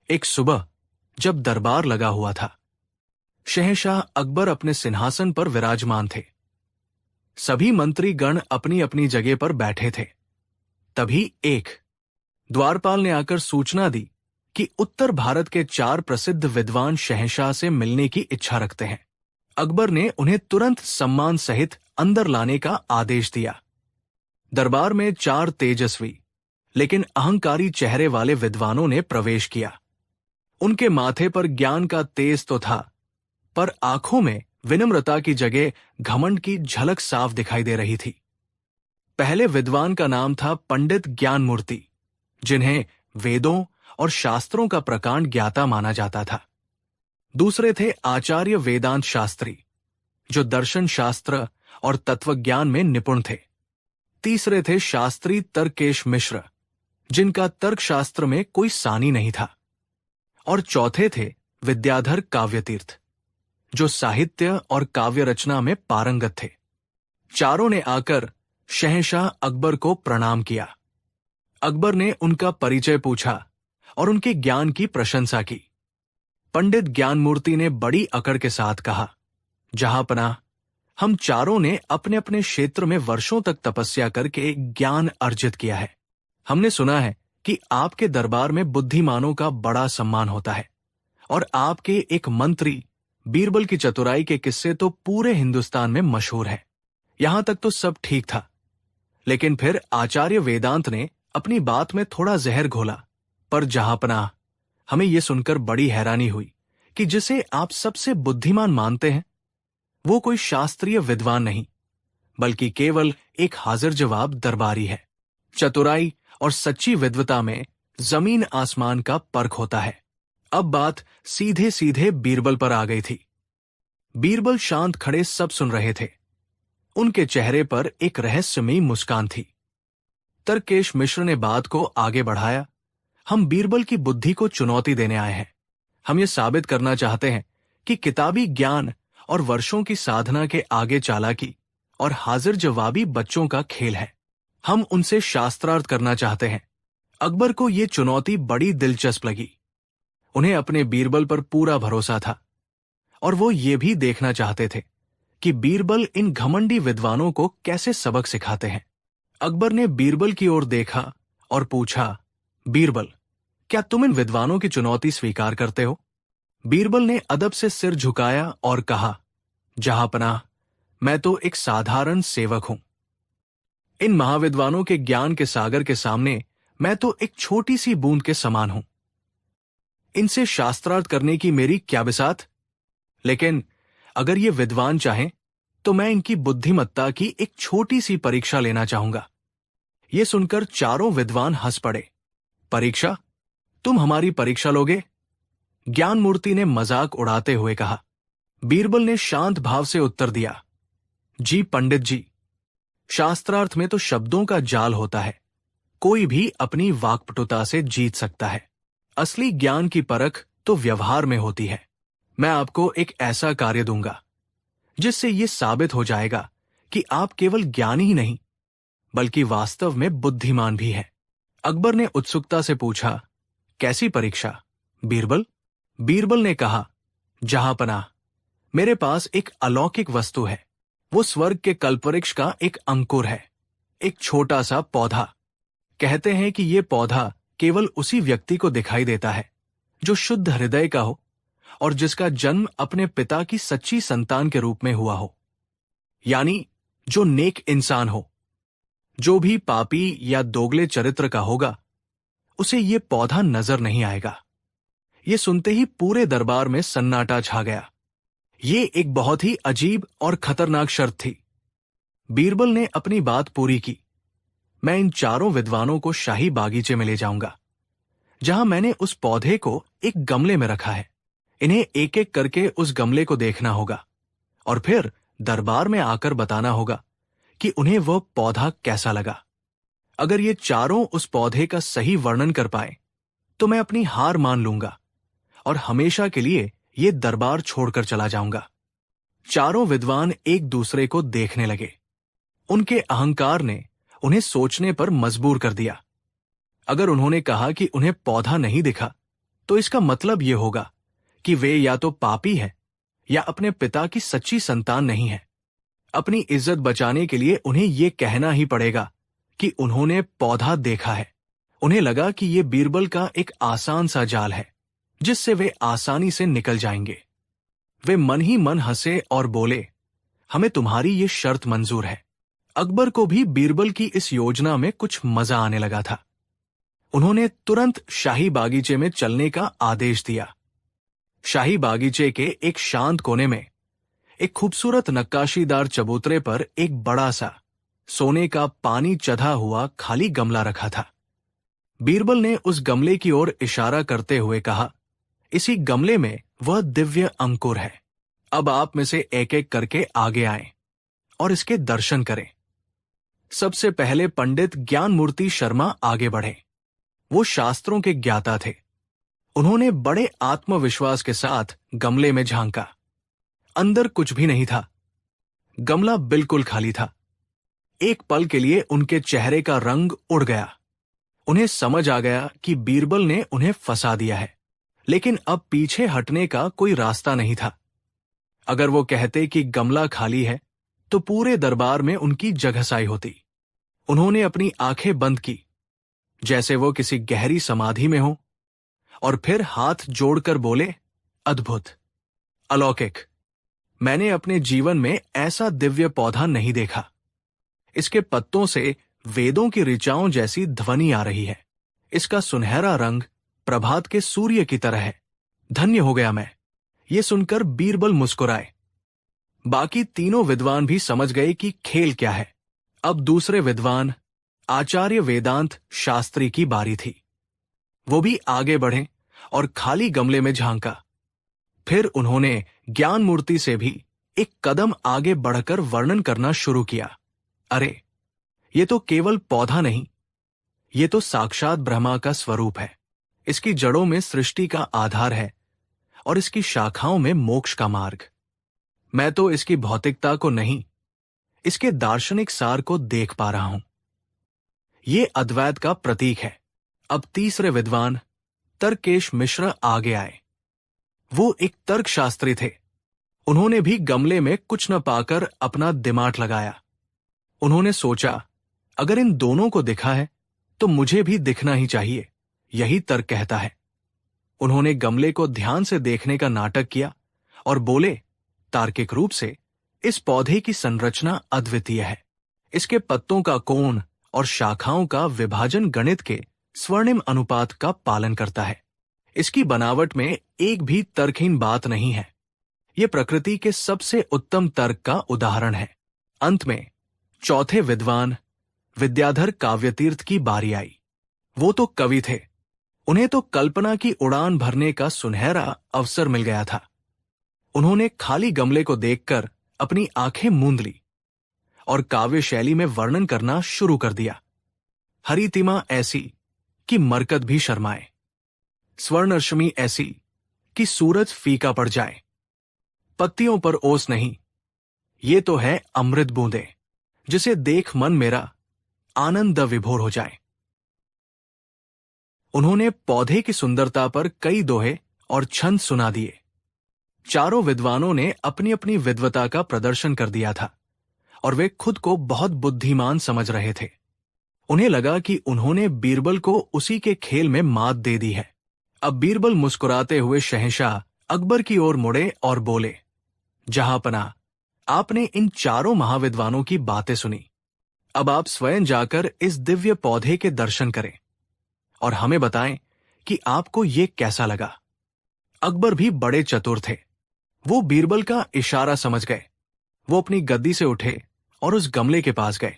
एक सुबह जब दरबार लगा हुआ था, शहंशाह अकबर अपने सिंहासन पर विराजमान थे। सभी मंत्री गण अपनी अपनी जगह पर बैठे थे। तभी एक द्वारपाल ने आकर सूचना दी कि उत्तर भारत के 4 प्रसिद्ध विद्वान शहंशाह से मिलने की इच्छा रखते हैं। अकबर ने उन्हें तुरंत सम्मान सहित अंदर लाने का आदेश दिया। दरबार में 4 तेजस्वी लेकिन अहंकारी चेहरे वाले विद्वानों ने प्रवेश किया। उनके माथे पर ज्ञान का तेज तो था, पर आंखों में विनम्रता की जगह घमंड की झलक साफ दिखाई दे रही थी। पहले विद्वान का नाम था पंडित ज्ञानमूर्ति, जिन्हें वेदों और शास्त्रों का प्रकांड ज्ञाता माना जाता था। दूसरे थे आचार्य वेदांत शास्त्री, जो दर्शन शास्त्र और तत्वज्ञान में निपुण थे। तीसरे थे शास्त्री तर्केश मिश्र, जिनका तर्कशास्त्र में कोई सानी नहीं था। और चौथे थे विद्याधर काव्यतीर्थ, जो साहित्य और काव्य रचना में पारंगत थे। चारों ने आकर शहंशाह अकबर को प्रणाम किया। अकबर ने उनका परिचय पूछा और उनके ज्ञान की प्रशंसा की। पंडित ज्ञानमूर्ति ने बड़ी अकड़ के साथ कहा, जहांपनाह, हम चारों ने अपने अपने क्षेत्र में वर्षों तक तपस्या करके ज्ञान अर्जित किया है। हमने सुना है कि आपके दरबार में बुद्धिमानों का बड़ा सम्मान होता है, और आपके एक मंत्री बीरबल की चतुराई के किस्से तो पूरे हिंदुस्तान में मशहूर हैं। यहां तक तो सब ठीक था, लेकिन फिर आचार्य वेदांत ने अपनी बात में थोड़ा जहर घोला। पर जहांपनाह, हमें यह सुनकर बड़ी हैरानी हुई कि जिसे आप सबसे बुद्धिमान मानते हैं, वो कोई शास्त्रीय विद्वान नहीं, बल्कि केवल एक हाजिर जवाब दरबारी है। चतुराई और सच्ची विद्वता में जमीन आसमान का फर्क होता है। अब बात सीधे सीधे बीरबल पर आ गई थी। बीरबल शांत खड़े सब सुन रहे थे। उनके चेहरे पर एक रहस्यमयी मुस्कान थी। तर्केश मिश्र ने बात को आगे बढ़ाया। हम बीरबल की बुद्धि को चुनौती देने आए हैं। हम ये साबित करना चाहते हैं कि किताबी ज्ञान और वर्षों की साधना के आगे चालाकी और हाजिर जवाबी बच्चों का खेल है। हम उनसे शास्त्रार्थ करना चाहते हैं। अकबर को ये चुनौती बड़ी दिलचस्प लगी। उन्हें अपने बीरबल पर पूरा भरोसा था, और वो ये भी देखना चाहते थे कि बीरबल इन घमंडी विद्वानों को कैसे सबक सिखाते हैं। अकबर ने बीरबल की ओर देखा और पूछा, बीरबल, क्या तुम इन विद्वानों की चुनौती स्वीकार करते हो? बीरबल ने अदब से सिर झुकाया और कहा, जहांपनाह, मैं तो एक साधारण सेवक हूं। इन महाविद्वानों के ज्ञान के सागर के सामने मैं तो एक छोटी सी बूंद के समान हूं। इनसे शास्त्रार्थ करने की मेरी क्या बिसात? लेकिन अगर ये विद्वान चाहें तो मैं इनकी बुद्धिमत्ता की एक छोटी सी परीक्षा लेना चाहूंगा। ये सुनकर चारों विद्वान हंस पड़े। परीक्षा? तुम हमारी परीक्षा लोगे? ज्ञानमूर्ति ने मजाक उड़ाते हुए कहा। बीरबल ने शांत भाव से उत्तर दिया, जी पंडित जी, शास्त्रार्थ में तो शब्दों का जाल होता है। कोई भी अपनी वाक्पटुता से जीत सकता है। असली ज्ञान की परख तो व्यवहार में होती है। मैं आपको एक ऐसा कार्य दूंगा जिससे यह साबित हो जाएगा कि आप केवल ज्ञानी ही नहीं, बल्कि वास्तव में बुद्धिमान भी हैं। अकबर ने उत्सुकता से पूछा, कैसी परीक्षा बीरबल? बीरबल ने कहा, जहांपनाह, मेरे पास एक अलौकिक वस्तु है। वो स्वर्ग के कल्पवृक्ष का एक अंकुर है, एक छोटा सा पौधा। कहते हैं कि ये पौधा केवल उसी व्यक्ति को दिखाई देता है जो शुद्ध हृदय का हो और जिसका जन्म अपने पिता की सच्ची संतान के रूप में हुआ हो, यानी जो नेक इंसान हो। जो भी पापी या दोगले चरित्र का होगा, उसे ये पौधा नजर नहीं आएगा। ये सुनते ही पूरे दरबार में सन्नाटा छा गया। ये एक बहुत ही अजीब और खतरनाक शर्त थी। बीरबल ने अपनी बात पूरी की। मैं इन चारों विद्वानों को शाही बागीचे में ले जाऊंगा, जहां मैंने उस पौधे को एक गमले में रखा है। इन्हें एक एक करके उस गमले को देखना होगा और फिर दरबार में आकर बताना होगा कि उन्हें वह पौधा कैसा लगा। अगर ये चारों उस पौधे का सही वर्णन कर पाए तो मैं अपनी हार मान लूंगा और हमेशा के लिए ये दरबार छोड़कर चला जाऊंगा। चारों विद्वान एक दूसरे को देखने लगे। उनके अहंकार ने उन्हें सोचने पर मजबूर कर दिया। अगर उन्होंने कहा कि उन्हें पौधा नहीं दिखा, तो इसका मतलब ये होगा कि वे या तो पापी हैं या अपने पिता की सच्ची संतान नहीं है। अपनी इज्जत बचाने के लिए उन्हें यह कहना ही पड़ेगा कि उन्होंने पौधा देखा है। उन्हें लगा कि यह बीरबल का एक आसान सा जाल है जिससे वे आसानी से निकल जाएंगे। वे मन ही मन हंसे और बोले, हमें तुम्हारी ये शर्त मंजूर है। अकबर को भी बीरबल की इस योजना में कुछ मजा आने लगा था। उन्होंने तुरंत शाही बागीचे में चलने का आदेश दिया। शाही बागीचे के एक शांत कोने में एक खूबसूरत नक्काशीदार चबूतरे पर एक बड़ा सा सोने का पानी चढ़ा हुआ खाली गमला रखा था। बीरबल ने उस गमले की ओर इशारा करते हुए कहा, इसी गमले में वह दिव्य अंकुर है। अब आप में से एक एक करके आगे आएं और इसके दर्शन करें। सबसे पहले पंडित ज्ञानमूर्ति शर्मा आगे बढ़े। वो शास्त्रों के ज्ञाता थे। उन्होंने बड़े आत्मविश्वास के साथ गमले में झांका। अंदर कुछ भी नहीं था। गमला बिल्कुल खाली था। एक पल के लिए उनके चेहरे का रंग उड़ गया। उन्हें समझ आ गया कि बीरबल ने उन्हें फंसा दिया है, लेकिन अब पीछे हटने का कोई रास्ता नहीं था। अगर वो कहते कि गमला खाली है तो पूरे दरबार में उनकी जगहसाई होती। उन्होंने अपनी आंखें बंद की जैसे वो किसी गहरी समाधि में हो, और फिर हाथ जोड़कर बोले, अद्भुत, अलौकिक। मैंने अपने जीवन में ऐसा दिव्य पौधा नहीं देखा। इसके पत्तों से वेदों की ऋचाओं जैसी ध्वनि आ रही है। इसका सुनहरा रंग प्रभात के सूर्य की तरह है। धन्य हो गया मैं। ये सुनकर बीरबल मुस्कुराए। बाकी तीनों विद्वान भी समझ गए कि खेल क्या है। अब दूसरे विद्वान आचार्य वेदांत शास्त्री की बारी थी। वो भी आगे बढ़े और खाली गमले में झांका। फिर उन्होंने ज्ञान मूर्ति से भी एक कदम आगे बढ़कर वर्णन करना शुरू किया। अरे, ये तो केवल पौधा नहीं, ये तो साक्षात ब्रह्मा का स्वरूप है। इसकी जड़ों में सृष्टि का आधार है और इसकी शाखाओं में मोक्ष का मार्ग। मैं तो इसकी भौतिकता को नहीं, इसके दार्शनिक सार को देख पा रहा हूं। ये अद्वैत का प्रतीक है। अब तीसरे विद्वान तर्केश मिश्र आगे आए। वो एक तर्कशास्त्री थे। उन्होंने भी गमले में कुछ न पाकर अपना दिमाग लगाया। उन्होंने सोचा, अगर इन दोनों को दिखा है तो मुझे भी दिखना ही चाहिए। यही तर्क कहता है। उन्होंने गमले को ध्यान से देखने का नाटक किया और बोले, तार्किक रूप से इस पौधे की संरचना अद्वितीय है। इसके पत्तों का कोण और शाखाओं का विभाजन गणित के स्वर्णिम अनुपात का पालन करता है। इसकी बनावट में एक भी तर्कहीन बात नहीं है। यह प्रकृति के सबसे उत्तम तर्क का उदाहरण है। अंत में चौथे विद्वान विद्याधर काव्यतीर्थ की बारी आई। वो तो कवि थे। उन्हें तो कल्पना की उड़ान भरने का सुनहरा अवसर मिल गया था। उन्होंने खाली गमले को देखकर अपनी आंखें मूंद ली और काव्य शैली में वर्णन करना शुरू कर दिया। हरितिमा ऐसी कि मरकत भी शर्माए, स्वर्णरश्मि ऐसी कि सूरज फीका पड़ जाए। पत्तियों पर ओस नहीं, ये तो है अमृत बूंदे, जिसे देख मन मेरा आनंद विभोर हो जाए। उन्होंने पौधे की सुंदरता पर कई दोहे और छंद सुना दिए। चारों विद्वानों ने अपनी अपनी विद्वता का प्रदर्शन कर दिया था और वे खुद को बहुत बुद्धिमान समझ रहे थे। उन्हें लगा कि उन्होंने बीरबल को उसी के खेल में मात दे दी है। अब बीरबल मुस्कुराते हुए शहंशाह अकबर की ओर मुड़े और बोले, जहांपनाह, आपने इन चारों महाविद्वानों की बातें सुनी। अब आप स्वयं जाकर इस दिव्य पौधे के दर्शन करें और हमें बताएं कि आपको ये कैसा लगा। अकबर भी बड़े चतुर थे। वो बीरबल का इशारा समझ गए। वो अपनी गद्दी से उठे और उस गमले के पास गए।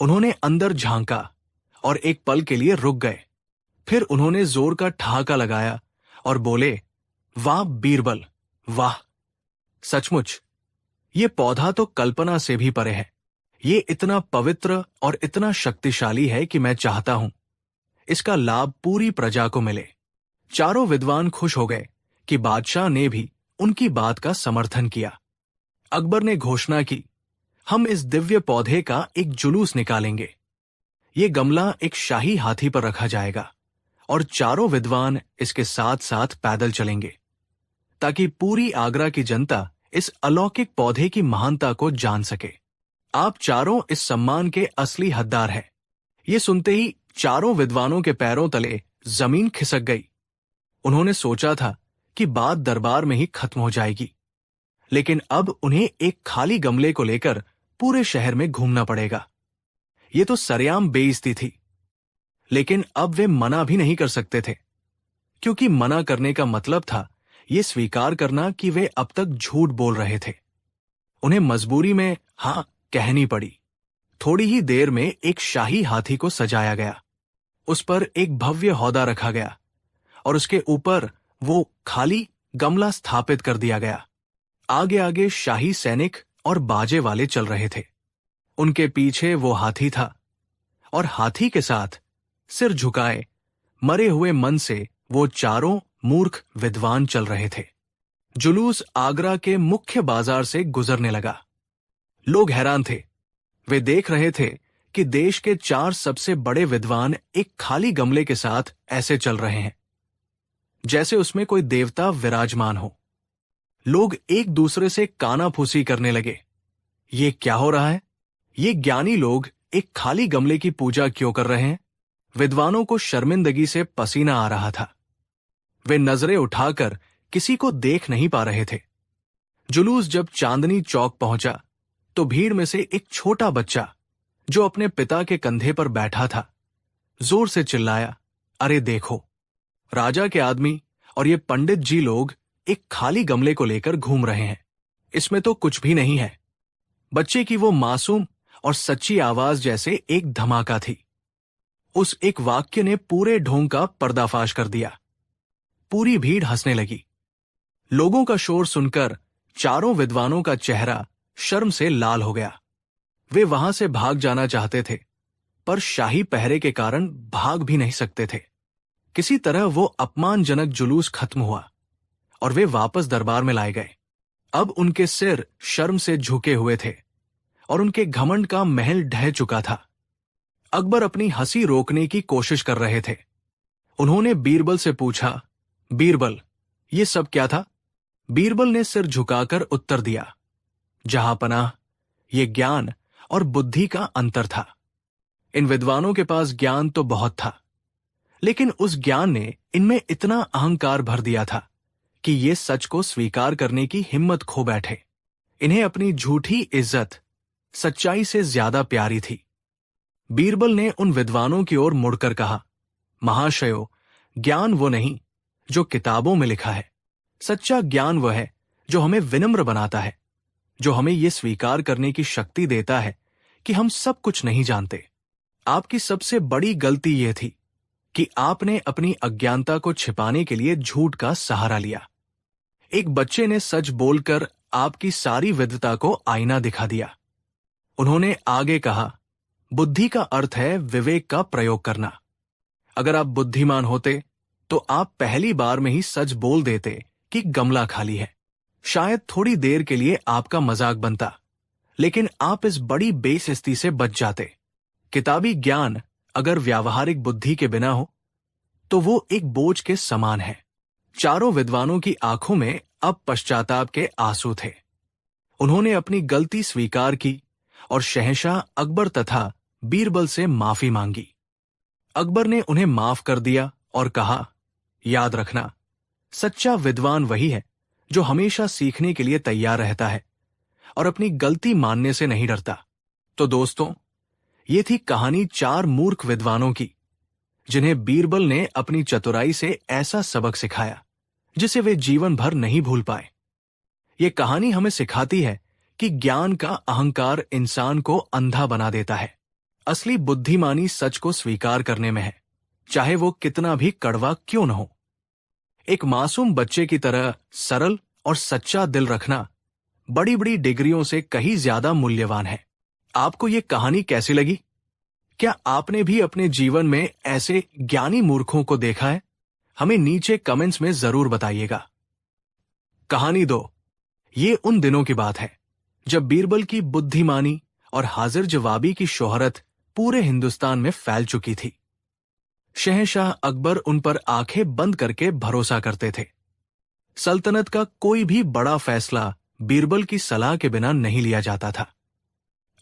उन्होंने अंदर झांका और एक पल के लिए रुक गए। फिर उन्होंने जोर का ठहाका लगाया और बोले, वाह बीरबल, वाह! सचमुच ये पौधा तो कल्पना से भी परे है। ये इतना पवित्र और इतना शक्तिशाली है कि मैं चाहता हूं इसका लाभ पूरी प्रजा को मिले। चारों विद्वान खुश हो गए कि बादशाह ने भी उनकी बात का समर्थन किया। अकबर ने घोषणा की, हम इस दिव्य पौधे का एक जुलूस निकालेंगे। ये गमला एक शाही हाथी पर रखा जाएगा और चारों विद्वान इसके साथ साथ पैदल चलेंगे, ताकि पूरी आगरा की जनता इस अलौकिक पौधे की महानता को जान सके। आप चारों इस सम्मान के असली हकदार हैं। ये सुनते ही चारों विद्वानों के पैरों तले जमीन खिसक गई। उन्होंने सोचा था कि बात दरबार में ही खत्म हो जाएगी, लेकिन अब उन्हें एक खाली गमले को लेकर पूरे शहर में घूमना पड़ेगा। ये तो सरेआम बेइज्जती थी, लेकिन अब वे मना भी नहीं कर सकते थे, क्योंकि मना करने का मतलब था ये स्वीकार करना कि वे अब तक झूठ बोल रहे थे। उन्हें मजबूरी में हाँ कहनी पड़ी। थोड़ी ही देर में एक शाही हाथी को सजाया गया, उस पर एक भव्य हौदा रखा गया और उसके ऊपर वो खाली गमला स्थापित कर दिया गया। आगे आगे शाही सैनिक और बाजे वाले चल रहे थे। उनके पीछे वो हाथी था और हाथी के साथ सिर झुकाए मरे हुए मन से वो चारों मूर्ख विद्वान चल रहे थे। जुलूस आगरा के मुख्य बाजार से गुजरने लगा। लोग हैरान थे। वे देख रहे थे कि देश के 4 सबसे बड़े विद्वान एक खाली गमले के साथ ऐसे चल रहे हैं जैसे उसमें कोई देवता विराजमान हो। लोग एक दूसरे से कानाफूसी करने लगे। ये क्या हो रहा है? ये ज्ञानी लोग एक खाली गमले की पूजा क्यों कर रहे हैं? विद्वानों को शर्मिंदगी से पसीना आ रहा था। वे नजरें उठाकर किसी को देख नहीं पा रहे थे। जुलूस जब चांदनी चौक पहुंचा तो भीड़ में से एक छोटा बच्चा जो अपने पिता के कंधे पर बैठा था जोर से चिल्लाया, अरे देखो, राजा के आदमी और ये पंडित जी लोग एक खाली गमले को लेकर घूम रहे हैं। इसमें तो कुछ भी नहीं है। बच्चे की वो मासूम और सच्ची आवाज जैसे एक धमाका थी। उस एक वाक्य ने पूरे ढोंग का पर्दाफाश कर दिया। पूरी भीड़ हंसने लगी। लोगों का शोर सुनकर चारों विद्वानों का चेहरा शर्म से लाल हो गया। वे वहां से भाग जाना चाहते थे, पर शाही पहरे के कारण भाग भी नहीं सकते थे। किसी तरह वो अपमानजनक जुलूस खत्म हुआ और वे वापस दरबार में लाए गए। अब उनके सिर शर्म से झुके हुए थे और उनके घमंड का महल ढह चुका था। अकबर अपनी हंसी रोकने की कोशिश कर रहे थे। उन्होंने बीरबल से पूछा, बीरबल, ये सब क्या था? बीरबल ने सिर झुकाकर उत्तर दिया, जहांपनाह, ये ज्ञान और बुद्धि का अंतर था। इन विद्वानों के पास ज्ञान तो बहुत था, लेकिन उस ज्ञान ने इनमें इतना अहंकार भर दिया था कि ये सच को स्वीकार करने की हिम्मत खो बैठे। इन्हें अपनी झूठी इज्जत सच्चाई से ज्यादा प्यारी थी। बीरबल ने उन विद्वानों की ओर मुड़कर कहा, महाशयो, ज्ञान वो नहीं जो किताबों में लिखा है। सच्चा ज्ञान वह है जो हमें विनम्र बनाता है, जो हमें यह स्वीकार करने की शक्ति देता है कि हम सब कुछ नहीं जानते। आपकी सबसे बड़ी गलती यह थी कि आपने अपनी अज्ञानता को छिपाने के लिए झूठ का सहारा लिया। एक बच्चे ने सच बोलकर आपकी सारी विद्वता को आईना दिखा दिया। उन्होंने आगे कहा, बुद्धि का अर्थ है विवेक का प्रयोग करना। अगर आप बुद्धिमान होते तो आप पहली बार में ही सच बोल देते कि गमला खाली है। शायद थोड़ी देर के लिए आपका मजाक बनता, लेकिन आप इस बड़ी बेइज्जती से बच जाते। किताबी ज्ञान अगर व्यावहारिक बुद्धि के बिना हो तो वो एक बोझ के समान है। चारों विद्वानों की आंखों में अब पश्चाताप के आंसू थे। उन्होंने अपनी गलती स्वीकार की और शहंशाह अकबर तथा बीरबल से माफी मांगी। अकबर ने उन्हें माफ कर दिया और कहा, याद रखना, सच्चा विद्वान वही है जो हमेशा सीखने के लिए तैयार रहता है और अपनी गलती मानने से नहीं डरता। तो दोस्तों, ये थी कहानी 4 मूर्ख विद्वानों की, जिन्हें बीरबल ने अपनी चतुराई से ऐसा सबक सिखाया जिसे वे जीवन भर नहीं भूल पाए। ये कहानी हमें सिखाती है कि ज्ञान का अहंकार इंसान को अंधा बना देता है। असली बुद्धिमानी सच को स्वीकार करने में है, चाहे वो कितना भी कड़वा क्यों न हो। एक मासूम बच्चे की तरह सरल और सच्चा दिल रखना बड़ी बड़ी डिग्रियों से कहीं ज्यादा मूल्यवान है। आपको ये कहानी कैसी लगी? क्या आपने भी अपने जीवन में ऐसे ज्ञानी मूर्खों को देखा है? हमें नीचे कमेंट्स में जरूर बताइएगा। कहानी 2। ये उन दिनों की बात है जब बीरबल की बुद्धिमानी और हाजिर जवाबी की शोहरत पूरे हिंदुस्तान में फैल चुकी थी। शहंशाह अकबर उन पर आंखें बंद करके भरोसा करते थे। सल्तनत का कोई भी बड़ा फैसला बीरबल की सलाह के बिना नहीं लिया जाता था।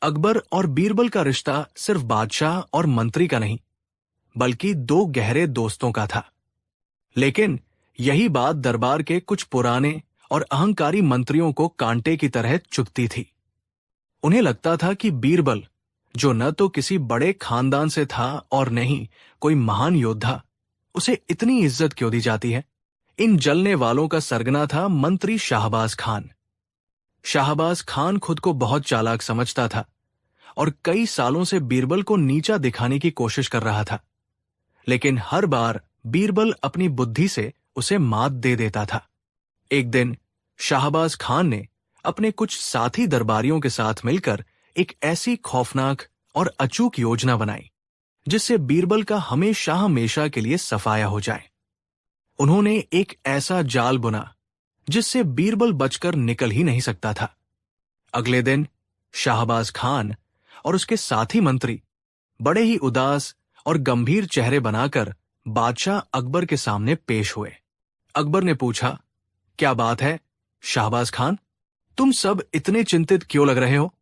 अकबर और बीरबल का रिश्ता सिर्फ बादशाह और मंत्री का नहीं, बल्कि दो गहरे दोस्तों का था। लेकिन यही बात दरबार के कुछ पुराने और अहंकारी मंत्रियों को कांटे की तरह चुभती थी। उन्हें लगता था कि बीरबल, जो न तो किसी बड़े खानदान से था और न ही कोई महान योद्धा, उसे इतनी इज्जत क्यों दी जाती है। इन जलने वालों का सरगना था मंत्री शाहबाज खान। शाहबाज खान खुद को बहुत चालाक समझता था और कई सालों से बीरबल को नीचा दिखाने की कोशिश कर रहा था, लेकिन हर बार बीरबल अपनी बुद्धि से उसे मात दे देता था। एक दिन शाहबाज खान ने अपने कुछ साथी दरबारियों के साथ मिलकर एक ऐसी खौफनाक और अचूक योजना बनाई जिससे बीरबल का हमेशा हमेशा के लिए सफाया हो जाए। उन्होंने एक ऐसा जाल बुना जिससे बीरबल बचकर निकल ही नहीं सकता था। अगले दिन शाहबाज खान और उसके साथी मंत्री बड़े ही उदास और गंभीर चेहरे बनाकर बादशाह अकबर के सामने पेश हुए। अकबर ने पूछा, क्या बात है शाहबाज खान, तुम सब इतने चिंतित क्यों लग रहे हो?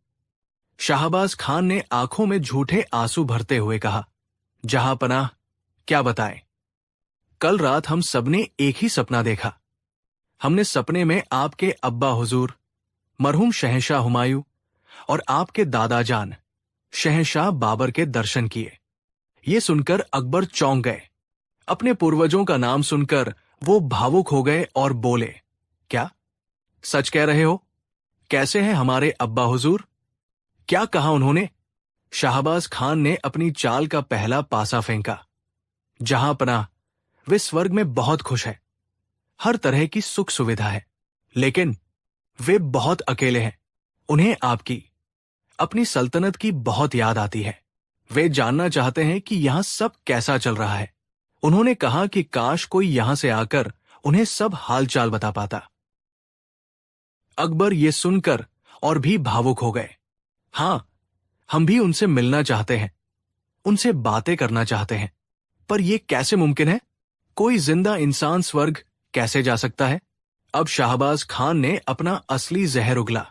शाहबाज खान ने आंखों में झूठे आंसू भरते हुए कहा, जहांपनाह, क्या बताएं। कल रात हम सबने एक ही सपना देखा। हमने सपने में आपके अब्बा हुजूर मरहूम शहंशाह हुमायूं और आपके दादा जान शहंशाह बाबर के दर्शन किए। ये सुनकर अकबर चौंक गए। अपने पूर्वजों का नाम सुनकर वो भावुक हो गए और बोले, क्या सच कह रहे हो? कैसे हैं हमारे अब्बा हुजूर? क्या कहा उन्होंने? शाहबाज खान ने अपनी चाल का पहला पासा फेंका। जहांपनाह, वे स्वर्ग में बहुत खुश है, हर तरह की सुख सुविधा है, लेकिन वे बहुत अकेले हैं। उन्हें आपकी, अपनी सल्तनत की बहुत याद आती है। वे जानना चाहते हैं कि यहां सब कैसा चल रहा है। उन्होंने कहा कि काश कोई यहां से आकर उन्हें सब हालचाल बता पाता। अकबर ये सुनकर और भी भावुक हो गए। हां, हम भी उनसे मिलना चाहते हैं, उनसे बातें करना चाहते हैं, पर यह कैसे मुमकिन है? कोई जिंदा इंसान स्वर्ग कैसे जा सकता है? अब शाहबाज खान ने अपना असली जहर उगला।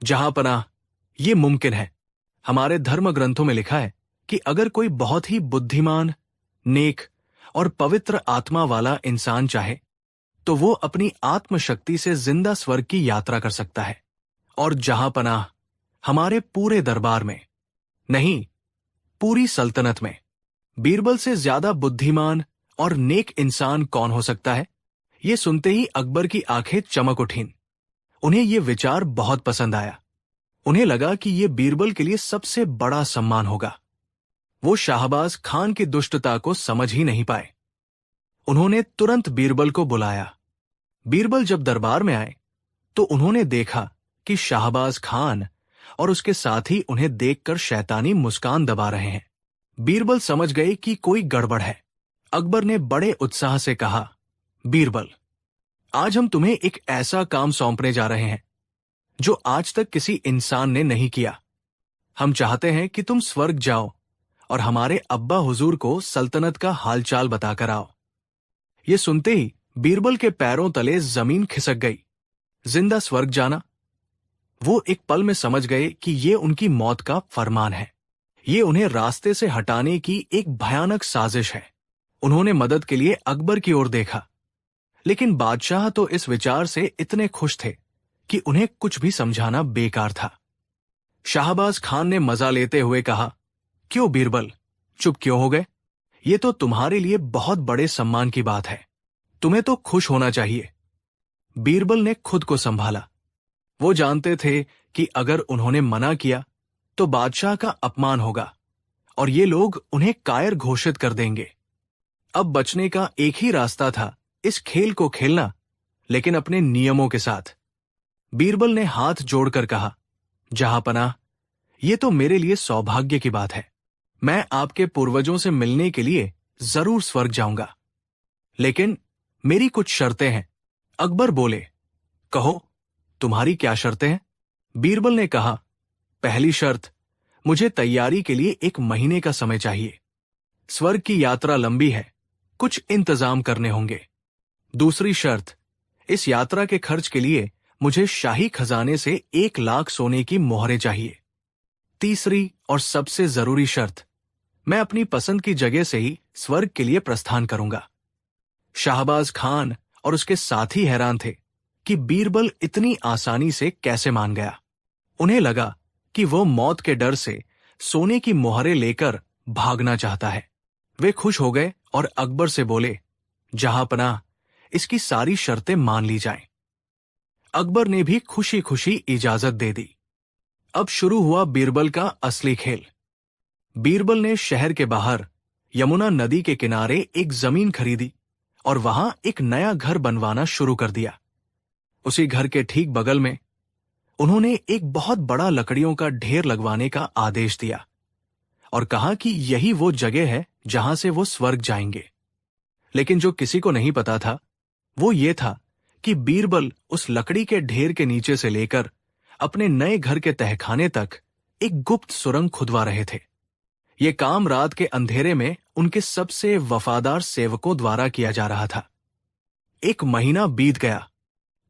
जहांपनाह, ये मुमकिन है। हमारे धर्म ग्रंथों में लिखा है कि अगर कोई बहुत ही बुद्धिमान, नेक और पवित्र आत्मा वाला इंसान चाहे तो वो अपनी आत्मशक्ति से जिंदा स्वर्ग की यात्रा कर सकता है। और जहांपनाह, हमारे पूरे दरबार में, नहीं, पूरी सल्तनत में बीरबल से ज्यादा बुद्धिमान और नेक इंसान कौन हो सकता है? ये सुनते ही अकबर की आंखें चमक उठीं। उन्हें ये विचार बहुत पसंद आया। उन्हें लगा कि ये बीरबल के लिए सबसे बड़ा सम्मान होगा। वो शाहबाज खान की दुष्टता को समझ ही नहीं पाए। उन्होंने तुरंत बीरबल को बुलाया। बीरबल जब दरबार में आए तो उन्होंने देखा कि शाहबाज खान और उसके साथी उन्हें देखकर शैतानी मुस्कान दबा रहे हैं। बीरबल समझ गए कि कोई गड़बड़ है। अकबर ने बड़े उत्साह से कहा, बीरबल, आज हम तुम्हें एक ऐसा काम सौंपने जा रहे हैं जो आज तक किसी इंसान ने नहीं किया। हम चाहते हैं कि तुम स्वर्ग जाओ और हमारे अब्बा हुजूर को सल्तनत का हालचाल बताकर आओ। ये सुनते ही बीरबल के पैरों तले जमीन खिसक गई। जिंदा स्वर्ग जाना? वो एक पल में समझ गए कि ये उनकी मौत का फरमान है। ये उन्हें रास्ते से हटाने की एक भयानक साजिश है। उन्होंने मदद के लिए अकबर की ओर देखा, लेकिन बादशाह तो इस विचार से इतने खुश थे कि उन्हें कुछ भी समझाना बेकार था। शाहबाज खान ने मजा लेते हुए कहा, क्यों बीरबल, चुप क्यों हो गए? ये तो तुम्हारे लिए बहुत बड़े सम्मान की बात है। तुम्हें तो खुश होना चाहिए। बीरबल ने खुद को संभाला। वो जानते थे कि अगर उन्होंने मना किया तो बादशाह का अपमान होगा और ये लोग उन्हें कायर घोषित कर देंगे। अब बचने का एक ही रास्ता था, इस खेल को खेलना, लेकिन अपने नियमों के साथ। बीरबल ने हाथ जोड़कर कहा, जहांपनाह, ये तो मेरे लिए सौभाग्य की बात है। मैं आपके पूर्वजों से मिलने के लिए जरूर स्वर्ग जाऊंगा, लेकिन मेरी कुछ शर्तें हैं। अकबर बोले, कहो, तुम्हारी क्या शर्तें हैं? बीरबल ने कहा, पहली शर्त, मुझे तैयारी के लिए 1 महीने का समय चाहिए। स्वर्ग की यात्रा लंबी है, कुछ इंतजाम करने होंगे। दूसरी शर्त, इस यात्रा के खर्च के लिए मुझे शाही खजाने से 1 लाख सोने की मोहरें चाहिए। तीसरी और सबसे जरूरी शर्त, मैं अपनी पसंद की जगह से ही स्वर्ग के लिए प्रस्थान करूंगा। शाहबाज खान और उसके साथी हैरान थे कि बीरबल इतनी आसानी से कैसे मान गया। उन्हें लगा कि वो मौत के डर से सोने की मोहरें लेकर भागना चाहता है। वे खुश हो गए और अकबर से बोले, जहांपनाह, इसकी सारी शर्तें मान ली जाएं। अकबर ने भी खुशी खुशी इजाजत दे दी। अब शुरू हुआ बीरबल का असली खेल। बीरबल ने शहर के बाहर यमुना नदी के किनारे एक जमीन खरीदी और वहां एक नया घर बनवाना शुरू कर दिया। उसी घर के ठीक बगल में उन्होंने एक बहुत बड़ा लकड़ियों का ढेर लगवाने का आदेश दिया और कहा कि यही वो जगह है जहां से वो स्वर्ग जाएंगे। लेकिन जो किसी को नहीं पता था वो ये था कि बीरबल उस लकड़ी के ढेर के नीचे से लेकर अपने नए घर के तहखाने तक एक गुप्त सुरंग खुदवा रहे थे। ये काम रात के अंधेरे में उनके सबसे वफादार सेवकों द्वारा किया जा रहा था। 1 महीना बीत गया।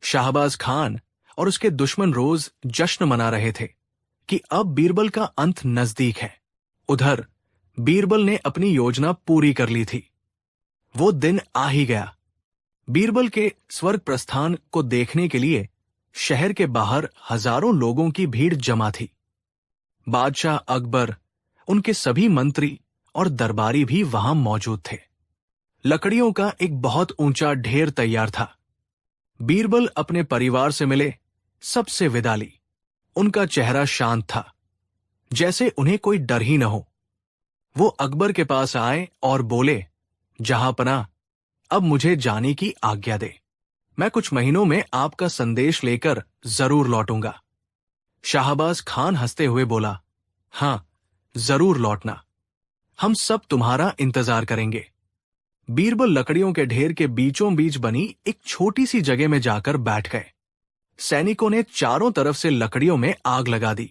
शाहबाज खान और उसके दुश्मन रोज जश्न मना रहे थे कि अब बीरबल का अंत नजदीक है। उधर बीरबल ने अपनी योजना पूरी कर ली थी। वो दिन आ ही गया। बीरबल के स्वर्ग प्रस्थान को देखने के लिए शहर के बाहर हजारों लोगों की भीड़ जमा थी। बादशाह अकबर, उनके सभी मंत्री और दरबारी भी वहां मौजूद थे। लकड़ियों का एक बहुत ऊंचा ढेर तैयार था। बीरबल अपने परिवार से मिले, सबसे विदा ली। उनका चेहरा शांत था, जैसे उन्हें कोई डर ही न हो। वो अकबर के पास आए और बोले, जहांपनाह, अब मुझे जाने की आज्ञा दे। मैं कुछ महीनों में आपका संदेश लेकर जरूर लौटूंगा। शाहबाज खान हंसते हुए बोला, हां, जरूर लौटना। हम सब तुम्हारा इंतजार करेंगे। बीरबल लकड़ियों के ढेर के बीचों बीच बनी एक छोटी सी जगह में जाकर बैठ गए। सैनिकों ने चारों तरफ से लकड़ियों में आग लगा दी।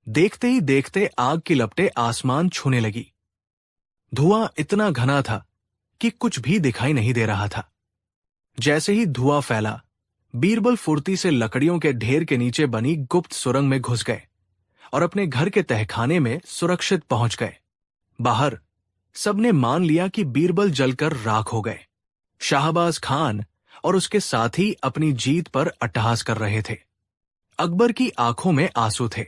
देखते ही देखते आग की लपटें आसमान छूने लगी। धुआं इतना घना था कि कुछ भी दिखाई नहीं दे रहा था। जैसे ही धुआं फैला, बीरबल फुर्ती से लकड़ियों के ढेर के नीचे बनी गुप्त सुरंग में घुस गए और अपने घर के तहखाने में सुरक्षित पहुंच गए। बाहर सबने मान लिया कि बीरबल जलकर राख हो गए। शाहबाज खान और उसके साथी अपनी जीत पर अट्टहास कर रहे थे। अकबर की आंखों में आंसू थे।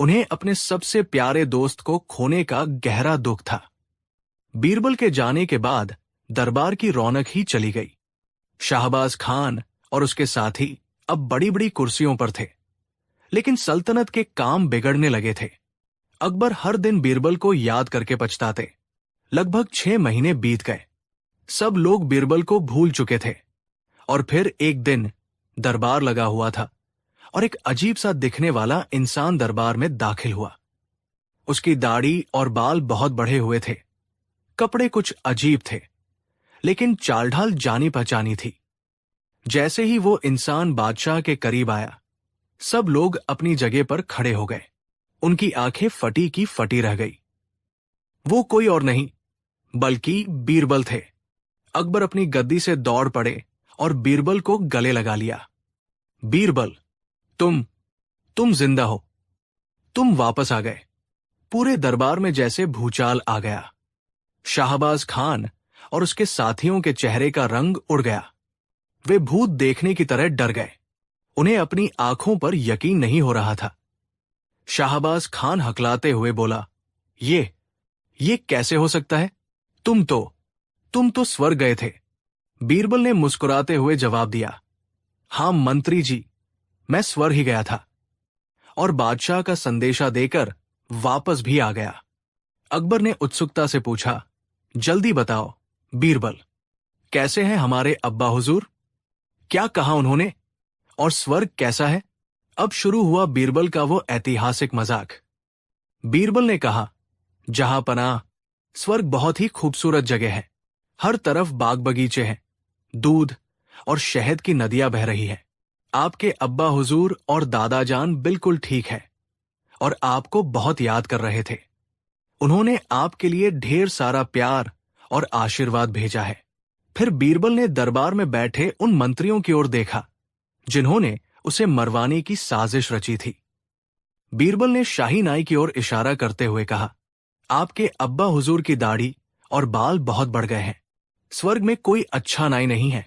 उन्हें अपने सबसे प्यारे दोस्त को खोने का गहरा दुख था। बीरबल के जाने के बाद दरबार की रौनक ही चली गई। शाहबाज खान और उसके साथी अब बड़ी बड़ी कुर्सियों पर थे, लेकिन सल्तनत के काम बिगड़ने लगे थे। अकबर हर दिन बीरबल को याद करके पछताते। लगभग 6 महीने बीत गए। सब लोग बीरबल को भूल चुके थे और फिर एक दिन दरबार लगा हुआ था और एक अजीब सा दिखने वाला इंसान दरबार में दाखिल हुआ। उसकी दाढ़ी और बाल बहुत बढ़े हुए थे। कपड़े कुछ अजीब थे, लेकिन चाल ढाल जानी पहचानी थी। जैसे ही वो इंसान बादशाह के करीब आया, सब लोग अपनी जगह पर खड़े हो गए। उनकी आंखें फटी की फटी रह गई। वो कोई और नहीं बल्कि बीरबल थे। अकबर अपनी गद्दी से दौड़ पड़े और बीरबल को गले लगा लिया। बीरबल, तुम जिंदा हो। तुम वापस आ गए। पूरे दरबार में जैसे भूचाल आ गया। शाहबाज खान और उसके साथियों के चेहरे का रंग उड़ गया। वे भूत देखने की तरह डर गए। उन्हें अपनी आंखों पर यकीन नहीं हो रहा था। शाहबाज खान हकलाते हुए बोला, ये कैसे हो सकता है? तुम तो स्वर्ग गए थे। बीरबल ने मुस्कुराते हुए जवाब दिया, हां मंत्री जी, मैं स्वर्ग ही गया था और बादशाह का संदेशा देकर वापस भी आ गया। अकबर ने उत्सुकता से पूछा, जल्दी बताओ बीरबल, कैसे हैं हमारे अब्बा हुजूर? क्या कहा उन्होंने? और स्वर्ग कैसा है? अब शुरू हुआ बीरबल का वो ऐतिहासिक मजाक। बीरबल ने कहा, जहांपनाह, स्वर्ग बहुत ही खूबसूरत जगह है। हर तरफ बाग बगीचे हैं, दूध और शहद की नदियां बह रही हैं। आपके अब्बा हुजूर और दादा जान बिल्कुल ठीक है और आपको बहुत याद कर रहे थे। उन्होंने आपके लिए ढेर सारा प्यार और आशीर्वाद भेजा है। फिर बीरबल ने दरबार में बैठे उन मंत्रियों की ओर देखा जिन्होंने उसे मरवाने की साजिश रची थी। बीरबल ने शाही नाई की ओर इशारा करते हुए कहा, आपके अब्बा हुजूर की दाढ़ी और बाल बहुत बढ़ गए हैं। स्वर्ग में कोई अच्छा नाई नहीं है।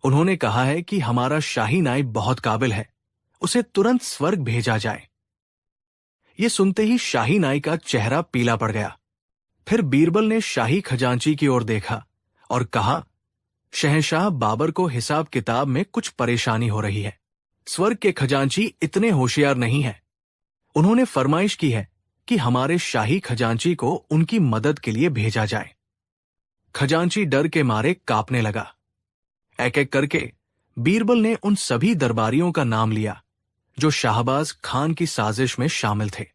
उन्होंने कहा है कि हमारा शाही नाई बहुत काबिल है, उसे तुरंत स्वर्ग भेजा जाए। ये सुनते ही शाही नाई का चेहरा पीला पड़ गया। फिर बीरबल ने शाही खजांची की ओर देखा और कहा, शहंशाह बाबर को हिसाब किताब में कुछ परेशानी हो रही है। स्वर्ग के खजांची इतने होशियार नहीं है। उन्होंने फरमाइश की है कि हमारे शाही खजांची को उनकी मदद के लिए भेजा जाए। खजांची डर के मारे कांपने लगा। एक एक करके बीरबल ने उन सभी दरबारियों का नाम लिया जो शाहबाज खान की साजिश में शामिल थे।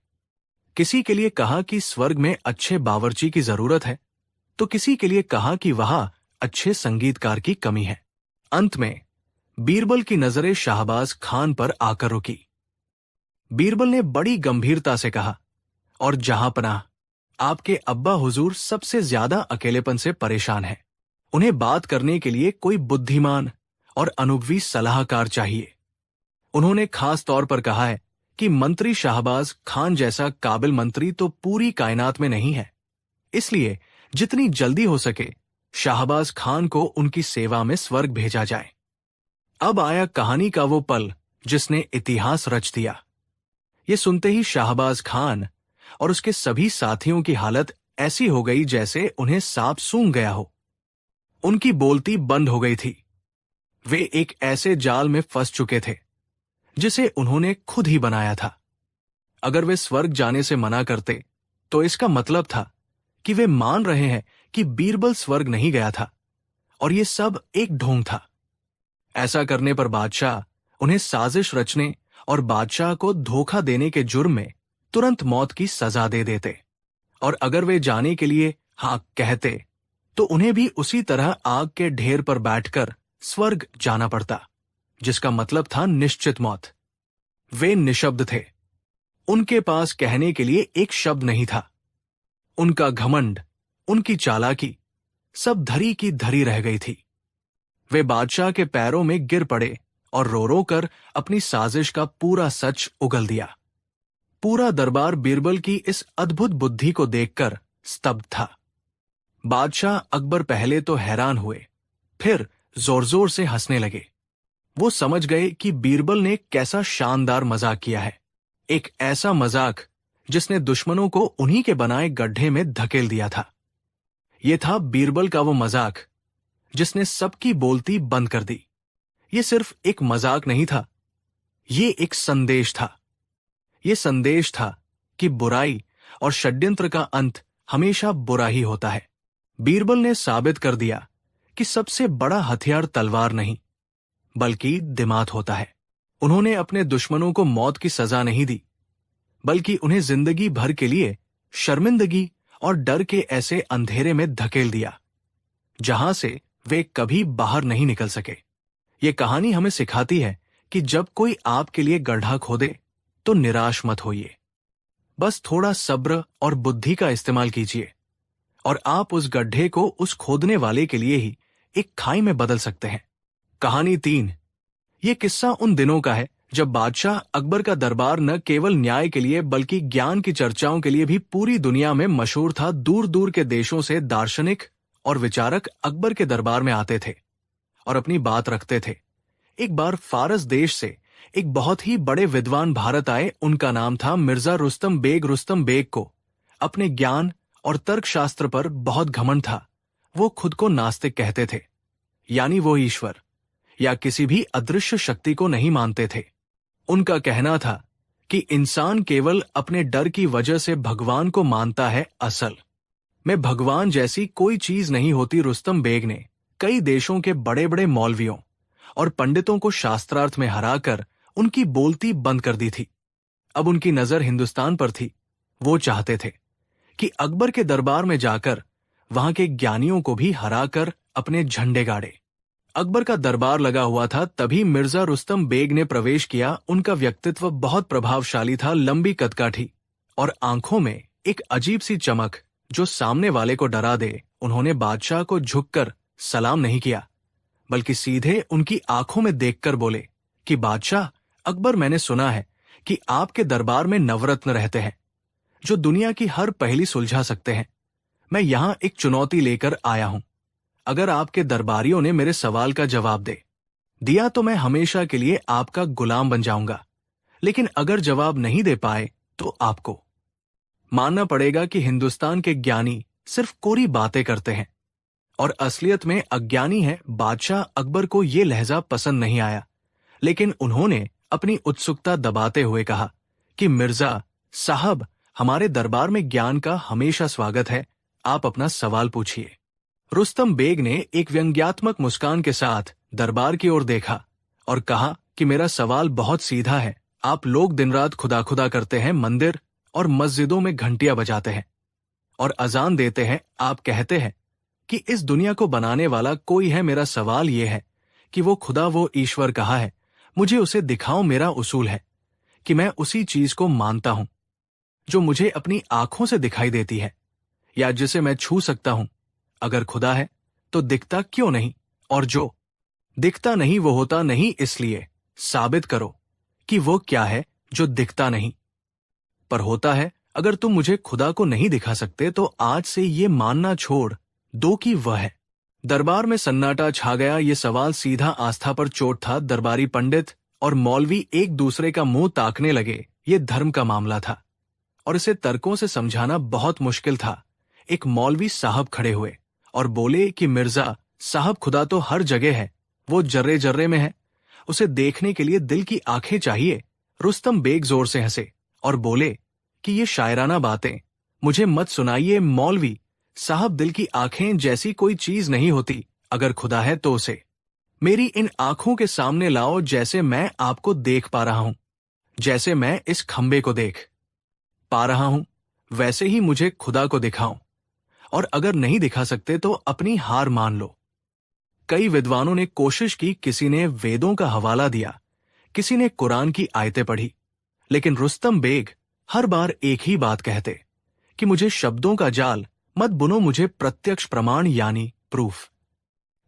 किसी के लिए कहा कि स्वर्ग में अच्छे बावर्ची की जरूरत है, तो किसी के लिए कहा कि वहां अच्छे संगीतकार की कमी है। अंत में बीरबल की नजरें शाहबाज खान पर आकर रुकी। बीरबल ने बड़ी गंभीरता से कहा, और जहांपनाह, आपके अब्बा हुजूर सबसे ज्यादा अकेलेपन से परेशान हैं। उन्हें बात करने के लिए कोई बुद्धिमान और अनुभवी सलाहकार चाहिए। उन्होंने खास तौर पर कहा है कि मंत्री शाहबाज खान जैसा काबिल मंत्री तो पूरी कायनात में नहीं है। इसलिए जितनी जल्दी हो सके शाहबाज खान को उनकी सेवा में स्वर्ग भेजा जाए। अब आया कहानी का वो पल जिसने इतिहास रच दिया। ये सुनते ही शाहबाज खान और उसके सभी साथियों की हालत ऐसी हो गई जैसे उन्हें सांप सूंघ गया हो। उनकी बोलती बंद हो गई थी। वे एक ऐसे जाल में फंस चुके थे जिसे उन्होंने खुद ही बनाया था। अगर वे स्वर्ग जाने से मना करते तो इसका मतलब था कि वे मान रहे हैं कि बीरबल स्वर्ग नहीं गया था और ये सब एक ढोंग था। ऐसा करने पर बादशाह उन्हें साजिश रचने और बादशाह को धोखा देने के जुर्म में तुरंत मौत की सजा दे देते, और अगर वे जाने के लिए हाँ कहते तो उन्हें भी उसी तरह आग के ढेर पर बैठकर स्वर्ग जाना पड़ता, जिसका मतलब था निश्चित मौत। वे निशब्द थे। उनके पास कहने के लिए एक शब्द नहीं था। उनका घमंड, उनकी चालाकी सब धरी की धरी रह गई थी। वे बादशाह के पैरों में गिर पड़े और रो रो कर अपनी साजिश का पूरा सच उगल दिया। पूरा दरबार बीरबल की इस अद्भुत बुद्धि को देखकर स्तब्ध था। बादशाह अकबर पहले तो हैरान हुए, फिर जोर जोर से हंसने लगे। वो समझ गए कि बीरबल ने कैसा शानदार मजाक किया है, एक ऐसा मजाक जिसने दुश्मनों को उन्हीं के बनाए गड्ढे में धकेल दिया था। ये था बीरबल का वो मजाक जिसने सबकी बोलती बंद कर दी। ये सिर्फ एक मजाक नहीं था, ये एक संदेश था। ये संदेश था कि बुराई और षड्यंत्र का अंत हमेशा बुरा ही होता है। बीरबल ने साबित कर दिया कि सबसे बड़ा हथियार तलवार नहीं बल्कि दिमाग होता है। उन्होंने अपने दुश्मनों को मौत की सजा नहीं दी, बल्कि उन्हें जिंदगी भर के लिए शर्मिंदगी और डर के ऐसे अंधेरे में धकेल दिया जहां से वे कभी बाहर नहीं निकल सके। ये कहानी हमें सिखाती है कि जब कोई आपके लिए गड्ढा खोदे तो निराश मत होइए। बस थोड़ा सब्र और बुद्धि का इस्तेमाल कीजिए और आप उस गड्ढे को उस खोदने वाले के लिए ही एक खाई में बदल सकते हैं। कहानी 3। ये किस्सा उन दिनों का है जब बादशाह अकबर का दरबार न केवल न्याय के लिए बल्कि ज्ञान की चर्चाओं के लिए भी पूरी दुनिया में मशहूर था। दूर दूर के देशों से दार्शनिक और विचारक अकबर के दरबार में आते थे और अपनी बात रखते थे। एक बार फारस देश से एक बहुत ही बड़े विद्वान भारत आए। उनका नाम था मिर्जा रुस्तम बेग। रुस्तम बेग को अपने ज्ञान और तर्कशास्त्र पर बहुत घमंड था। वो खुद को नास्तिक कहते थे, यानी वो ईश्वर या किसी भी अदृश्य शक्ति को नहीं मानते थे। उनका कहना था कि इंसान केवल अपने डर की वजह से भगवान को मानता है, असल में भगवान जैसी कोई चीज नहीं होती। रुस्तम बेग ने कई देशों के बड़े बड़े मौलवियों और पंडितों को शास्त्रार्थ में हराकर उनकी बोलती बंद कर दी थी। अब उनकी नजर हिंदुस्तान पर थी। वो चाहते थे कि अकबर के दरबार में जाकर वहां के ज्ञानियों को भी हराकर अपने झंडे गाड़े। अकबर का दरबार लगा हुआ था, तभी मिर्जा रुस्तम बेग ने प्रवेश किया। उनका व्यक्तित्व बहुत प्रभावशाली था, लंबी कदकाठी और आंखों में एक अजीब सी चमक जो सामने वाले को डरा दे। उन्होंने बादशाह को झुककर सलाम नहीं किया, बल्कि सीधे उनकी आंखों में देखकर बोले कि बादशाह अकबर, मैंने सुना है कि आपके दरबार में नवरत्न रहते हैं जो दुनिया की हर पहेली सुलझा सकते हैं। मैं यहां एक चुनौती लेकर आया हूं। अगर आपके दरबारियों ने मेरे सवाल का जवाब दिया तो मैं हमेशा के लिए आपका गुलाम बन जाऊंगा, लेकिन अगर जवाब नहीं दे पाए तो आपको मानना पड़ेगा कि हिंदुस्तान के ज्ञानी सिर्फ कोरी बातें करते हैं और असलियत में अज्ञानी है। बादशाह अकबर को यह लहजा पसंद नहीं आया, लेकिन उन्होंने अपनी उत्सुकता दबाते हुए कहा कि मिर्जा साहब, हमारे दरबार में ज्ञान का हमेशा स्वागत है, आप अपना सवाल पूछिए। रुस्तम बेग ने एक व्यंग्यात्मक मुस्कान के साथ दरबार की ओर देखा और कहा कि मेरा सवाल बहुत सीधा है। आप लोग दिन रात खुदा खुदा करते हैं, मंदिर और मस्जिदों में घंटियां बजाते हैं और अजान देते हैं। आप कहते हैं कि इस दुनिया को बनाने वाला कोई है। मेरा सवाल यह है कि वो खुदा, वो ईश्वर कहाँ है? मुझे उसे दिखाओ। मेरा उसूल है कि मैं उसी चीज को मानता हूं जो मुझे अपनी आंखों से दिखाई देती है या जिसे मैं छू सकता हूं। अगर खुदा है तो दिखता क्यों नहीं? और जो दिखता नहीं वो होता नहीं, इसलिए साबित करो कि वो क्या है जो दिखता नहीं पर होता है। अगर तुम मुझे खुदा को नहीं दिखा सकते तो आज से ये मानना छोड़ दो कि वह है। दरबार में सन्नाटा छा गया। ये सवाल सीधा आस्था पर चोट था। दरबारी पंडित और मौलवी एक दूसरे का मुंह ताकने लगे। ये धर्म का मामला था और इसे तर्कों से समझाना बहुत मुश्किल था। एक मौलवी साहब खड़े हुए और बोले कि मिर्जा साहब, खुदा तो हर जगह है, वो जर्रे जर्रे में है, उसे देखने के लिए दिल की आंखें चाहिए। रुस्तम बेग जोर से हंसे और बोले कि ये शायराना बातें मुझे मत सुनाइए मौलवी साहब, दिल की आंखें जैसी कोई चीज नहीं होती। अगर खुदा है तो उसे मेरी इन आंखों के सामने लाओ, जैसे मैं आपको देख पा रहा हूं, जैसे मैं इस खंबे को देख पा रहा हूं, वैसे ही मुझे खुदा को दिखाओ। और अगर नहीं दिखा सकते तो अपनी हार मान लो। कई विद्वानों ने कोशिश की, किसी ने वेदों का हवाला दिया, किसी ने कुरान की आयतें पढ़ी, लेकिन रुस्तम बेग हर बार एक ही बात कहते कि मुझे शब्दों का जाल मत बुनो, मुझे प्रत्यक्ष प्रमाण यानी प्रूफ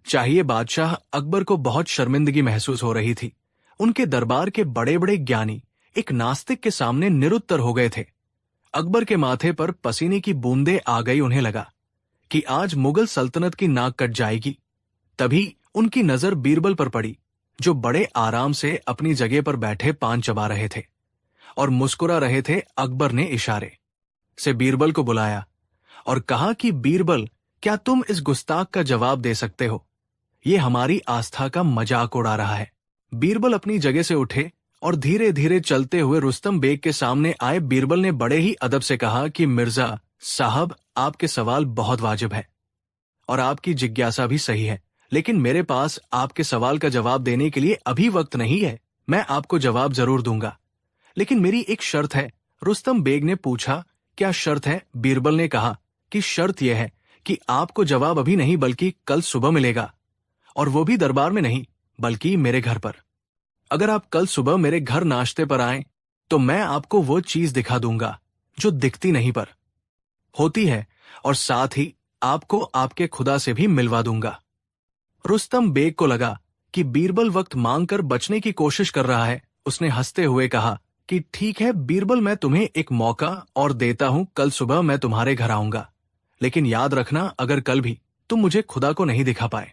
चाहिए। बादशाह अकबर को बहुत शर्मिंदगी महसूस हो रही थी। उनके दरबार के बड़े बड़े ज्ञानी एक नास्तिक के सामने निरुत्तर हो गए थे। अकबर के माथे पर पसीने की बूंदें आ गई। उन्हें लगा कि आज मुगल सल्तनत की नाक कट जाएगी। तभी उनकी नजर बीरबल पर पड़ी, जो बड़े आराम से अपनी जगह पर बैठे पान चबा रहे थे और मुस्कुरा रहे थे। अकबर ने इशारे से बीरबल को बुलाया और कहा कि बीरबल, क्या तुम इस गुस्ताख का जवाब दे सकते हो? ये हमारी आस्था का मजाक उड़ा रहा है। बीरबल अपनी जगह से उठे और धीरे धीरे चलते हुए रुस्तम बेग के सामने आए। बीरबल ने बड़े ही अदब से कहा कि मिर्जा साहब, आपके सवाल बहुत वाजिब है और आपकी जिज्ञासा भी सही है, लेकिन मेरे पास आपके सवाल का जवाब देने के लिए अभी वक्त नहीं है। मैं आपको जवाब जरूर दूंगा, लेकिन मेरी एक शर्त है। रुस्तम बेग ने पूछा, क्या शर्त है? बीरबल ने कहा कि शर्त यह है कि आपको जवाब अभी नहीं बल्कि कल सुबह मिलेगा, और वो भी दरबार में नहीं बल्कि मेरे घर पर। अगर आप कल सुबह मेरे घर नाश्ते पर आएं तो मैं आपको वो चीज दिखा दूंगा जो दिखती नहीं पर होती है, और साथ ही आपको आपके खुदा से भी मिलवा दूंगा। रुस्तम बेग को लगा कि बीरबल वक्त मांगकर बचने की कोशिश कर रहा है। उसने हंसते हुए कहा कि ठीक है बीरबल, मैं तुम्हें एक मौका और देता हूं। कल सुबह मैं तुम्हारे घर आऊंगा, लेकिन याद रखना, अगर कल भी तुम मुझे खुदा को नहीं दिखा पाए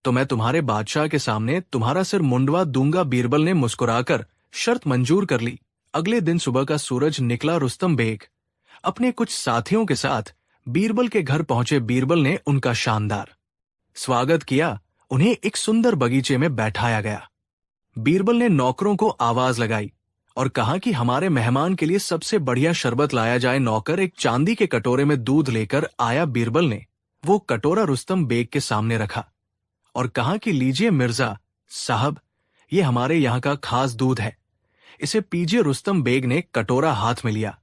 तो मैं तुम्हारे बादशाह के सामने तुम्हारा सिर मुंडवा दूंगा। बीरबल ने मुस्कुराकर शर्त मंजूर कर ली। अगले दिन सुबह का सूरज निकला। रुस्तम बेग अपने कुछ साथियों के साथ बीरबल के घर पहुंचे। बीरबल ने उनका शानदार स्वागत किया। उन्हें एक सुंदर बगीचे में बैठाया गया। बीरबल ने नौकरों को आवाज लगाई और कहा कि हमारे मेहमान के लिए सबसे बढ़िया शरबत लाया जाए। नौकर एक चांदी के कटोरे में दूध लेकर आया। बीरबल ने वो कटोरा रुस्तम बेग के सामने रखा और कहा कि लीजिए मिर्जा साहब, ये हमारे यहाँ का खास दूध है, इसे पीजिए। रुस्तम बेग ने कटोरा हाथ में लिया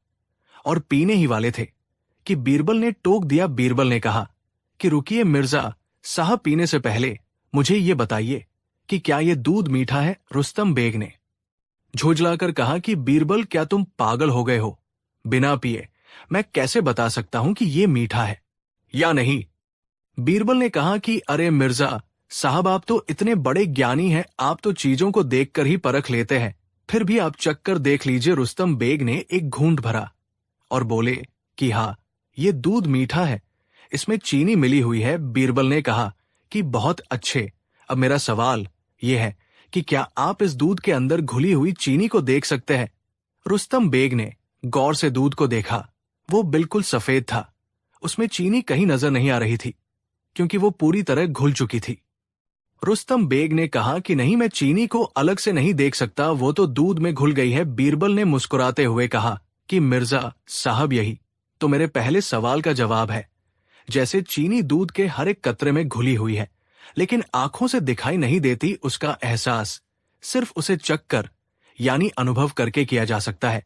और पीने ही वाले थे कि बीरबल ने टोक दिया। बीरबल ने कहा कि रुकिए मिर्जा साहब, पीने से पहले मुझे ये बताइए कि क्या ये दूध मीठा है? रुस्तम बेग ने झुंझलाकर कहा कि बीरबल, क्या तुम पागल हो गए हो? बिना पिए मैं कैसे बता सकता हूं कि ये मीठा है या नहीं? बीरबल ने कहा कि अरे मिर्जा साहब, आप तो इतने बड़े ज्ञानी हैं, आप तो चीजों को देखकर ही परख लेते हैं, फिर भी आप चक्कर देख लीजिए। रुस्तम बेग ने एक घूंट भरा और बोले कि हाँ, ये दूध मीठा है, इसमें चीनी मिली हुई है। बीरबल ने कहा कि बहुत अच्छे, अब मेरा सवाल यह है कि क्या आप इस दूध के अंदर घुली हुई चीनी को देख सकते हैं? रुस्तम बेग ने गौर से दूध को देखा। वो बिल्कुल सफेद था, उसमें चीनी कहीं नजर नहीं आ रही थी, क्योंकि वो पूरी तरह घुल चुकी थी। रुस्तम बेग ने कहा कि नहीं, मैं चीनी को अलग से नहीं देख सकता, वो तो दूध में घुल गई है। बीरबल ने मुस्कुराते हुए कहा कि मिर्जा साहब, यही तो मेरे पहले सवाल का जवाब है। जैसे चीनी दूध के हर एक कतरे में घुली हुई है, लेकिन आंखों से दिखाई नहीं देती, उसका एहसास सिर्फ उसे चखकर यानी अनुभव करके किया जा सकता है।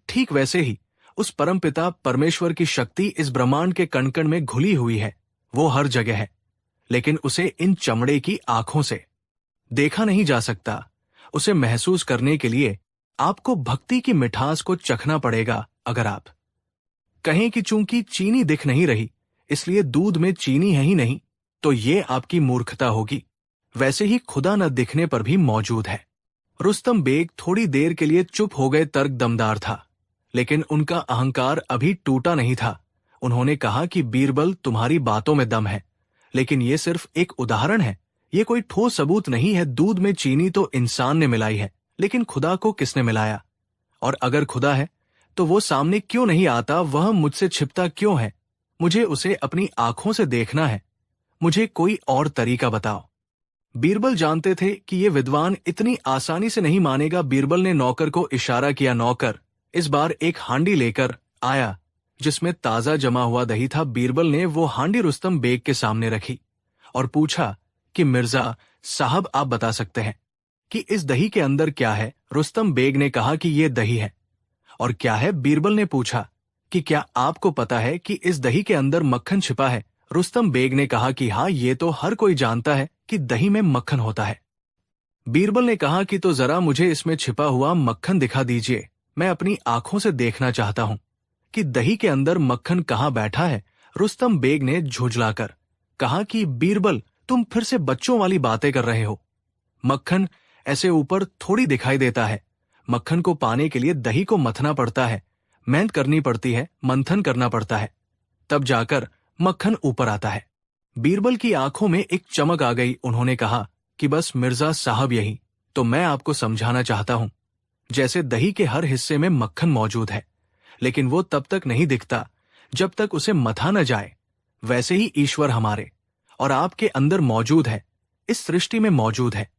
ठीक वैसे ही उस परमपिता परमेश्वर की शक्ति इस ब्रह्मांड के कण कण में घुली हुई है। वो हर जगह है, लेकिन उसे इन चमड़े की आंखों से देखा नहीं जा सकता। उसे महसूस करने के लिए आपको भक्ति की मिठास को चखना पड़ेगा। अगर आप कहें कि चूंकि चीनी दिख नहीं रही इसलिए दूध में चीनी है ही नहीं, तो ये आपकी मूर्खता होगी। वैसे ही खुदा न दिखने पर भी मौजूद है। रुस्तम बेग थोड़ी देर के लिए चुप हो गए। तर्क दमदार था, लेकिन उनका अहंकार अभी टूटा नहीं था। उन्होंने कहा कि बीरबल, तुम्हारी बातों में दम है, लेकिन ये सिर्फ एक उदाहरण है, ये कोई ठोस सबूत नहीं है। दूध में चीनी तो इंसान ने मिलाई है, लेकिन खुदा को किसने मिलाया? और अगर खुदा है तो वो सामने क्यों नहीं आता? वह मुझसे छिपता क्यों है? मुझे उसे अपनी आंखों से देखना है। मुझे कोई और तरीका बताओ। बीरबल जानते थे कि ये विद्वान इतनी आसानी से नहीं मानेगा। बीरबल ने नौकर को इशारा किया। नौकर इस बार एक हांडी लेकर आया जिसमें ताजा जमा हुआ दही था। बीरबल ने वो हांडी रुस्तम बेग के सामने रखी और पूछा कि मिर्जा साहब, आप बता सकते हैं कि इस दही के अंदर क्या है? रुस्तम बेग ने कहा कि ये दही है। और क्या है? बीरबल ने पूछा कि क्या आपको पता है कि इस दही के अंदर मक्खन छिपा है? रुस्तम बेग ने कहा कि हाँ, ये तो हर कोई जानता है कि दही में मक्खन होता है। बीरबल ने कहा कि तो जरा मुझे इसमें छिपा हुआ मक्खन दिखा दीजिए, मैं अपनी आंखों से देखना चाहता हूं कि दही के अंदर मक्खन कहाँ बैठा है। रुस्तम बेग ने झुंझलाकर कहा कि बीरबल, तुम फिर से बच्चों वाली बातें कर रहे हो। मक्खन ऐसे ऊपर थोड़ी दिखाई देता है। मक्खन को पाने के लिए दही को मथना पड़ता है, मेहनत करनी पड़ती है, मंथन करना पड़ता है, तब जाकर मक्खन ऊपर आता है। बीरबल की आंखों में एक चमक आ गई। उन्होंने कहा कि बस मिर्जा साहब, यही तो मैं आपको समझाना चाहता हूं। जैसे दही के हर हिस्से में मक्खन मौजूद है, लेकिन वो तब तक नहीं दिखता जब तक उसे मथा न जाए, वैसे ही ईश्वर हमारे और आपके अंदर मौजूद है, इस सृष्टि में मौजूद है,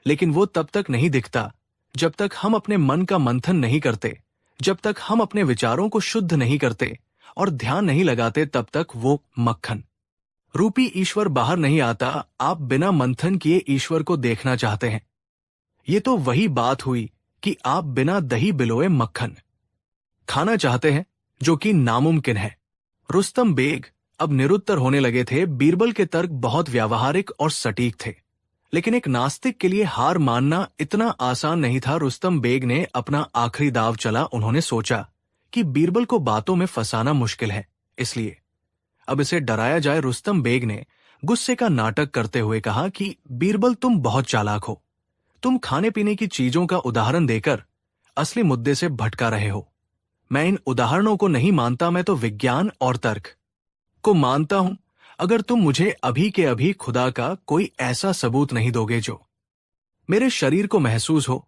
लेकिन वो तब तक नहीं दिखता जब तक हम अपने मन का मंथन नहीं करते, जब तक हम अपने विचारों को शुद्ध नहीं करते और ध्यान नहीं लगाते, तब तक वो मक्खन रूपी ईश्वर बाहर नहीं आता। आप बिना मंथन किए ईश्वर को देखना चाहते हैं। ये तो वही बात हुई कि आप बिना दही बिलोए मक्खन खाना चाहते हैं, जो कि नामुमकिन है। रुस्तम बेग अब निरुत्तर होने लगे थे। बीरबल के तर्क बहुत व्यावहारिक और सटीक थे, लेकिन एक नास्तिक के लिए हार मानना इतना आसान नहीं था। रुस्तम बेग ने अपना आखिरी दाव चला। उन्होंने सोचा कि बीरबल को बातों में फंसाना मुश्किल है, इसलिए अब इसे डराया जाए। रुस्तम बेग ने गुस्से का नाटक करते हुए कहा कि बीरबल, तुम बहुत चालाक हो। तुम खाने पीने की चीजों का उदाहरण देकर असली मुद्दे से भटका रहे हो। मैं इन उदाहरणों को नहीं मानता, मैं तो विज्ञान और तर्क को मानता हूं। अगर तुम मुझे अभी के अभी खुदा का कोई ऐसा सबूत नहीं दोगे जो मेरे शरीर को महसूस हो,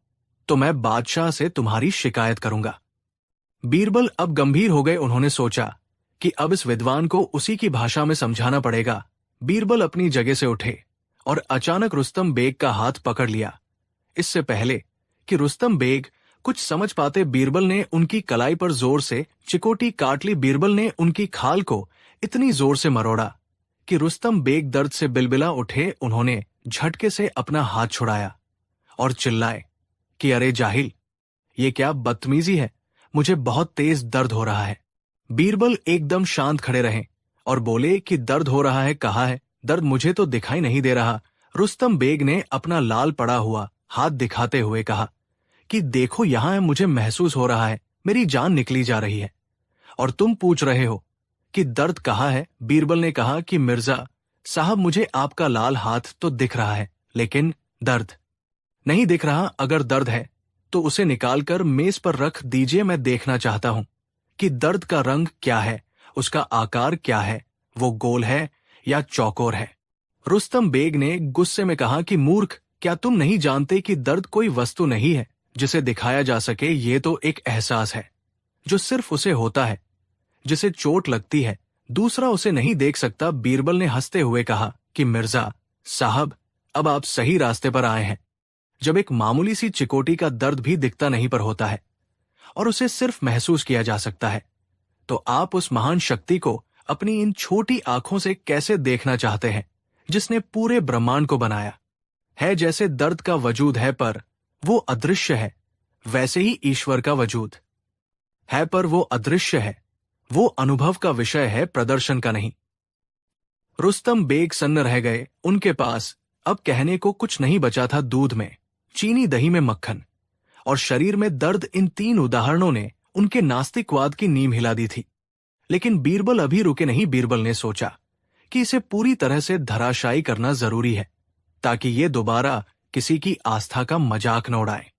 तो मैं बादशाह से तुम्हारी शिकायत करूंगा। बीरबल अब गंभीर हो गए। उन्होंने सोचा कि अब इस विद्वान को उसी की भाषा में समझाना पड़ेगा। बीरबल अपनी जगह से उठे और अचानक रुस्तम बेग का हाथ पकड़ लिया। इससे पहले कि रुस्तम बेग कुछ समझ पाते, बीरबल ने उनकी कलाई पर जोर से चिकोटी काट ली। बीरबल ने उनकी खाल को इतनी जोर से मरोड़ा कि रुस्तम बेग दर्द से बिलबिला उठे। उन्होंने झटके से अपना हाथ छुड़ाया और चिल्लाए कि अरे जाहिल, ये क्या बदतमीजी है, मुझे बहुत तेज दर्द हो रहा है। बीरबल एकदम शांत खड़े रहे और बोले कि दर्द हो रहा है, कहा है दर्द? मुझे तो दिखाई नहीं दे रहा। रुस्तम बेग ने अपना लाल पड़ा हुआ हाथ दिखाते हुए कहा कि देखो, यहां है, मुझे महसूस हो रहा है, मेरी जान निकली जा रही है। और तुम पूछ रहे हो कि दर्द कहाँ है। बीरबल ने कहा कि मिर्जा साहब, मुझे आपका लाल हाथ तो दिख रहा है, लेकिन दर्द नहीं दिख रहा। अगर दर्द है तो उसे निकालकर मेज पर रख दीजिए, मैं देखना चाहता हूं कि दर्द का रंग क्या है, उसका आकार क्या है, वो गोल है या चौकोर है। रुस्तम बेग ने गुस्से में कहा कि मूर्ख, क्या तुम नहीं जानते कि दर्द कोई वस्तु नहीं है जिसे दिखाया जा सके। ये तो एक एहसास है जो सिर्फ उसे होता है जिसे चोट लगती है, दूसरा उसे नहीं देख सकता। बीरबल ने हंसते हुए कहा कि मिर्जा साहब, अब आप सही रास्ते पर आए हैं। जब एक मामूली सी चिकोटी का दर्द भी दिखता नहीं पर होता है और उसे सिर्फ महसूस किया जा सकता है, तो आप उस महान शक्ति को अपनी इन छोटी आंखों से कैसे देखना चाहते हैं जिसने पूरे ब्रह्मांड को बनाया है। जैसे दर्द का वजूद है पर वो अदृश्य है, वैसे ही ईश्वर का वजूद है पर वो अदृश्य है। वो अनुभव का विषय है, प्रदर्शन का नहीं। रुस्तम बेग सन्न रह गए। उनके पास अब कहने को कुछ नहीं बचा था। दूध में चीनी, दही में मक्खन और शरीर में दर्द, इन 3 उदाहरणों ने उनके नास्तिकवाद की नींव हिला दी थी। लेकिन बीरबल अभी रुके नहीं। बीरबल ने सोचा कि इसे पूरी तरह से धराशायी करना जरूरी है ताकि ये दोबारा किसी की आस्था का मजाक न उड़ाए।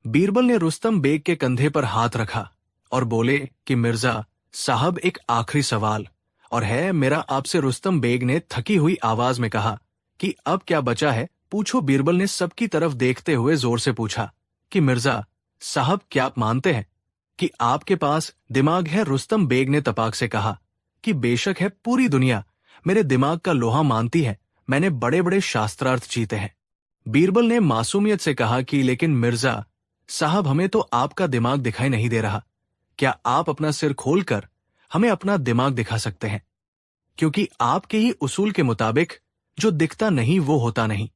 बीरबल ने रुस्तम बेग के कंधे पर हाथ रखा और बोले कि मिर्जा साहब, एक आखिरी सवाल और है मेरा आपसे। रुस्तम बेग ने थकी हुई आवाज में कहा कि अब क्या बचा है, पूछो। बीरबल ने सबकी तरफ देखते हुए जोर से पूछा कि मिर्जा साहब, क्या आप मानते हैं कि आपके पास दिमाग है? रुस्तम बेग ने तपाक से कहा कि बेशक है, पूरी दुनिया मेरे दिमाग का लोहा मानती है। मैंने बड़े बड़े शास्त्रार्थ जीते हैं। बीरबल ने मासूमियत से कहा कि लेकिन मिर्जा साहब, हमें तो आपका दिमाग दिखाई नहीं दे रहा। क्या आप अपना सिर खोलकर हमें अपना दिमाग दिखा सकते हैं? क्योंकि आपके ही उसूल के मुताबिक जो दिखता नहीं वो होता नहीं।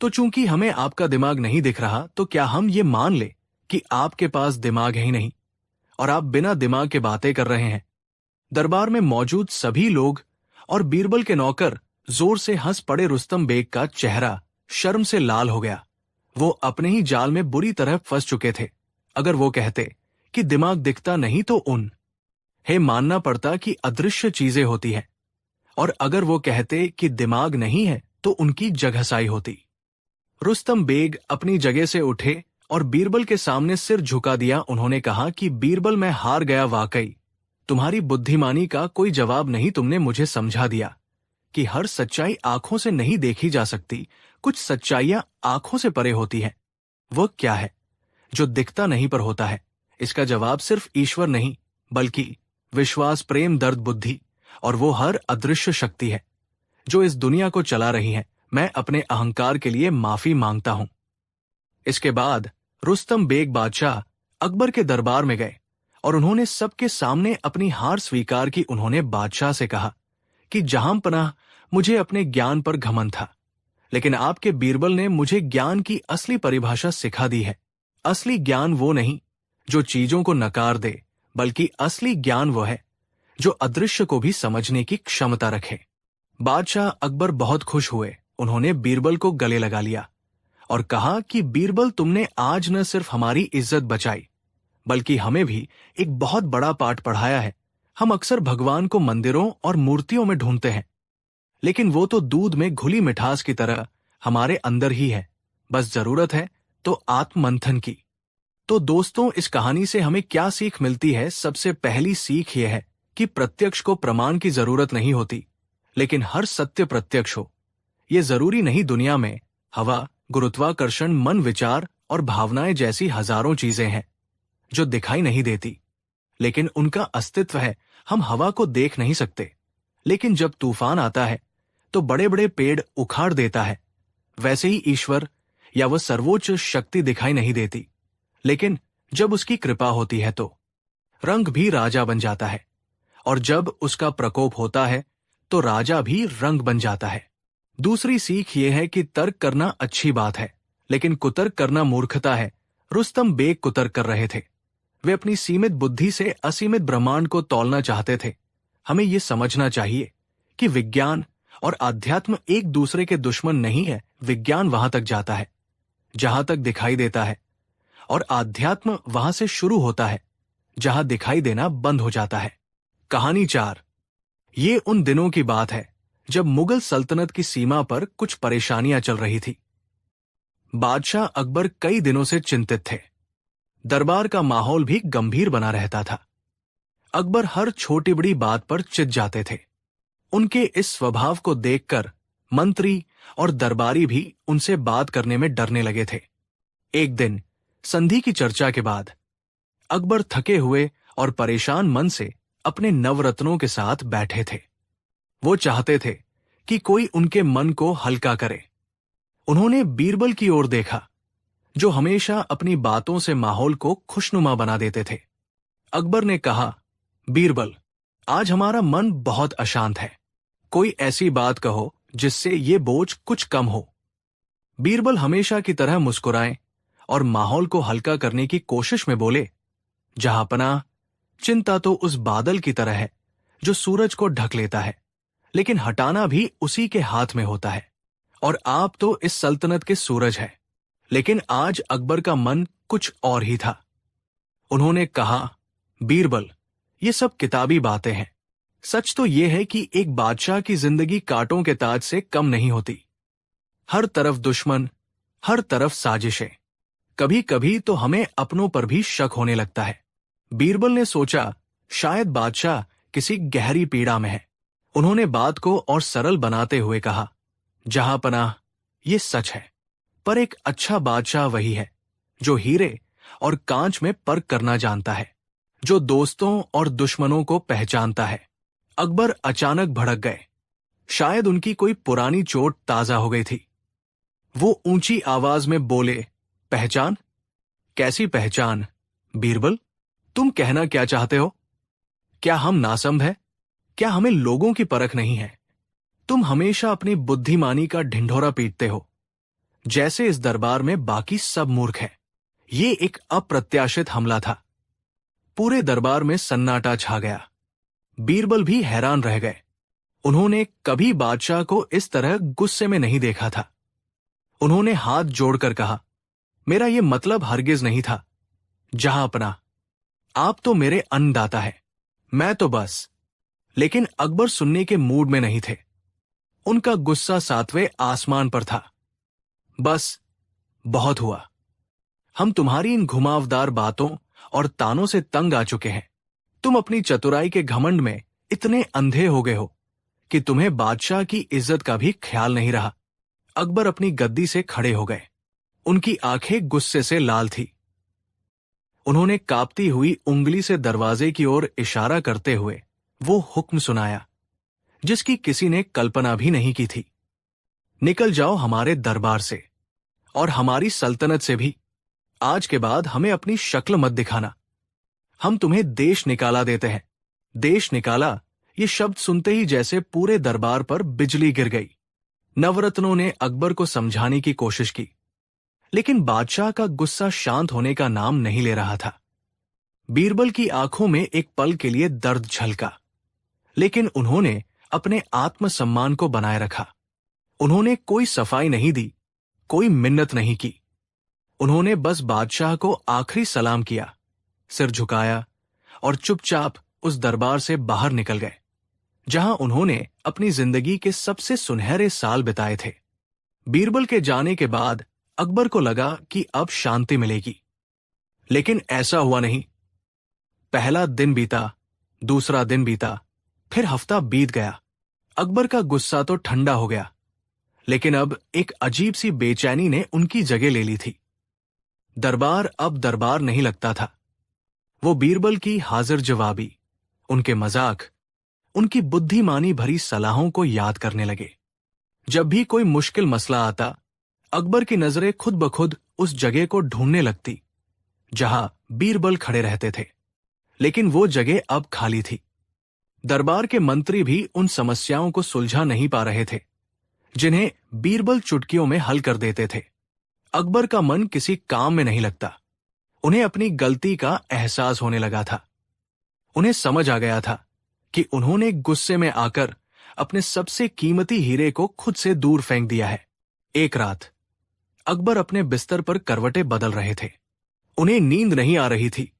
तो चूंकि हमें आपका दिमाग नहीं दिख रहा, तो क्या हम ये मान ले कि आपके पास दिमाग है ही नहीं और आप बिना दिमाग के बातें कर रहे हैं? दरबार में मौजूद सभी लोग और बीरबल के नौकर जोर से हंस पड़े। रुस्तम बेग का चेहरा शर्म से लाल हो गया। वो अपने ही जाल में बुरी तरह फंस चुके थे। अगर वो कहते कि दिमाग दिखता नहीं तो उन्हें मानना पड़ता कि अदृश्य चीजें होती हैं, और अगर वो कहते कि दिमाग नहीं है तो उनकी जगहसाई होती। रुस्तम बेग अपनी जगह से उठे और बीरबल के सामने सिर झुका दिया। उन्होंने कहा कि बीरबल, मैं हार गया। वाकई तुम्हारी बुद्धिमानी का कोई जवाब नहीं। तुमने मुझे समझा दिया कि हर सच्चाई आंखों से नहीं देखी जा सकती। कुछ सच्चाइयां आंखों से परे होती हैं। वह क्या है जो दिखता नहीं पर होता है? इसका जवाब सिर्फ ईश्वर नहीं, बल्कि विश्वास, प्रेम, दर्द, बुद्धि और वो हर अदृश्य शक्ति है जो इस दुनिया को चला रही है। मैं अपने अहंकार के लिए माफी मांगता हूं। इसके बाद रुस्तम बेग बादशाह अकबर के दरबार में गए और उन्होंने सबके सामने अपनी हार स्वीकार की। उन्होंने बादशाह से कहा कि जहांपनाह, मुझे अपने ज्ञान पर घमंड था, लेकिन आपके बीरबल ने मुझे ज्ञान की असली परिभाषा सिखा दी है। असली ज्ञान वो नहीं जो चीजों को नकार दे, बल्कि असली ज्ञान वो है जो अदृश्य को भी समझने की क्षमता रखे। बादशाह अकबर बहुत खुश हुए। उन्होंने बीरबल को गले लगा लिया और कहा कि बीरबल, तुमने आज न सिर्फ हमारी इज्जत बचाई, बल्कि हमें भी एक बहुत बड़ा पाठ पढ़ाया है। हम अक्सर भगवान को मंदिरों और मूर्तियों में ढूंढते हैं, लेकिन वो तो दूध में घुली मिठास की तरह हमारे अंदर ही है। बस जरूरत है तो आत्ममंथन की। तो दोस्तों, इस कहानी से हमें क्या सीख मिलती है? सबसे पहली सीख यह है कि प्रत्यक्ष को प्रमाण की जरूरत नहीं होती, लेकिन हर सत्य प्रत्यक्ष हो। ये जरूरी नहीं। दुनिया में हवा, गुरुत्वाकर्षण, मन, विचार और भावनाएं जैसी हजारों चीजें हैं जो दिखाई नहीं देती, लेकिन उनका अस्तित्व है। हम हवा को देख नहीं सकते, लेकिन जब तूफान आता है तो बड़े बड़े पेड़ उखाड़ देता है। वैसे ही ईश्वर या वह सर्वोच्च शक्ति दिखाई नहीं देती, लेकिन जब उसकी कृपा होती है तो रंग भी राजा बन जाता है, और जब उसका प्रकोप होता है तो राजा भी रंग बन जाता है। दूसरी सीख ये है कि तर्क करना अच्छी बात है, लेकिन कुतर्क करना मूर्खता है। रुस्तम बेग कुतर्क कर रहे थे। वे अपनी सीमित बुद्धि से असीमित ब्रह्मांड को तौलना चाहते थे। हमें ये समझना चाहिए कि विज्ञान और आध्यात्म एक दूसरे के दुश्मन नहीं है। विज्ञान वहां तक जाता है जहां तक दिखाई देता है, और आध्यात्म वहां से शुरू होता है जहां दिखाई देना बंद हो जाता है। कहानी 4। ये उन दिनों की बात है जब मुगल सल्तनत की सीमा पर कुछ परेशानियां चल रही थी। बादशाह अकबर कई दिनों से चिंतित थे। दरबार का माहौल भी गंभीर बना रहता था। अकबर हर छोटी बड़ी बात पर चिढ़ जाते थे। उनके इस स्वभाव को देखकर मंत्री और दरबारी भी उनसे बात करने में डरने लगे थे। एक दिन संधि की चर्चा के बाद अकबर थके हुए और परेशान मन से अपने नवरत्नों के साथ बैठे थे। वो चाहते थे कि कोई उनके मन को हल्का करे। उन्होंने बीरबल की ओर देखा, जो हमेशा अपनी बातों से माहौल को खुशनुमा बना देते थे। अकबर ने कहा, बीरबल, आज हमारा मन बहुत अशांत है। कोई ऐसी बात कहो जिससे ये बोझ कुछ कम हो। बीरबल हमेशा की तरह मुस्कुराए और माहौल को हल्का करने की कोशिश में बोले, जहांपनाह, चिंता तो उस बादल की तरह है जो सूरज को ढक लेता है, लेकिन हटाना भी उसी के हाथ में होता है। और आप तो इस सल्तनत के सूरज है। लेकिन आज अकबर का मन कुछ और ही था। उन्होंने कहा, बीरबल, ये सब किताबी बातें हैं। सच तो यह है कि एक बादशाह की जिंदगी कांटों के ताज से कम नहीं होती। हर तरफ दुश्मन, हर तरफ साजिशें। कभी कभी तो हमें अपनों पर भी शक होने लगता है। बीरबल ने सोचा, शायद बादशाह किसी गहरी पीड़ा में है। उन्होंने बात को और सरल बनाते हुए कहा, जहांपनाह, ये सच है, पर एक अच्छा बादशाह वही है जो हीरे और कांच में फर्क करना जानता है, जो दोस्तों और दुश्मनों को पहचानता है। अकबर अचानक भड़क गए। शायद उनकी कोई पुरानी चोट ताजा हो गई थी। वो ऊंची आवाज में बोले, पहचान? कैसी पहचान बीरबल? तुम कहना क्या चाहते हो? क्या हम नासमझ हैं? क्या हमें लोगों की परख नहीं है? तुम हमेशा अपनी बुद्धिमानी का ढिंढोरा पीटते हो, जैसे इस दरबार में बाकी सब मूर्ख हैं। ये एक अप्रत्याशित हमला था। पूरे दरबार में सन्नाटा छा गया। बीरबल भी हैरान रह गए। उन्होंने कभी बादशाह को इस तरह गुस्से में नहीं देखा था। उन्होंने हाथ जोड़कर कहा, मेरा ये मतलब हरगिज नहीं था। जहांपनाह, आप तो मेरे अन्नदाता है, मैं तो बस। लेकिन अकबर सुनने के मूड में नहीं थे। उनका गुस्सा 7वें आसमान पर था। बस, बहुत हुआ। हम तुम्हारी इन घुमावदार बातों और तानों से तंग आ चुके हैं। तुम अपनी चतुराई के घमंड में इतने अंधे हो गए हो कि तुम्हें बादशाह की इज्जत का भी ख्याल नहीं रहा। अकबर अपनी गद्दी से खड़े हो गए। उनकी आंखें गुस्से से लाल थी। उन्होंने कांपती हुई उंगली से दरवाजे की ओर इशारा करते हुए वो हुक्म सुनाया जिसकी किसी ने कल्पना भी नहीं की थी। निकल जाओ हमारे दरबार से और हमारी सल्तनत से भी। आज के बाद हमें अपनी शक्ल मत दिखाना। हम तुम्हें देश निकाला देते हैं। देश निकाला, ये शब्द सुनते ही जैसे पूरे दरबार पर बिजली गिर गई। नवरत्नों ने अकबर को समझाने की कोशिश की, लेकिन बादशाह का गुस्सा शांत होने का नाम नहीं ले रहा था। बीरबल की आंखों में एक पल के लिए दर्द झलका, लेकिन उन्होंने अपने आत्मसम्मान को बनाए रखा। उन्होंने कोई सफाई नहीं दी, कोई मिन्नत नहीं की। उन्होंने बस बादशाह को आखिरी सलाम किया, सिर झुकाया और चुपचाप उस दरबार से बाहर निकल गए, जहां उन्होंने अपनी जिंदगी के सबसे सुनहरे साल बिताए थे। बीरबल के जाने के बाद अकबर को लगा कि अब शांति मिलेगी, लेकिन ऐसा हुआ नहीं। पहला दिन बीता, दूसरा दिन बीता, फिर हफ्ता बीत गया। अकबर का गुस्सा तो ठंडा हो गया, लेकिन अब एक अजीब सी बेचैनी ने उनकी जगह ले ली थी। दरबार अब दरबार नहीं लगता था। वो बीरबल की हाजिर जवाबी, उनके मजाक, उनकी बुद्धिमानी भरी सलाहों को याद करने लगे। जब भी कोई मुश्किल मसला आता, अकबर की नजरें खुद ब खुद उस जगह को ढूंढने लगती जहां बीरबल खड़े रहते थे, लेकिन वो जगह अब खाली थी। दरबार के मंत्री भी उन समस्याओं को सुलझा नहीं पा रहे थे जिन्हें बीरबल चुटकियों में हल कर देते थे। अकबर का मन किसी काम में नहीं लगता। उन्हें अपनी गलती का एहसास होने लगा था। उन्हें समझ आ गया था कि उन्होंने गुस्से में आकर अपने सबसे कीमती हीरे को खुद से दूर फेंक दिया है। एक रात अकबर अपने बिस्तर पर करवटें बदल रहे थे। उन्हें नींद नहीं आ रही थी।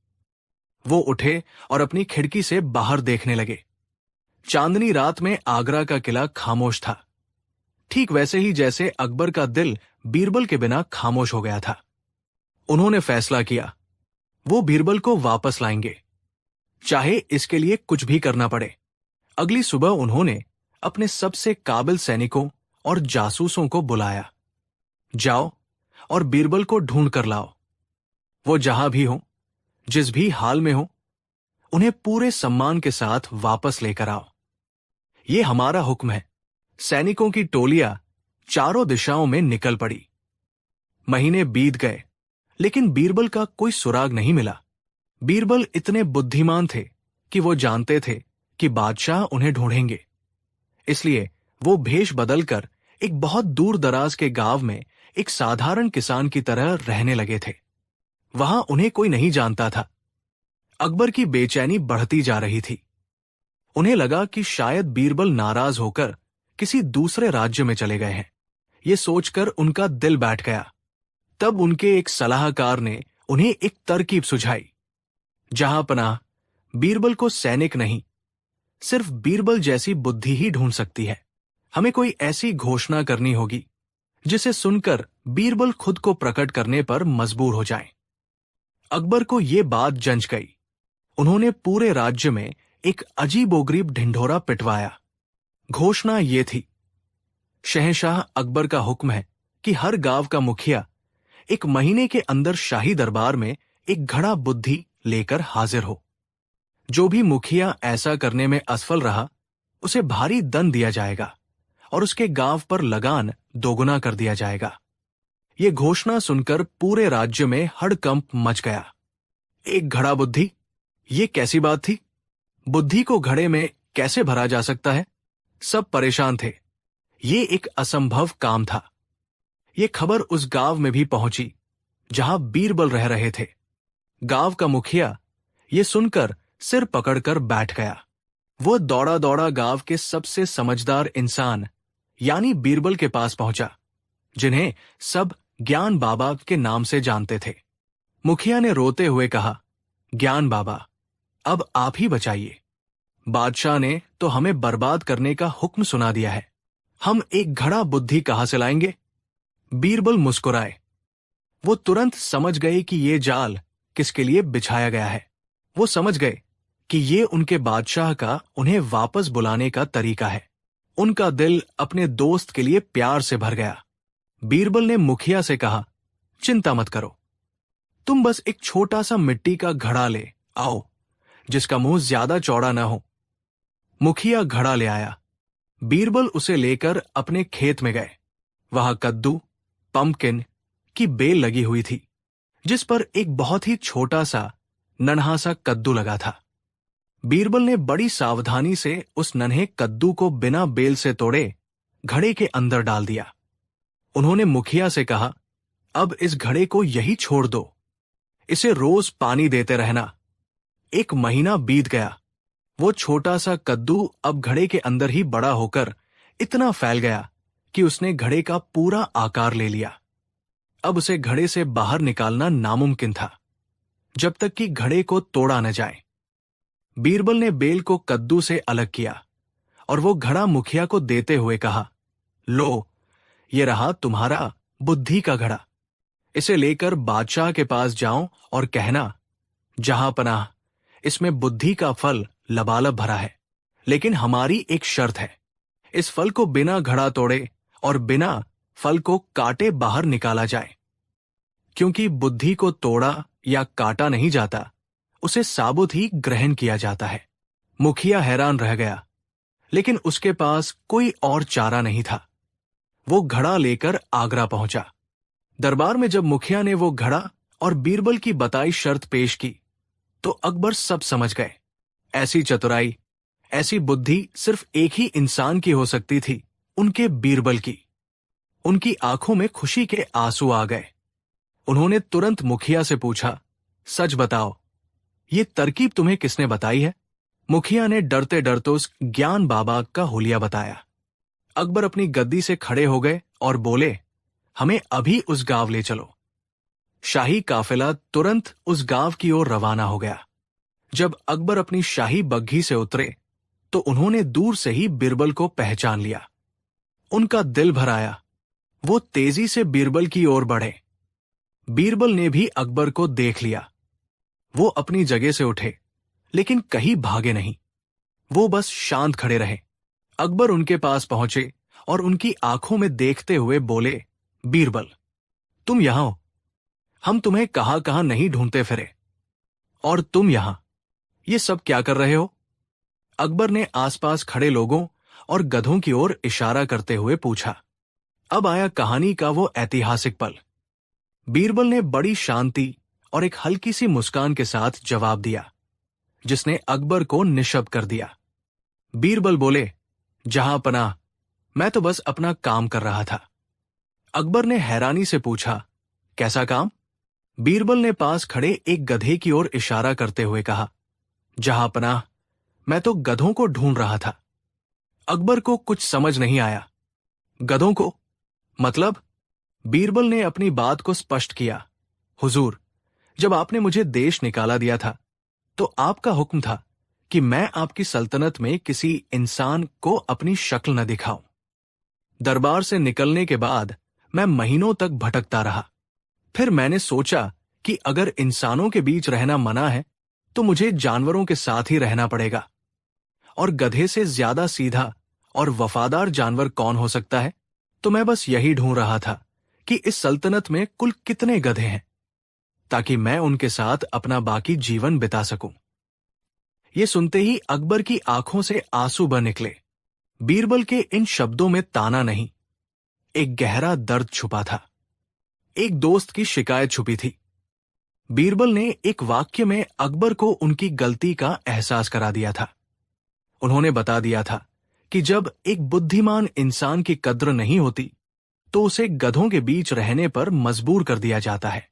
वो उठे और अपनी खिड़की से बाहर देखने लगे। चांदनी रात में आगरा का किला खामोश था, ठीक वैसे ही जैसे अकबर का दिल बीरबल के बिना खामोश हो गया था। उन्होंने फैसला किया, वो बीरबल को वापस लाएंगे, चाहे इसके लिए कुछ भी करना पड़े। अगली सुबह उन्होंने अपने सबसे काबिल सैनिकों और जासूसों को बुलाया। जाओ और बीरबल को ढूंढ कर लाओ। वो जहां भी हो, जिस भी हाल में हो, उन्हें पूरे सम्मान के साथ वापस लेकर आओ। ये हमारा हुक्म है। सैनिकों की टोलियां चारों दिशाओं में निकल पड़ी। महीने बीत गए, लेकिन बीरबल का कोई सुराग नहीं मिला। बीरबल इतने बुद्धिमान थे कि वो जानते थे कि बादशाह उन्हें ढूंढेंगे। इसलिए वो भेष बदलकर एक बहुत दूर दराज के गांव में एक साधारण किसान की तरह रहने लगे थे। वहां उन्हें कोई नहीं जानता था। अकबर की बेचैनी बढ़ती जा रही थी। उन्हें लगा कि शायद बीरबल नाराज होकर किसी दूसरे राज्य में चले गए हैं। ये सोचकर उनका दिल बैठ गया। तब उनके एक सलाहकार ने उन्हें एक तरकीब सुझाई। जहां पनाह, बीरबल को सैनिक नहीं, सिर्फ बीरबल जैसी बुद्धि ही ढूंढ सकती है। हमें कोई ऐसी घोषणा करनी होगी जिसे सुनकर बीरबल खुद को प्रकट करने पर मजबूर हो जाएं। अकबर को ये बात जंच गई। उन्होंने पूरे राज्य में एक अजीबोगरीब ढिंढोरा पिटवाया। घोषणा ये थी, शहंशाह अकबर का हुक्म है कि हर गांव का मुखिया 1 महीने के अंदर शाही दरबार में एक घड़ा बुद्धि लेकर हाजिर हो। जो भी मुखिया ऐसा करने में असफल रहा, उसे भारी दंड दिया जाएगा और उसके गांव पर लगान दोगुना कर दिया जाएगा। ये घोषणा सुनकर पूरे राज्य में हड़कंप मच गया। एक घड़ा बुद्धि, ये कैसी बात थी? बुद्धि को घड़े में कैसे भरा जा सकता है? सब परेशान थे। ये एक असंभव काम था। ये खबर उस गांव में भी पहुंची जहां बीरबल रह रहे थे। गांव का मुखिया ये सुनकर सिर पकड़कर बैठ गया। वो दौड़ा दौड़ा गांव के सबसे समझदार इंसान यानी बीरबल के पास पहुंचा, जिन्हें सब ज्ञान बाबा के नाम से जानते थे। मुखिया ने रोते हुए कहा, ज्ञान बाबा, अब आप ही बचाइए। बादशाह ने तो हमें बर्बाद करने का हुक्म सुना दिया है। हम एक घड़ा बुद्धि कहां से लाएंगे? बीरबल मुस्कुराए। वो तुरंत समझ गए कि ये जाल किसके लिए बिछाया गया है। वो समझ गए कि ये उनके बादशाह का उन्हें वापस बुलाने का तरीका है। उनका दिल अपने दोस्त के लिए प्यार से भर गया। बीरबल ने मुखिया से कहा, चिंता मत करो, तुम बस एक छोटा सा मिट्टी का घड़ा ले आओ, जिसका मुंह ज्यादा चौड़ा न हो। मुखिया घड़ा ले आया। बीरबल उसे लेकर अपने खेत में गए। वहां कद्दू, पंपकिन की बेल लगी हुई थी, जिस पर एक बहुत ही छोटा सा नन्हा सा कद्दू लगा था। बीरबल ने बड़ी सावधानी से उस नन्हे कद्दू को बिना बेल से तोड़े घड़े के अंदर डाल दिया। उन्होंने मुखिया से कहा, अब इस घड़े को यही छोड़ दो, इसे रोज पानी देते रहना। 1 महीना बीत गया। वो छोटा सा कद्दू अब घड़े के अंदर ही बड़ा होकर इतना फैल गया कि उसने घड़े का पूरा आकार ले लिया। अब उसे घड़े से बाहर निकालना नामुमकिन था, जब तक कि घड़े को तोड़ा न जाए। बीरबल ने बेल को कद्दू से अलग किया और वो घड़ा मुखिया को देते हुए कहा, लो, ये रहा तुम्हारा बुद्धि का घड़ा। इसे लेकर बादशाह के पास जाओ और कहना, जहां पनाह, इसमें बुद्धि का फल लबालब भरा है, लेकिन हमारी एक शर्त है। इस फल को बिना घड़ा तोड़े और बिना फल को काटे बाहर निकाला जाए। क्योंकि बुद्धि को तोड़ा या काटा नहीं जाता, उसे साबुत ही ग्रहण किया जाता है। मुखिया हैरान रह गया, लेकिन उसके पास कोई और चारा नहीं था। वो घड़ा लेकर आगरा पहुंचा। दरबार में जब मुखिया ने वो घड़ा और बीरबल की बताई शर्त पेश की, तो अकबर सब समझ गए। ऐसी चतुराई, ऐसी बुद्धि सिर्फ एक ही इंसान की हो सकती थी, उनके बीरबल की। उनकी आंखों में खुशी के आंसू आ गए। उन्होंने तुरंत मुखिया से पूछा, सच बताओ, ये तरकीब तुम्हें किसने बताई है? मुखिया ने डरते डरते उस ज्ञान बाबा का हुलिया बताया। अकबर अपनी गद्दी से खड़े हो गए और बोले, हमें अभी उस गांव ले चलो। शाही काफिला तुरंत उस गांव की ओर रवाना हो गया। जब अकबर अपनी शाही बग्घी से उतरे तो उन्होंने दूर से ही बीरबल को पहचान लिया। उनका दिल भर आया। वो तेजी से बीरबल की ओर बढ़े। बीरबल ने भी अकबर को देख लिया। वो अपनी जगह से उठे, लेकिन कहीं भागे नहीं। वो बस शांत खड़े रहे। अकबर उनके पास पहुंचे और उनकी आंखों में देखते हुए बोले, बीरबल, तुम यहां हो। हम तुम्हें कहां कहां नहीं ढूंढते फिरे। और तुम यहां ये सब क्या कर रहे हो? अकबर ने आसपास खड़े लोगों और गधों की ओर इशारा करते हुए पूछा। अब आया कहानी का वो ऐतिहासिक पल। बीरबल ने बड़ी शांति और एक हल्की सी मुस्कान के साथ जवाब दिया, जिसने अकबर को निशब्द कर दिया। बीरबल बोले, जहां पनाह, मैं तो बस अपना काम कर रहा था। अकबर ने हैरानी से पूछा, कैसा काम? बीरबल ने पास खड़े एक गधे की ओर इशारा करते हुए कहा, जहां पनाह, मैं तो गधों को ढूंढ रहा था। अकबर को कुछ समझ नहीं आया। गधों को मतलब? बीरबल ने अपनी बात को स्पष्ट किया, हुजूर, जब आपने मुझे देश निकाला दिया था तो आपका हुक्म था कि मैं आपकी सल्तनत में किसी इंसान को अपनी शक्ल न दिखाऊं। दरबार से निकलने के बाद मैं महीनों तक भटकता रहा। फिर मैंने सोचा कि अगर इंसानों के बीच रहना मना है तो मुझे जानवरों के साथ ही रहना पड़ेगा। और गधे से ज्यादा सीधा और वफादार जानवर कौन हो सकता है? तो मैं बस यही ढूंढ रहा था कि इस सल्तनत में कुल कितने गधे हैं, ताकि मैं उनके साथ अपना बाकी जीवन बिता सकूं। ये सुनते ही अकबर की आंखों से आंसू बह निकले। बीरबल के इन शब्दों में ताना नहीं, एक गहरा दर्द छुपा था। एक दोस्त की शिकायत छुपी थी। बीरबल ने एक वाक्य में अकबर को उनकी गलती का एहसास करा दिया था। उन्होंने बता दिया था कि जब एक बुद्धिमान इंसान की कद्र नहीं होती तो उसे गधों के बीच रहने पर मजबूर कर दिया जाता है।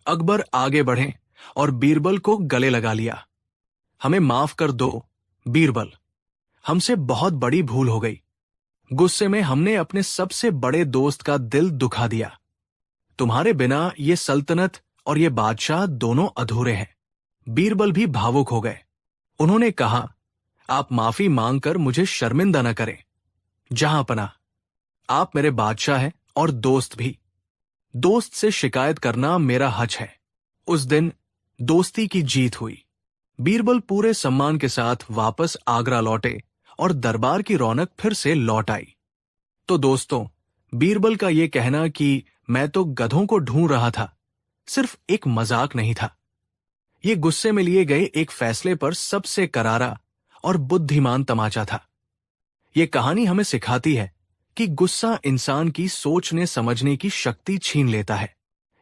अकबर आगे बढ़े और बीरबल को गले लगा लिया। हमें माफ कर दो बीरबल, हमसे बहुत बड़ी भूल हो गई। गुस्से में हमने अपने सबसे बड़े दोस्त का दिल दुखा दिया। तुम्हारे बिना ये सल्तनत और ये बादशाह दोनों अधूरे हैं। बीरबल भी भावुक हो गए। उन्होंने कहा, आप माफी मांगकर मुझे शर्मिंदा न करें। जहां पनाह, आप मेरे बादशाह हैं और दोस्त भी। दोस्त से शिकायत करना मेरा हक है। उस दिन दोस्ती की जीत हुई। बीरबल पूरे सम्मान के साथ वापस आगरा लौटे और दरबार की रौनक फिर से लौट आई। तो दोस्तों, बीरबल का यह कहना कि मैं तो गधों को ढूंढ रहा था, सिर्फ एक मजाक नहीं था। ये गुस्से में लिए गए एक फैसले पर सबसे करारा और बुद्धिमान तमाचा था। ये कहानी हमें सिखाती है कि गुस्सा इंसान की सोचने समझने की शक्ति छीन लेता है।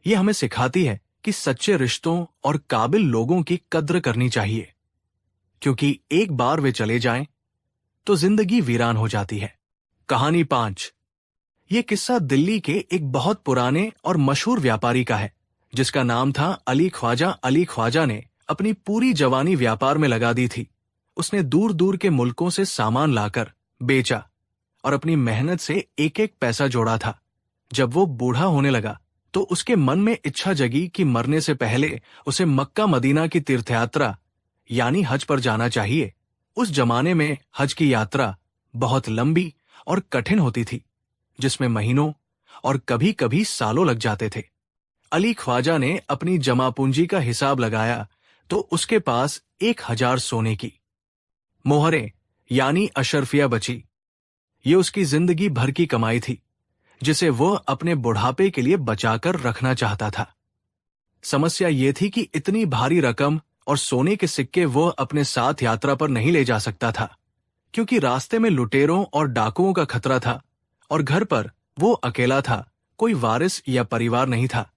ये हमें सिखाती है कि सच्चे रिश्तों और काबिल लोगों की कद्र करनी चाहिए, क्योंकि एक बार वे चले जाएं तो जिंदगी वीरान हो जाती है। कहानी 5। ये किस्सा दिल्ली के एक बहुत पुराने और मशहूर व्यापारी का है, जिसका नाम था अली ख्वाजा। अली ख्वाजा ने अपनी पूरी जवानी व्यापार में लगा दी थी। उसने दूर दूर के मुल्कों से सामान लाकर बेचा और अपनी मेहनत से एक एक पैसा जोड़ा था। जब वो बूढ़ा होने लगा तो उसके मन में इच्छा जगी कि मरने से पहले उसे मक्का मदीना की तीर्थयात्रा यानी हज पर जाना चाहिए। उस जमाने में हज की यात्रा बहुत लंबी और कठिन होती थी, जिसमें महीनों और कभी कभी सालों लग जाते थे। अली ख्वाजा ने अपनी जमा पूंजी का हिसाब लगाया तो उसके पास 1000 सोने की मोहरें यानी अशरफिया बची। ये उसकी जिंदगी भर की कमाई थी, जिसे वह अपने बुढ़ापे के लिए बचाकर रखना चाहता था। समस्या ये थी कि इतनी भारी रकम और सोने के सिक्के वह अपने साथ यात्रा पर नहीं ले जा सकता था, क्योंकि रास्ते में लुटेरों और डाकुओं का खतरा था और घर पर वो अकेला था। कोई वारिस या परिवार नहीं था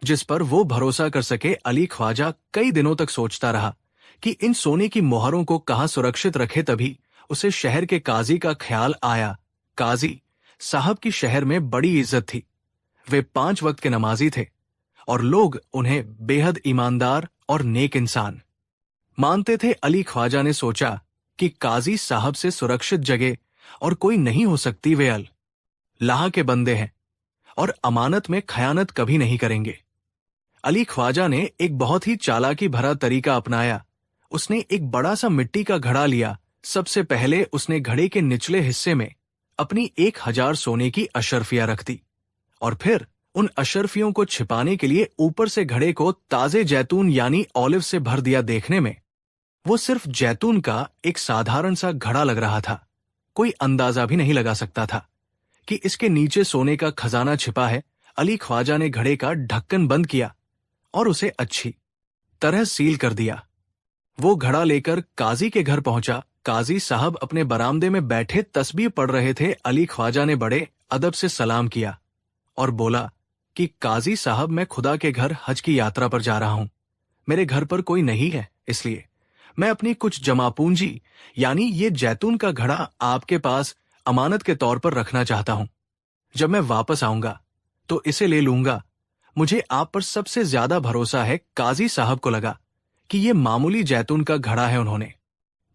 जिस पर वो भरोसा कर सके। अली ख्वाजा कई दिनों तक सोचता रहा कि इन सोने की मोहरों को कहां सुरक्षित रखे। तभी उसे शहर के काजी का ख्याल आया। काजी साहब की शहर में बड़ी इज्जत थी। वे 5 वक्त के नमाजी थे और लोग उन्हें बेहद ईमानदार और नेक इंसान मानते थे। अली ख्वाजा ने सोचा कि काजी साहब से सुरक्षित जगह और कोई नहीं हो सकती। वे अल्लाह के बंदे हैं और अमानत में खयानत कभी नहीं करेंगे। अली ख्वाजा ने एक बहुत ही चालाकी भरा तरीका अपनाया उसने एक बड़ा सा मिट्टी का घड़ा लिया। सबसे पहले उसने घड़े के निचले हिस्से में अपनी 1000 सोने की अशर्फियां रख दी और फिर उन अशर्फियों को छिपाने के लिए ऊपर से घड़े को ताजे जैतून यानी ऑलिव से भर दिया। देखने में वो सिर्फ जैतून का एक साधारण सा घड़ा लग रहा था। कोई अंदाजा भी नहीं लगा सकता था कि इसके नीचे सोने का खजाना छिपा है। अली ख्वाजा ने घड़े का ढक्कन बंद किया और उसे अच्छी तरह सील कर दिया। वो घड़ा लेकर काजी के घर पहुंचा। काजी साहब अपने बरामदे में बैठे तस्बीह पढ़ रहे थे। अली ख्वाजा ने बड़े अदब से सलाम किया और बोला कि काजी साहब, मैं खुदा के घर हज की यात्रा पर जा रहा हूं। मेरे घर पर कोई नहीं है, इसलिए मैं अपनी कुछ जमा पूंजी यानी ये जैतून का घड़ा आपके पास अमानत के तौर पर रखना चाहता हूं। जब मैं वापस आऊंगा तो इसे ले लूंगा। मुझे आप पर सबसे ज्यादा भरोसा है। काजी साहब को लगा कि ये मामूली जैतून का घड़ा है। उन्होंने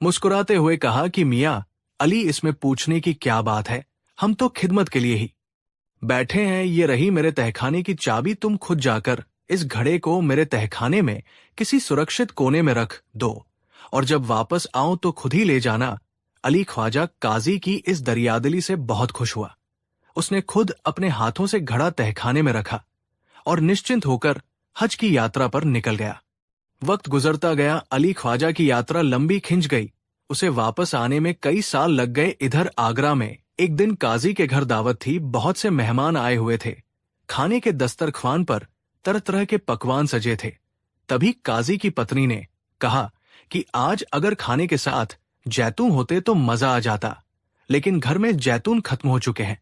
मुस्कुराते हुए कहा कि मियां अली, इसमें पूछने की क्या बात है, हम तो खिदमत के लिए ही बैठे हैं। ये रही मेरे तहखाने की चाबी। तुम खुद जाकर इस घड़े को मेरे तहखाने में किसी सुरक्षित कोने में रख दो और जब वापस आऊं तो खुद ही ले जाना। अली ख्वाजा काजी की इस दरियादिली से बहुत खुश हुआ। उसने खुद अपने हाथों से घड़ा तहखाने में रखा और निश्चिंत होकर हज की यात्रा पर निकल गया। वक्त गुजरता गया। अली ख्वाजा की यात्रा लंबी खिंच गई। उसे वापस आने में कई साल लग गए। इधर आगरा में एक दिन काजी के घर दावत थी। बहुत से मेहमान आए हुए थे। खाने के दस्तरख्वान पर तरह तरह के पकवान सजे थे। तभी काजी की पत्नी ने कहा कि आज अगर खाने के साथ जैतून होते तो मजा आ जाता, लेकिन घर में जैतून खत्म हो चुके हैं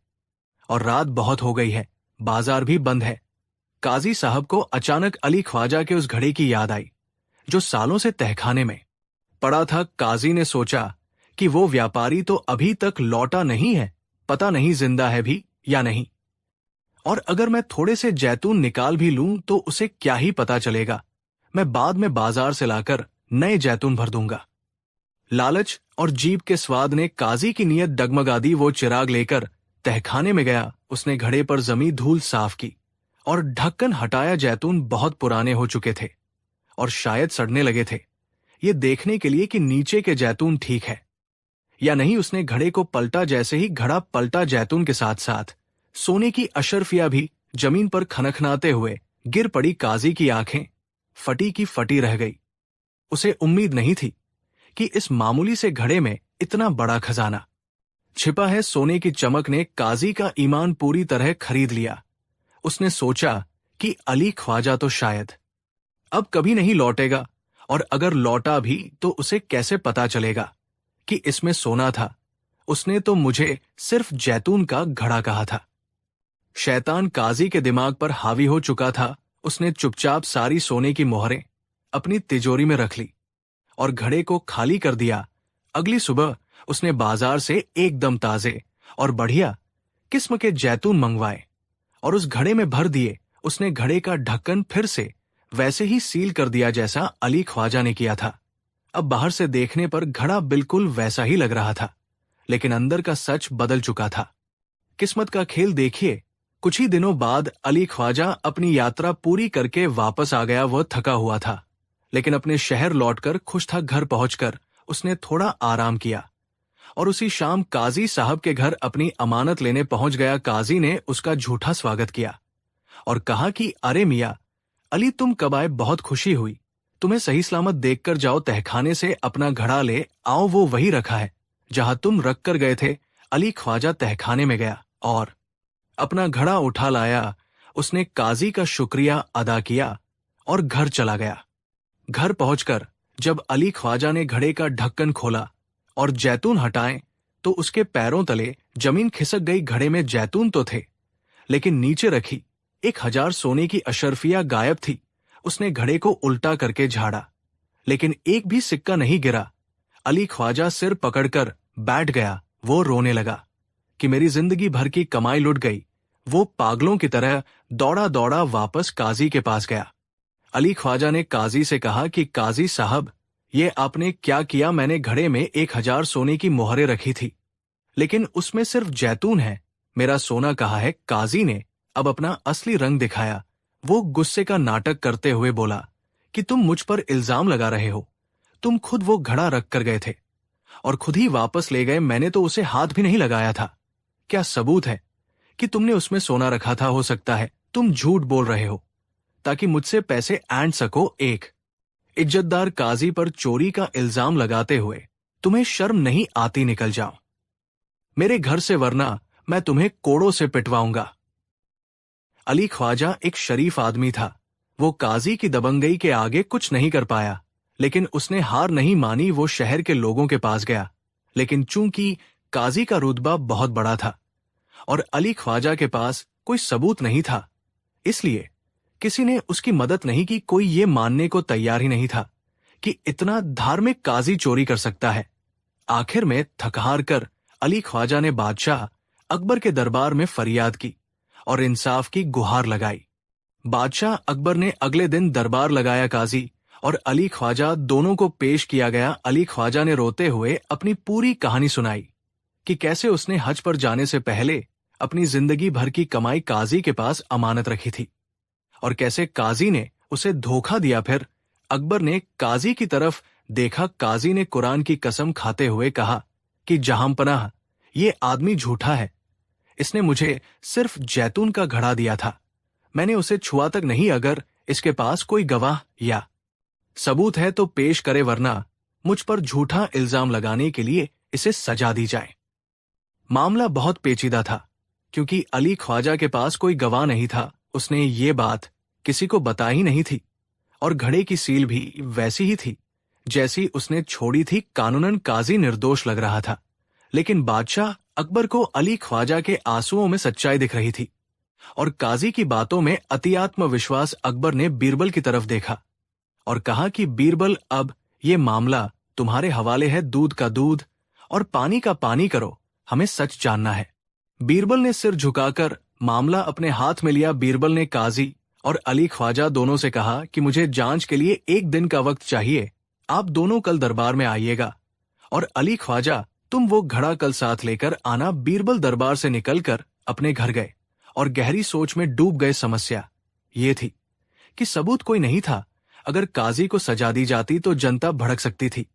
और रात बहुत हो गई है, बाजार भी बंद है। काजी साहब को अचानक अली ख्वाजा के उस घड़े की याद आई जो सालों से तहखाने में पड़ा था। काजी ने सोचा कि वो व्यापारी तो अभी तक लौटा नहीं है, पता नहीं जिंदा है भी या नहीं, और अगर मैं थोड़े से जैतून निकाल भी लूं तो उसे क्या ही पता चलेगा। मैं बाद में बाजार से लाकर नए जैतून भर दूंगा। लालच और जीभ के स्वाद ने काजी की नीयत डगमगा दी। वो चिराग लेकर तहखाने में गया। उसने घड़े पर जमी धूल साफ की और ढक्कन हटाया। जैतून बहुत पुराने हो चुके थे और शायद सड़ने लगे थे। ये देखने के लिए कि नीचे के जैतून ठीक है या नहीं, उसने घड़े को पलटा। जैसे ही घड़ा पलटा, जैतून के साथ साथ सोने की अशर्फिया भी जमीन पर खनखनाते हुए गिर पड़ी। काजी की आंखें फटी की फटी रह गई। उसे उम्मीद नहीं थी कि इस मामूली से घड़े में इतना बड़ा खजाना छिपा है। सोने की चमक ने काजी का ईमान पूरी तरह खरीद लिया। उसने सोचा कि अली ख्वाजा तो शायद अब कभी नहीं लौटेगा, और अगर लौटा भी तो उसे कैसे पता चलेगा कि इसमें सोना था। उसने तो मुझे सिर्फ जैतून का घड़ा कहा था। शैतान काजी के दिमाग पर हावी हो चुका था। उसने चुपचाप सारी सोने की मोहरें अपनी तिजोरी में रख ली और घड़े को खाली कर दिया। अगली सुबह उसने बाजार से एकदम ताजे और बढ़िया किस्म के जैतून मंगवाए और उस घड़े में भर दिए। उसने घड़े का ढक्कन फिर से वैसे ही सील कर दिया जैसा अली ख्वाजा ने किया था। अब बाहर से देखने पर घड़ा बिल्कुल वैसा ही लग रहा था, लेकिन अंदर का सच बदल चुका था। किस्मत का खेल देखिए। कुछ ही दिनों बाद अली ख्वाजा अपनी यात्रा पूरी करके वापस आ गया। वह थका हुआ था, लेकिन अपने शहर लौटकर खुश था। घर पहुंचकर उसने थोड़ा आराम किया और उसी शाम काजी साहब के घर अपनी अमानत लेने पहुंच गया। काजी ने उसका झूठा स्वागत किया और कहा कि अरे मियां अली, तुम कब आए, बहुत खुशी हुई। तुम्हें सही सलामत देखकर जाओ। तहखाने से अपना घड़ा ले आओ, वो वही रखा है जहां तुम रख कर गए थे। अली ख्वाजा तहखाने में गया और अपना घड़ा उठा लाया। उसने काजी का शुक्रिया अदा किया और घर चला गया। घर पहुंचकर जब अली ख्वाजा ने घड़े का ढक्कन खोला और जैतून हटाए तो उसके पैरों तले जमीन खिसक गई। घड़े में जैतून तो थे, लेकिन नीचे रखी 1000 सोने की अशर्फिया गायब थी। उसने घड़े को उल्टा करके झाड़ा, लेकिन एक भी सिक्का नहीं गिरा। अली ख्वाजा सिर पकड़कर बैठ गया। वो रोने लगा कि मेरी जिंदगी भर की कमाई लुट गई। वो पागलों की तरह दौड़ा दौड़ा वापस काजी के पास गया। अली ख्वाजा ने काजी से कहा कि काजी साहब, ये आपने क्या किया? मैंने घड़े में 1000 सोने की मोहरें रखी थी, लेकिन उसमें सिर्फ जैतून है। मेरा सोना कहाँ है? काजी ने अब अपना असली रंग दिखाया। वो गुस्से का नाटक करते हुए बोला कि तुम मुझ पर इल्जाम लगा रहे हो। तुम खुद वो घड़ा रख कर गए थे और खुद ही वापस ले गए। मैंने तो उसे हाथ भी नहीं लगाया था। क्या सबूत है कि तुमने उसमें सोना रखा था? हो सकता है तुम झूठ बोल रहे हो ताकि मुझसे पैसे ऐंठ सको। एक इज्जतदार काजी पर चोरी का इल्जाम लगाते हुए तुम्हें शर्म नहीं आती? निकल जाओ मेरे घर से, वरना मैं तुम्हें कोड़ों से पिटवाऊंगा। अली ख्वाजा एक शरीफ आदमी था। वो काजी की दबंगई के आगे कुछ नहीं कर पाया, लेकिन उसने हार नहीं मानी। वो शहर के लोगों के पास गया, लेकिन चूंकि काजी का रुतबा बहुत बड़ा था और अली ख्वाजा के पास कोई सबूत नहीं था, इसलिए किसी ने उसकी मदद नहीं की। कोई ये मानने को तैयार ही नहीं था कि इतना धार्मिक काजी चोरी कर सकता है। आखिर में थक-हार कर अली ख्वाजा ने बादशाह अकबर के दरबार में फरियाद की और इंसाफ की गुहार लगाई। बादशाह अकबर ने अगले दिन दरबार लगाया। काजी और अली ख्वाजा दोनों को पेश किया गया। अली ख्वाजा ने रोते हुए अपनी पूरी कहानी सुनाई कि कैसे उसने हज पर जाने से पहले अपनी जिंदगी भर की कमाई काजी के पास अमानत रखी थी और कैसे काजी ने उसे धोखा दिया। फिर अकबर ने काजी की तरफ देखा। काजी ने कुरान की कसम खाते हुए कहा कि जहांपनाह, ये आदमी झूठा है। इसने मुझे सिर्फ जैतून का घड़ा दिया था, मैंने उसे छुआ तक नहीं। अगर इसके पास कोई गवाह या सबूत है तो पेश करे, वरना मुझ पर झूठा इल्जाम लगाने के लिए इसे सजा दी जाए। मामला बहुत पेचीदा था क्योंकि अली ख्वाजा के पास कोई गवाह नहीं था। उसने ये बात किसी को बताई ही नहीं थी और घड़े की सील भी वैसी ही थी जैसी उसने छोड़ी थी। कानूनन काजी निर्दोष लग रहा था, लेकिन बादशाह अकबर को अली ख्वाजा के आंसुओं में सच्चाई दिख रही थी और काजी की बातों में अतिआत्म विश्वास। अकबर ने बीरबल की तरफ देखा और कहा कि बीरबल, अब ये मामला तुम्हारे हवाले है। दूध का दूध और पानी का पानी करो, हमें सच जानना है। बीरबल ने सिर झुकाकर मामला अपने हाथ में लिया। बीरबल ने काजी और अली ख्वाजा दोनों से कहा कि मुझे जांच के लिए 1 दिन का वक्त चाहिए। आप दोनों कल दरबार में आइएगा और अली ख्वाजा, तुम वो घड़ा कल साथ लेकर आना। बीरबल दरबार से निकलकर अपने घर गए और गहरी सोच में डूब गए। समस्या ये थी कि सबूत कोई नहीं था। अगर काजी को सजा दी जाती तो जनता भड़क सकती थी,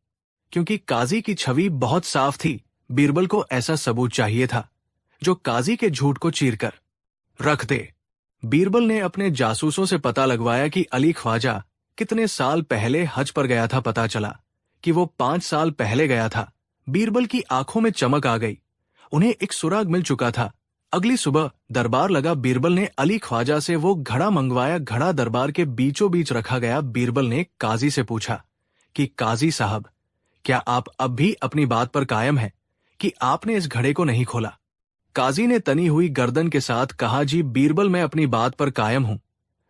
क्योंकि काजी की छवि बहुत साफ थी। बीरबल को ऐसा सबूत चाहिए था जो काजी के झूठ को चीरकर रख दे। बीरबल ने अपने जासूसों से पता लगवाया कि अली ख्वाजा कितने साल पहले हज पर गया था। पता चला कि वो 5 साल पहले गया था। बीरबल की आंखों में चमक आ गई। उन्हें एक सुराग मिल चुका था। अगली सुबह दरबार लगा। बीरबल ने अली ख्वाजा से वो घड़ा मंगवाया। घड़ा दरबार के बीचों बीच रखा गया। बीरबल ने काजी से पूछा कि काजी साहब, क्या आप अब भी अपनी बात पर कायम हैं कि आपने इस घड़े को नहीं खोला? काजी ने तनी हुई गर्दन के साथ कहा, जी बीरबल, मैं अपनी बात पर कायम हूं।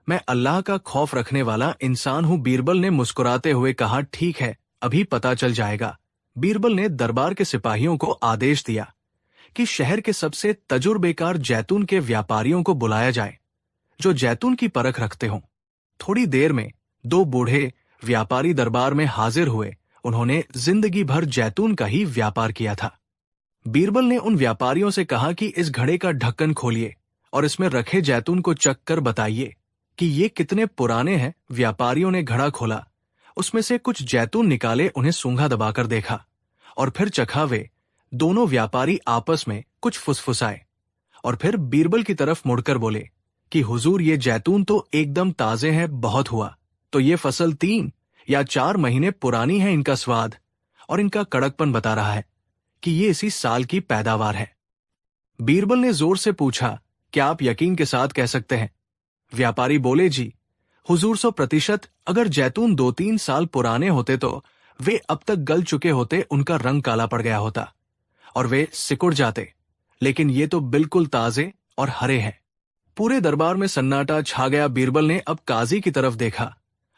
मैं अल्लाह का खौफ रखने वाला इंसान हूं। बीरबल ने मुस्कुराते हुए कहा, ठीक है, अभी पता चल जाएगा। बीरबल ने दरबार के सिपाहियों को आदेश दिया कि शहर के सबसे तजुर्बेकार जैतून के व्यापारियों को बुलाया जाए जो जैतून की परख रखते हों। थोड़ी देर में 2 बूढ़े व्यापारी दरबार में हाजिर हुए। उन्होंने जिंदगी भर जैतून का ही व्यापार किया था। बीरबल ने उन व्यापारियों से कहा कि इस घड़े का ढक्कन खोलिए और इसमें रखे जैतून को चख कर बताइए कि ये कितने पुराने हैं। व्यापारियों ने घड़ा खोला, उसमें से कुछ जैतून निकाले, उन्हें सूंघा दबाकर देखा और फिर चखा। वे दोनों व्यापारी आपस में कुछ फुसफुसाए और फिर बीरबल की तरफ मुड़कर बोले कि हुजूर, ये जैतून तो एकदम ताजे हैं। बहुत हुआ तो ये फसल 3 या 4 महीने पुरानी है। इनका स्वाद और इनका कड़कपन बता रहा है कि ये इसी साल की पैदावार है। बीरबल ने जोर से पूछा, क्या आप यकीन के साथ कह सकते हैं? व्यापारी बोले, जी हुजूर, 100%। अगर जैतून 2-3 साल पुराने होते तो वे अब तक गल चुके होते, उनका रंग काला पड़ गया होता और वे सिकुड़ जाते, लेकिन ये तो बिल्कुल ताजे और हरे हैं। पूरे दरबार में सन्नाटा छा गया। बीरबल ने अब काजी की तरफ देखा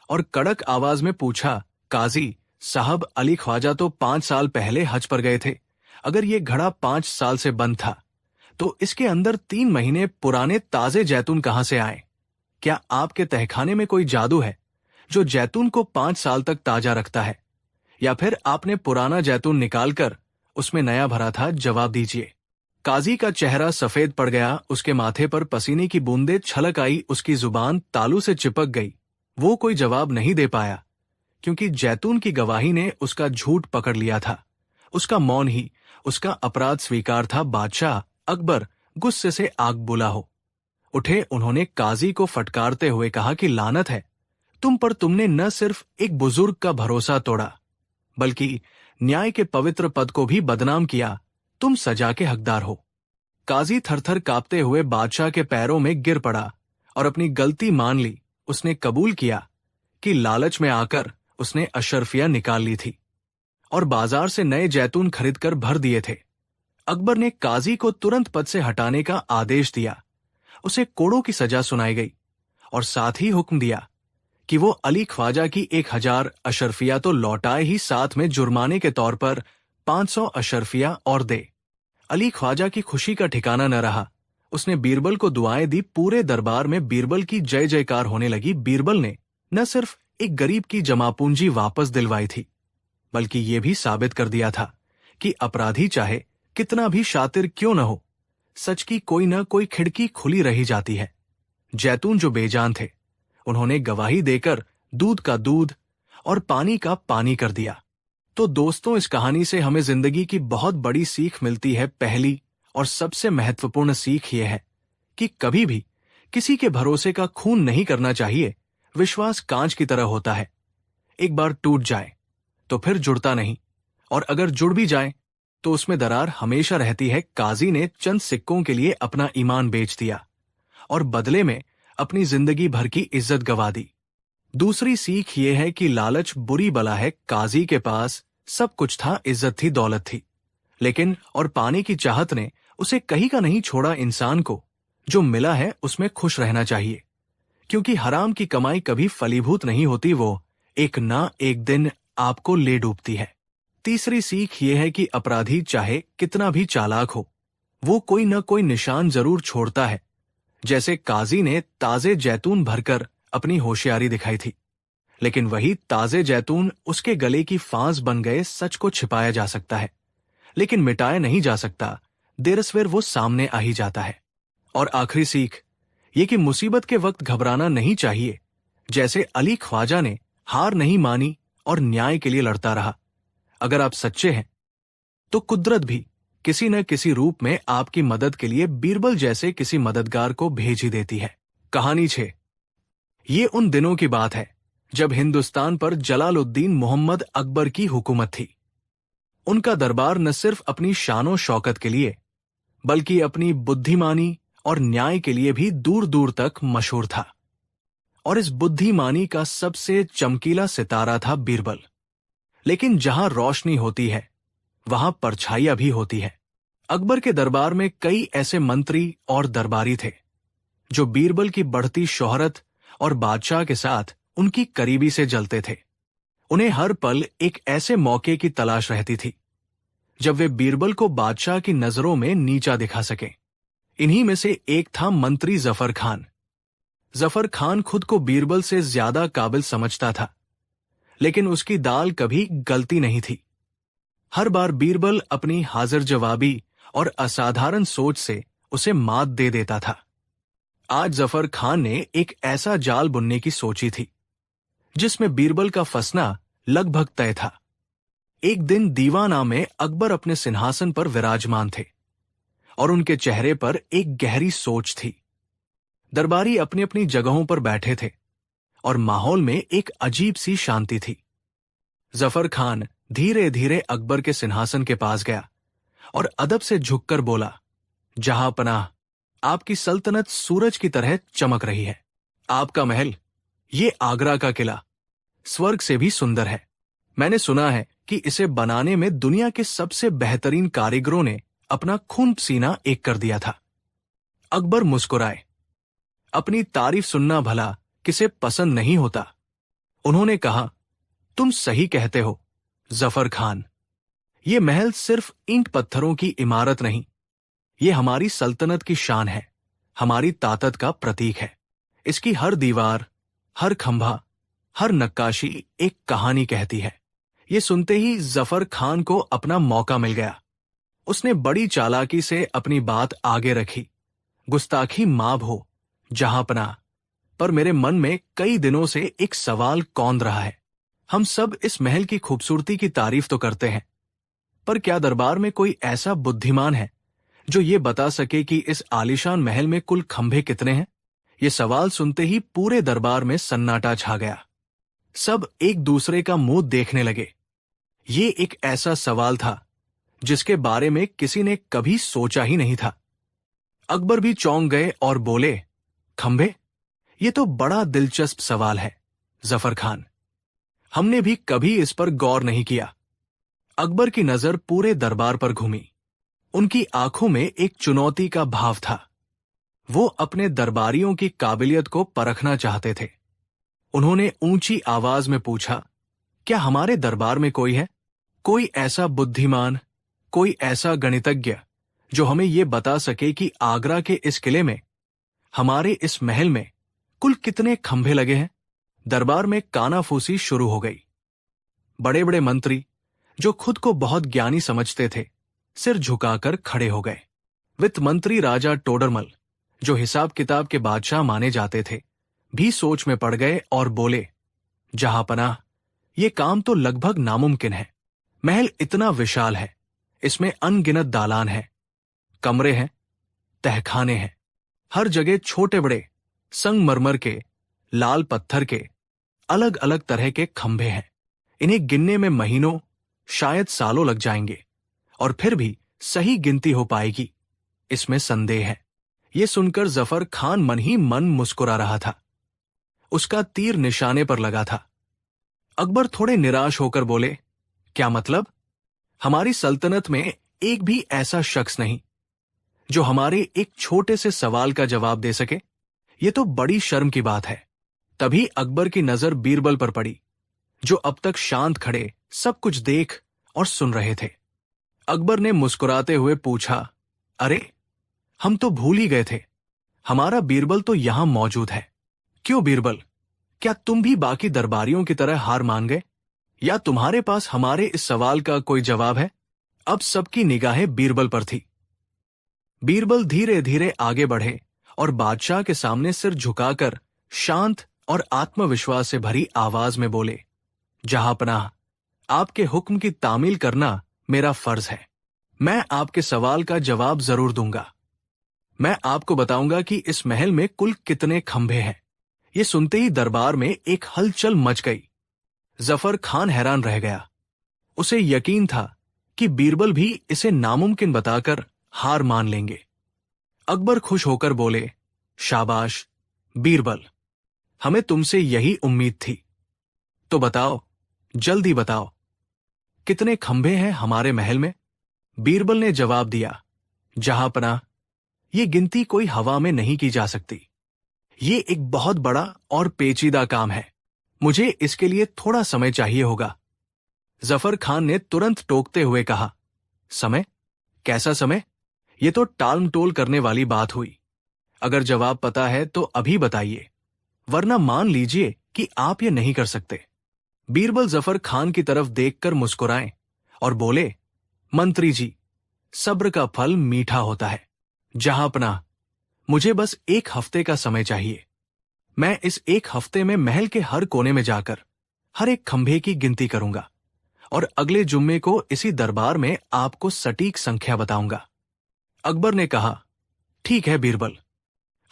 और कड़क आवाज में पूछा, काजी साहब, अली ख्वाजा तो 5 साल पहले हज पर गए थे। अगर ये घड़ा 5 साल से बंद था तो इसके अंदर 3 महीने पुराने ताजे जैतून कहां से आए? क्या आपके तहखाने में कोई जादू है जो जैतून को 5 साल तक ताजा रखता है, या फिर आपने पुराना जैतून निकालकर उसमें नया भरा था? जवाब दीजिए। काजी का चेहरा सफेद पड़ गया। उसके माथे पर पसीने की बूंदें छलक आई। उसकी जुबान तालू से चिपक गई। वो कोई जवाब नहीं दे पाया क्योंकि जैतून की गवाही ने उसका झूठ पकड़ लिया था। उसका मौन ही उसका अपराध स्वीकार था। बादशाह अकबर गुस्से से आग बुला हो उठे। उन्होंने काजी को फटकारते हुए कहा कि लानत है तुम पर, तुमने न सिर्फ एक बुजुर्ग का भरोसा तोड़ा बल्कि न्याय के पवित्र पद को भी बदनाम किया। तुम सजा के हकदार हो। काजी थरथर कांपते हुए बादशाह के पैरों में गिर पड़ा और अपनी गलती मान ली। उसने कबूल किया कि लालच में आकर उसने अशर्फियां निकाल ली थी और बाजार से नए जैतून खरीदकर भर दिए थे। अकबर ने काजी को तुरंत पद से हटाने का आदेश दिया। उसे कोड़ों की सजा सुनाई गई और साथ ही हुक्म दिया कि वो अली ख्वाजा की 1000 अशर्फिया तो लौटाए ही, साथ में जुर्माने के तौर पर 500 अशर्फिया और दे। अली ख्वाजा की खुशी का ठिकाना न रहा। उसने बीरबल को दुआएं दी। पूरे दरबार में बीरबल की जय जयकार होने लगी। बीरबल ने न सिर्फ एक गरीब की जमापूंजी वापस दिलवाई थी, बल्कि ये भी साबित कर दिया था कि अपराधी चाहे कितना भी शातिर क्यों न हो, सच की कोई न कोई खिड़की खुली रही जाती है। जैतून जो बेजान थे, उन्होंने गवाही देकर दूध का दूध और पानी का पानी कर दिया। तो दोस्तों, इस कहानी से हमें जिंदगी की बहुत बड़ी सीख मिलती है। पहली और सबसे महत्वपूर्ण सीख यह है कि कभी भी किसी के भरोसे का खून नहीं करना चाहिए। विश्वास कांच की तरह होता है, एक बार टूट जाए तो फिर जुड़ता नहीं, और अगर जुड़ भी जाए तो उसमें दरार हमेशा रहती है। काजी ने चंद सिक्कों के लिए अपना ईमान बेच दिया और बदले में अपनी जिंदगी भर की इज्जत गंवा दी। दूसरी सीख ये है कि लालच बुरी बला है। काजी के पास सब कुछ था, इज्जत थी, दौलत थी, लेकिन और पाने की चाहत ने उसे कहीं का नहीं छोड़ा। इंसान को जो मिला है उसमें खुश रहना चाहिए, क्योंकि हराम की कमाई कभी फलीभूत नहीं होती, वो एक ना एक दिन आपको ले डूबती है। तीसरी सीख ये है कि अपराधी चाहे कितना भी चालाक हो, वो कोई न कोई निशान जरूर छोड़ता है। जैसे काजी ने ताजे जैतून भरकर अपनी होशियारी दिखाई थी, लेकिन वही ताजे जैतून उसके गले की फांस बन गए। सच को छिपाया जा सकता है, लेकिन मिटाया नहीं जा सकता। देर-सवेर वो सामने आ ही जाता है। और आखिरी सीख ये कि मुसीबत के वक्त घबराना नहीं चाहिए। जैसे अली ख्वाजा ने हार नहीं मानी और न्याय के लिए लड़ता रहा। अगर आप सच्चे हैं तो कुदरत भी किसी न किसी रूप में आपकी मदद के लिए बीरबल जैसे किसी मददगार को भेज ही देती है। कहानी 6। ये उन दिनों की बात है जब हिंदुस्तान पर जलालुद्दीन मोहम्मद अकबर की हुकूमत थी। उनका दरबार न सिर्फ अपनी शानो शौकत के लिए बल्कि अपनी बुद्धिमानी और न्याय के लिए भी दूर दूर तक मशहूर था। और इस बुद्धिमानी का सबसे चमकीला सितारा था बीरबल। लेकिन जहां रोशनी होती है वहां परछाइयां भी होती है। अकबर के दरबार में कई ऐसे मंत्री और दरबारी थे जो बीरबल की बढ़ती शोहरत और बादशाह के साथ उनकी करीबी से जलते थे। उन्हें हर पल एक ऐसे मौके की तलाश रहती थी जब वे बीरबल को बादशाह की नजरों में नीचा दिखा सकें। इन्हीं में से एक था मंत्री जफर खान। जफर खान खुद को बीरबल से ज्यादा काबिल समझता था, लेकिन उसकी दाल कभी गलती नहीं थी। हर बार बीरबल अपनी हाजिर जवाबी और असाधारण सोच से उसे मात दे देता था। आज जफर खान ने एक ऐसा जाल बुनने की सोची थी जिसमें बीरबल का फंसना लगभग तय था। एक दिन दीवाना में अकबर अपने सिंहासन पर विराजमान थे और उनके चेहरे पर एक गहरी सोच थी। दरबारी अपनी अपनी जगहों पर बैठे थे और माहौल में एक अजीब सी शांति थी। जफर खान धीरे धीरे अकबर के सिंहासन के पास गया और अदब से झुककर बोला, जहां पनाह, आपकी सल्तनत सूरज की तरह चमक रही है। आपका महल, ये आगरा का किला, स्वर्ग से भी सुंदर है। मैंने सुना है कि इसे बनाने में दुनिया के सबसे बेहतरीन कारीगरों ने अपना खून पसीना एक कर दिया था। अकबर मुस्कुराए। अपनी तारीफ सुनना भला किसे पसंद नहीं होता। उन्होंने कहा, तुम सही कहते हो जफर खान। ये महल सिर्फ ईंट पत्थरों की इमारत नहीं, ये हमारी सल्तनत की शान है, हमारी ताकत का प्रतीक है। इसकी हर दीवार, हर खंभा, हर नक्काशी एक कहानी कहती है। ये सुनते ही जफर खान को अपना मौका मिल गया। उसने बड़ी चालाकी से अपनी बात आगे रखी। गुस्ताखी माफ हो जहां पनाह, पर मेरे मन में कई दिनों से एक सवाल कौंध रहा है। हम सब इस महल की खूबसूरती की तारीफ तो करते हैं, पर क्या दरबार में कोई ऐसा बुद्धिमान है जो ये बता सके कि इस आलीशान महल में कुल खंभे कितने हैं? ये सवाल सुनते ही पूरे दरबार में सन्नाटा छा गया। सब एक दूसरे का मुंह देखने लगे। ये एक ऐसा सवाल था जिसके बारे में किसी ने कभी सोचा ही नहीं था। अकबर भी चौंक गए और बोले, खंभे? ये तो बड़ा दिलचस्प सवाल है जफर खान, हमने भी कभी इस पर गौर नहीं किया। अकबर की नजर पूरे दरबार पर घूमी। उनकी आंखों में एक चुनौती का भाव था। वो अपने दरबारियों की काबिलियत को परखना चाहते थे। उन्होंने ऊंची आवाज में पूछा, क्या हमारे दरबार में कोई है? कोई ऐसा बुद्धिमान, कोई ऐसा गणितज्ञ जो हमें यह बता सके कि आगरा के इस किले में, हमारे इस महल में कुल कितने खंभे लगे हैं? दरबार में कानाफूसी शुरू हो गई। बड़े बड़े मंत्री जो खुद को बहुत ज्ञानी समझते थे, सिर झुकाकर खड़े हो गए। वित्त मंत्री राजा टोडरमल, जो हिसाब किताब के बादशाह माने जाते थे, भी सोच में पड़ गए और बोले, जहांपनाह, ये काम तो लगभग नामुमकिन है। महल इतना विशाल है, इसमें अनगिनत दालान हैं, कमरे हैं, तहखाने हैं, हर जगह छोटे बड़े संगमरमर के, लाल पत्थर के, अलग अलग तरह के खंभे हैं। इन्हें गिनने में महीनों, शायद सालों लग जाएंगे, और फिर भी सही गिनती हो पाएगी, इसमें संदेह है। ये सुनकर जफर खान मन ही मन मुस्कुरा रहा था। उसका तीर निशाने पर लगा था। अकबर थोड़े निराश होकर बोले, क्या मतलब? हमारी सल्तनत में एक भी ऐसा शख्स नहीं जो हमारे एक छोटे से सवाल का जवाब दे सके? ये तो बड़ी शर्म की बात है। तभी अकबर की नजर बीरबल पर पड़ी, जो अब तक शांत खड़े सब कुछ देख और सुन रहे थे। अकबर ने मुस्कुराते हुए पूछा, अरे, हम तो भूल ही गए थे, हमारा बीरबल तो यहां मौजूद है। क्यों बीरबल, क्या तुम भी बाकी दरबारियों की तरह हार मान गए, या तुम्हारे पास हमारे इस सवाल का कोई जवाब है? अब सबकी निगाहें बीरबल पर थी। बीरबल धीरे धीरे आगे बढ़े और बादशाह के सामने सिर झुकाकर शांत और आत्मविश्वास से भरी आवाज में बोले, जहांपनाह, आपके हुक्म की तामील करना मेरा फर्ज है। मैं आपके सवाल का जवाब जरूर दूंगा। मैं आपको बताऊंगा कि इस महल में कुल कितने खंभे हैं। ये सुनते ही दरबार में एक हलचल मच गई। जफर खान हैरान रह गया। उसे यकीन था कि बीरबल भी इसे नामुमकिन बताकर हार मान लेंगे। अकबर खुश होकर बोले, शाबाश बीरबल, हमें तुमसे यही उम्मीद थी। तो बताओ, जल्दी बताओ, कितने खंभे हैं हमारे महल में? बीरबल ने जवाब दिया, जहांपनाह, ये गिनती कोई हवा में नहीं की जा सकती। ये एक बहुत बड़ा और पेचीदा काम है। मुझे इसके लिए थोड़ा समय चाहिए होगा। जफर खान ने तुरंत टोकते हुए कहा, समय? कैसा समय? ये तो टालमटोल करने वाली बात हुई। अगर जवाब पता है तो अभी बताइए, वरना मान लीजिए कि आप ये नहीं कर सकते। बीरबल जफर खान की तरफ देखकर मुस्कुराए और बोले, मंत्री जी, सब्र का फल मीठा होता है। जहांपनाह, मुझे बस एक हफ्ते का समय चाहिए। मैं इस एक हफ्ते में महल के हर कोने में जाकर हर एक खंभे की गिनती करूंगा और अगले जुम्मे को इसी दरबार में आपको सटीक संख्या बताऊंगा। अकबर ने कहा, ठीक है बीरबल,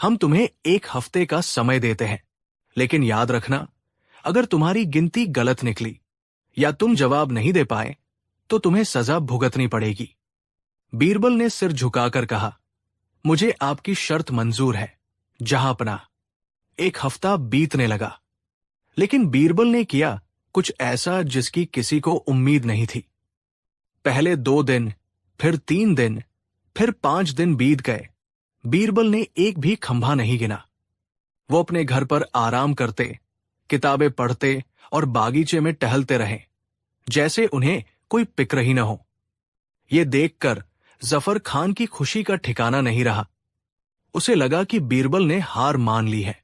हम तुम्हें एक हफ्ते का समय देते हैं, लेकिन याद रखना, अगर तुम्हारी गिनती गलत निकली या तुम जवाब नहीं दे पाए तो तुम्हें सजा भुगतनी पड़ेगी। बीरबल ने सिर झुकाकर कहा, मुझे आपकी शर्त मंजूर है जहांपनाह। एक हफ्ता बीतने लगा, लेकिन बीरबल ने किया कुछ ऐसा जिसकी किसी को उम्मीद नहीं थी। पहले 2 दिन, फिर 3 दिन, फिर 5 दिन बीत गए। बीरबल ने एक भी खंभा नहीं गिना। वो अपने घर पर आराम करते, किताबें पढ़ते और बागीचे में टहलते रहे, जैसे उन्हें कोई फिक्र ही न हो। ये देखकर जफर खान की खुशी का ठिकाना नहीं रहा। उसे लगा कि बीरबल ने हार मान ली है।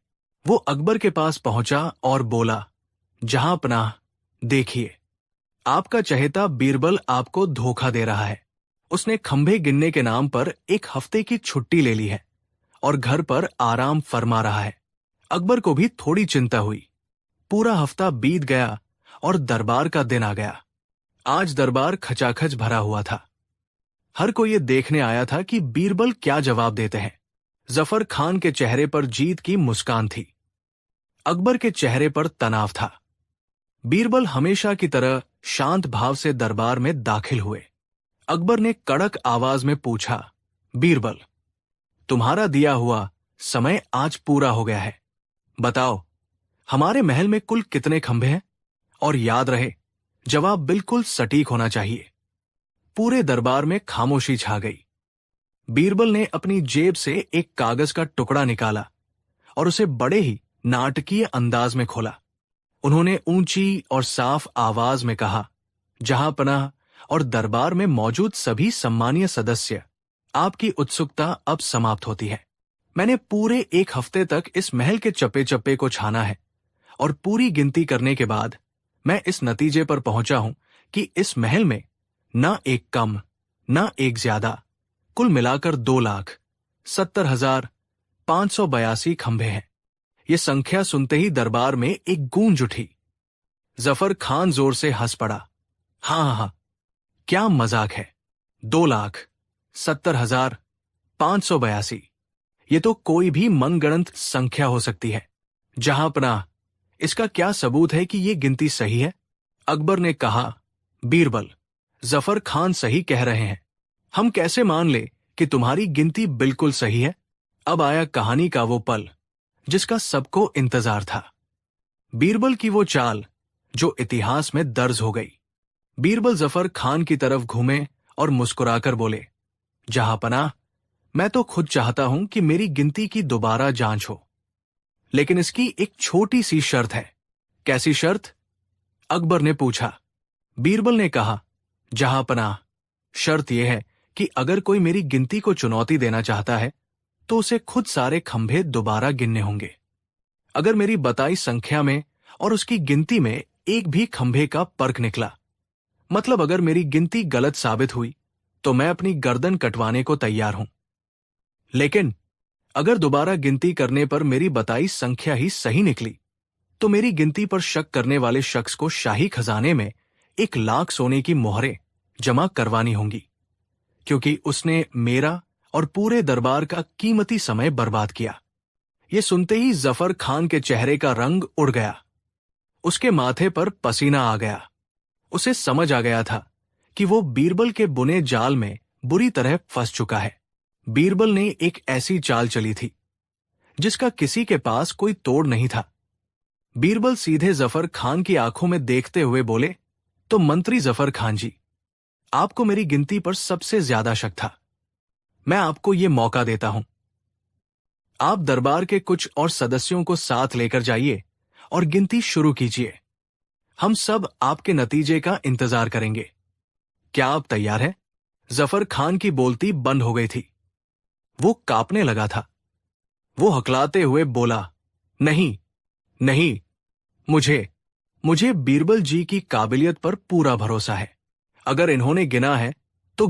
वो अकबर के पास पहुंचा और बोला, जहांपनाह, देखिए, आपका चहेता बीरबल आपको धोखा दे रहा है। उसने खंभे गिनने के नाम पर एक हफ्ते की छुट्टी ले ली है और घर पर आराम फरमा रहा है। अकबर को भी थोड़ी चिंता हुई। पूरा हफ्ता बीत गया और दरबार का दिन आ गया। आज दरबार खचाखच भरा हुआ था। हर कोई ये देखने आया था कि बीरबल क्या जवाब देते हैं। जफर खान के चेहरे पर जीत की मुस्कान थी। अकबर के चेहरे पर तनाव था। बीरबल हमेशा की तरह शांत भाव से दरबार में दाखिल हुए। अकबर ने कड़क आवाज में पूछा, बीरबल, तुम्हारा दिया हुआ समय आज पूरा हो गया है। बताओ, हमारे महल में कुल कितने खंभे हैं? और याद रहे, जवाब बिल्कुल सटीक होना चाहिए। पूरे दरबार में खामोशी छा गई। बीरबल ने अपनी जेब से एक कागज का टुकड़ा निकाला और उसे बड़े ही नाटकीय अंदाज में खोला। उन्होंने ऊंची और साफ आवाज में कहा, जहांपनाह और दरबार में मौजूद सभी सम्मानीय सदस्य, आपकी उत्सुकता अब समाप्त होती है। मैंने पूरे 1 हफ्ते तक इस महल के चप्पे चप्पे को छाना है और पूरी गिनती करने के बाद मैं इस नतीजे पर पहुंचा हूं कि इस महल में न एक कम न एक ज्यादा, कुल मिलाकर 2,70,582 खंभे हैं। ये संख्या सुनते ही दरबार में एक गूंज उठी। जफर खान जोर से हंस पड़ा। हाँ, क्या मजाक है। 2,70,582, ये तो कोई भी मनगढ़ंत संख्या हो सकती है। जहांपनाह, इसका क्या सबूत है कि ये गिनती सही है? अकबर ने कहा, बीरबल, जफर खान सही कह रहे हैं। हम कैसे मान ले कि तुम्हारी गिनती बिल्कुल सही है? अब आया कहानी का वो पल जिसका सबको इंतजार था। बीरबल की वो चाल जो इतिहास में दर्ज हो गई। बीरबल जफर खान की तरफ घूमे और मुस्कुराकर बोले, जहांपनाह, मैं तो खुद चाहता हूं कि मेरी गिनती की दोबारा जांच हो, लेकिन इसकी एक छोटी सी शर्त है। कैसी शर्त? अकबर ने पूछा। बीरबल ने कहा, जहांपनाह, शर्त यह है कि अगर कोई मेरी गिनती को चुनौती देना चाहता है तो उसे खुद सारे खंभे दोबारा गिनने होंगे। अगर मेरी बताई संख्या में और उसकी गिनती में एक भी खंभे का फर्क निकला, मतलब अगर मेरी गिनती गलत साबित हुई, तो मैं अपनी गर्दन कटवाने को तैयार हूं। लेकिन अगर दोबारा गिनती करने पर मेरी बताई संख्या ही सही निकली, तो मेरी गिनती पर शक करने वाले शख्स को शाही खजाने में 1 लाख सोने की मोहरें जमा करवानी होंगी, क्योंकि उसने मेरा और पूरे दरबार का कीमती समय बर्बाद किया। ये सुनते ही जफर खान के चेहरे का रंग उड़ गया। उसके माथे पर पसीना आ गया। उसे समझ आ गया था कि वो बीरबल के बुने जाल में बुरी तरह फंस चुका है। बीरबल ने एक ऐसी चाल चली थी जिसका किसी के पास कोई तोड़ नहीं था। बीरबल सीधे जफर खान की आंखों में देखते हुए बोले, तो मंत्री जफर खान जी, आपको मेरी गिनती पर सबसे ज्यादा शक था। मैं आपको यह मौका देता हूं। आप दरबार के कुछ और सदस्यों को साथ लेकर जाइए और गिनती शुरू कीजिए। हम सब आपके नतीजे का इंतजार करेंगे। क्या आप तैयार हैं? जफर खान की बोलती बंद हो गई थी। वो कांपने लगा था। वो हकलाते हुए बोला, नहीं, नहीं, मुझे बीरबल जी की काबिलियत पर पूरा भरोसा है। अगर इन्होंने गिना है तो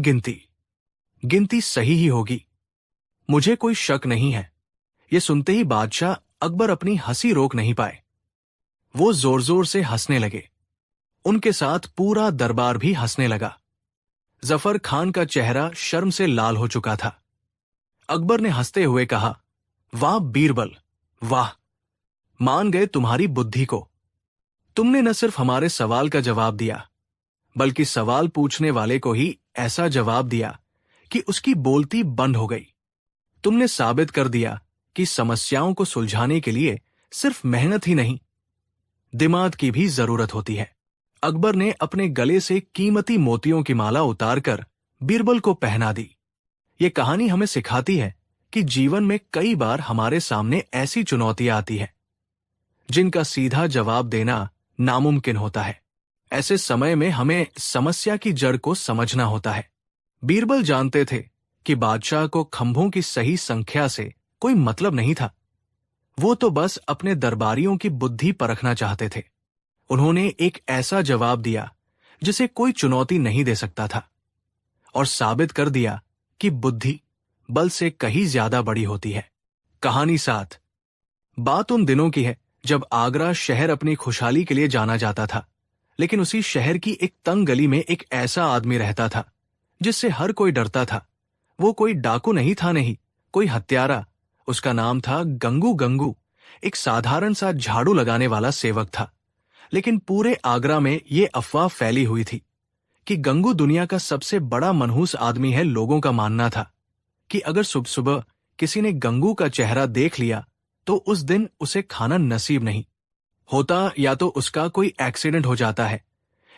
गिनती सही ही होगी। मुझे कोई शक नहीं है। ये सुनते ही बादशाह अकबर अपनी हंसी रोक नहीं पाए। वो जोर जोर से हंसने लगे। उनके साथ पूरा दरबार भी हंसने लगा। जफर खान का चेहरा शर्म से लाल हो चुका था। अकबर ने हंसते हुए कहा, वाह बीरबल, वाह, मान गए तुम्हारी बुद्धि को। तुमने न सिर्फ हमारे सवाल का जवाब दिया, बल्कि सवाल पूछने वाले को ही ऐसा जवाब दिया कि उसकी बोलती बंद हो गई। तुमने साबित कर दिया कि समस्याओं को सुलझाने के लिए सिर्फ मेहनत ही नहीं, दिमाग की भी जरूरत होती है। अकबर ने अपने गले से कीमती मोतियों की माला उतारकर बीरबल को पहना दी। ये कहानी हमें सिखाती है कि जीवन में कई बार हमारे सामने ऐसी चुनौतियां आती हैं जिनका सीधा जवाब देना नामुमकिन होता है। ऐसे समय में हमें समस्या की जड़ को समझना होता है। बीरबल जानते थे कि बादशाह को खंभों की सही संख्या से कोई मतलब नहीं था। वो तो बस अपने दरबारियों की बुद्धि परखना चाहते थे। उन्होंने एक ऐसा जवाब दिया जिसे कोई चुनौती नहीं दे सकता था, और साबित कर दिया कि बुद्धि बल से कहीं ज्यादा बड़ी होती है। कहानी 7। बात उन दिनों की है जब आगरा शहर अपनी खुशहाली के लिए जाना जाता था। लेकिन उसी शहर की एक तंग गली में एक ऐसा आदमी रहता था जिससे हर कोई डरता था। वो कोई डाकू नहीं था, नहीं कोई हत्यारा। उसका नाम था गंगू। गंगू एक साधारण सा झाड़ू लगाने वाला सेवक था। लेकिन पूरे आगरा में ये अफवाह फैली हुई थी कि गंगू दुनिया का सबसे बड़ा मनहूस आदमी है। लोगों का मानना था कि अगर सुबह सुबह किसी ने गंगू का चेहरा देख लिया तो उस दिन उसे खाना नसीब नहीं होता, या तो उसका कोई एक्सीडेंट हो जाता है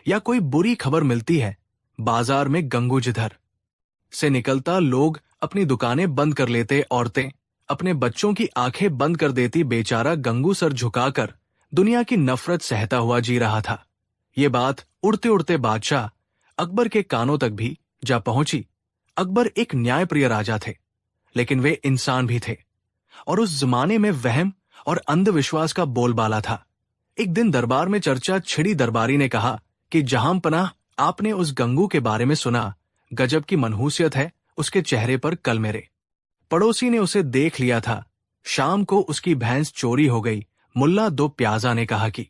या कोई बुरी खबर मिलती है। बाजार में गंगू जिधर से निकलता, लोग अपनी दुकानें बंद कर लेते, औरतें अपने बच्चों की आंखें बंद कर देती। बेचारा गंगू सर झुकाकर दुनिया की नफरत सहता हुआ जी रहा था। ये बात उड़ते उड़ते बादशाह अकबर के कानों तक भी जा पहुंची। अकबर एक न्यायप्रिय राजा थे, लेकिन वे इंसान भी थे और उस जमाने में वहम और अंधविश्वास का बोलबाला था। एक दिन दरबार में चर्चा छिड़ी। दरबारी ने कहा कि जहांपनाह, आपने उस गंगू के बारे में सुना? गजब की मनहूसियत है उसके चेहरे पर। कल मेरे पड़ोसी ने उसे देख लिया था। शाम को उसकी भैंस चोरी हो गई। मुल्ला दो प्याजा ने कहा कि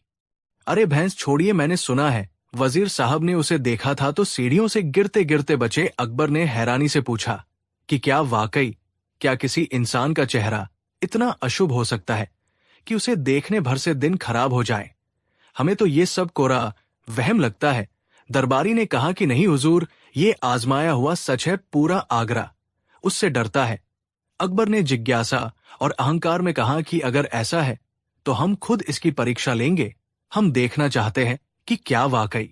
अरे भैंस छोड़िए, मैंने सुना है वजीर साहब ने उसे देखा था तो सीढ़ियों से गिरते गिरते बचे। अकबर ने हैरानी से पूछा कि क्या वाकई, क्या किसी इंसान का चेहरा इतना अशुभ हो सकता है कि उसे देखने भर से दिन खराब हो जाए? हमें तो ये सब कोरा वहम लगता है। दरबारी ने कहा कि नहीं हुजूर, ये आजमाया हुआ सच है। पूरा आगरा उससे डरता है। अकबर ने जिज्ञासा और अहंकार में कहा कि अगर ऐसा है तो हम खुद इसकी परीक्षा लेंगे। हम देखना चाहते हैं कि क्या वाकई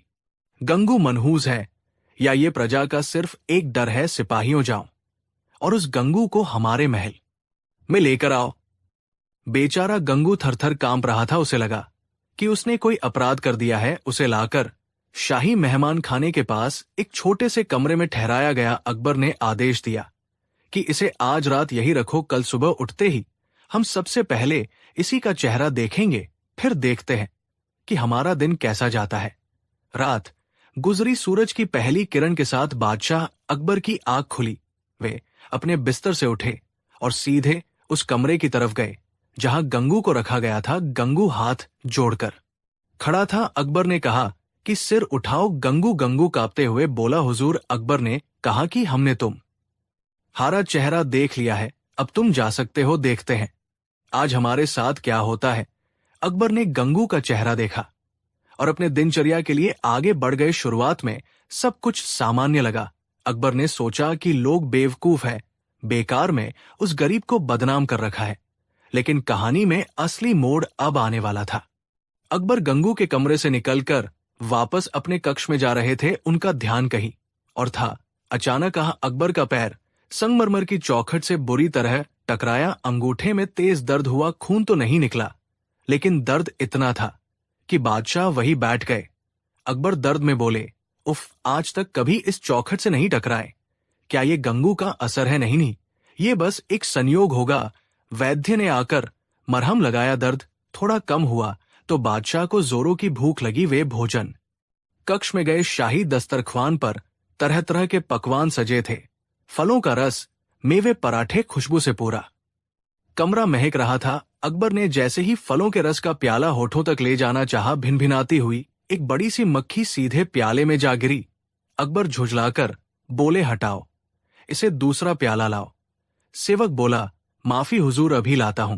गंगू मनहूस है या ये प्रजा का सिर्फ एक डर है। सिपाहियों, जाओ और उस गंगू को हमारे महल में लेकर आओ। बेचारा गंगू थरथर कांप रहा था। उसे लगा कि उसने कोई अपराध कर दिया है। उसे लाकर शाही मेहमान खाने के पास एक छोटे से कमरे में ठहराया गया। अकबर ने आदेश दिया कि इसे आज रात यही रखो। कल सुबह उठते ही हम सबसे पहले इसी का चेहरा देखेंगे, फिर देखते हैं कि हमारा दिन कैसा जाता है। रात गुजरी। सूरज की पहली किरण के साथ बादशाह अकबर की आंख खुली। वे अपने बिस्तर से उठे और सीधे उस कमरे की तरफ गए जहां गंगू को रखा गया था। गंगू हाथ जोड़कर खड़ा था। अकबर ने कहा कि सिर उठाओ। गंगू गंगू कांपते हुए बोला, हुजूर। अकबर ने कहा कि हमने तुम हारा चेहरा देख लिया है, अब तुम जा सकते हो। देखते हैं आज हमारे साथ क्या होता है। अकबर ने गंगू का चेहरा देखा और अपने दिनचर्या के लिए आगे बढ़ गए। शुरुआत में सब कुछ सामान्य लगा। अकबर ने सोचा कि लोग बेवकूफ है, बेकार में उस गरीब को बदनाम कर रखा है। लेकिन कहानी में असली मोड़ अब आने वाला था। अकबर गंगू के कमरे से निकलकर वापस अपने कक्ष में जा रहे थे। उनका ध्यान कहीं और था। अचानक अकबर का पैर संगमरमर की चौखट से बुरी तरह टकराया। अंगूठे में तेज दर्द हुआ। खून तो नहीं निकला, लेकिन दर्द इतना था कि बादशाह वही बैठ गए। अकबर दर्द में बोले, उफ, आज तक कभी इस चौखट से नहीं टकराए। क्या ये गंगू का असर है? नहीं नहीं, ये बस एक संयोग होगा। वैद्य ने आकर मरहम लगाया। दर्द थोड़ा कम हुआ तो बादशाह को जोरों की भूख लगी। वे भोजन कक्ष में गए। शाही दस्तरख्वान पर तरह तरह के पकवान सजे थे। फलों का रस, मेवे, पराठे, खुशबू से पूरा कमरा महक रहा था। अकबर ने जैसे ही फलों के रस का प्याला होठों तक ले जाना चाहा, भिनभिनाती हुई एक बड़ी सी मक्खी सीधे प्याले में जा गिरी। अकबर झुंझलाकर बोले, हटाओ, इसे दूसरा प्याला लाओ। सेवक बोला, माफी हुजूर, अभी लाता हूं।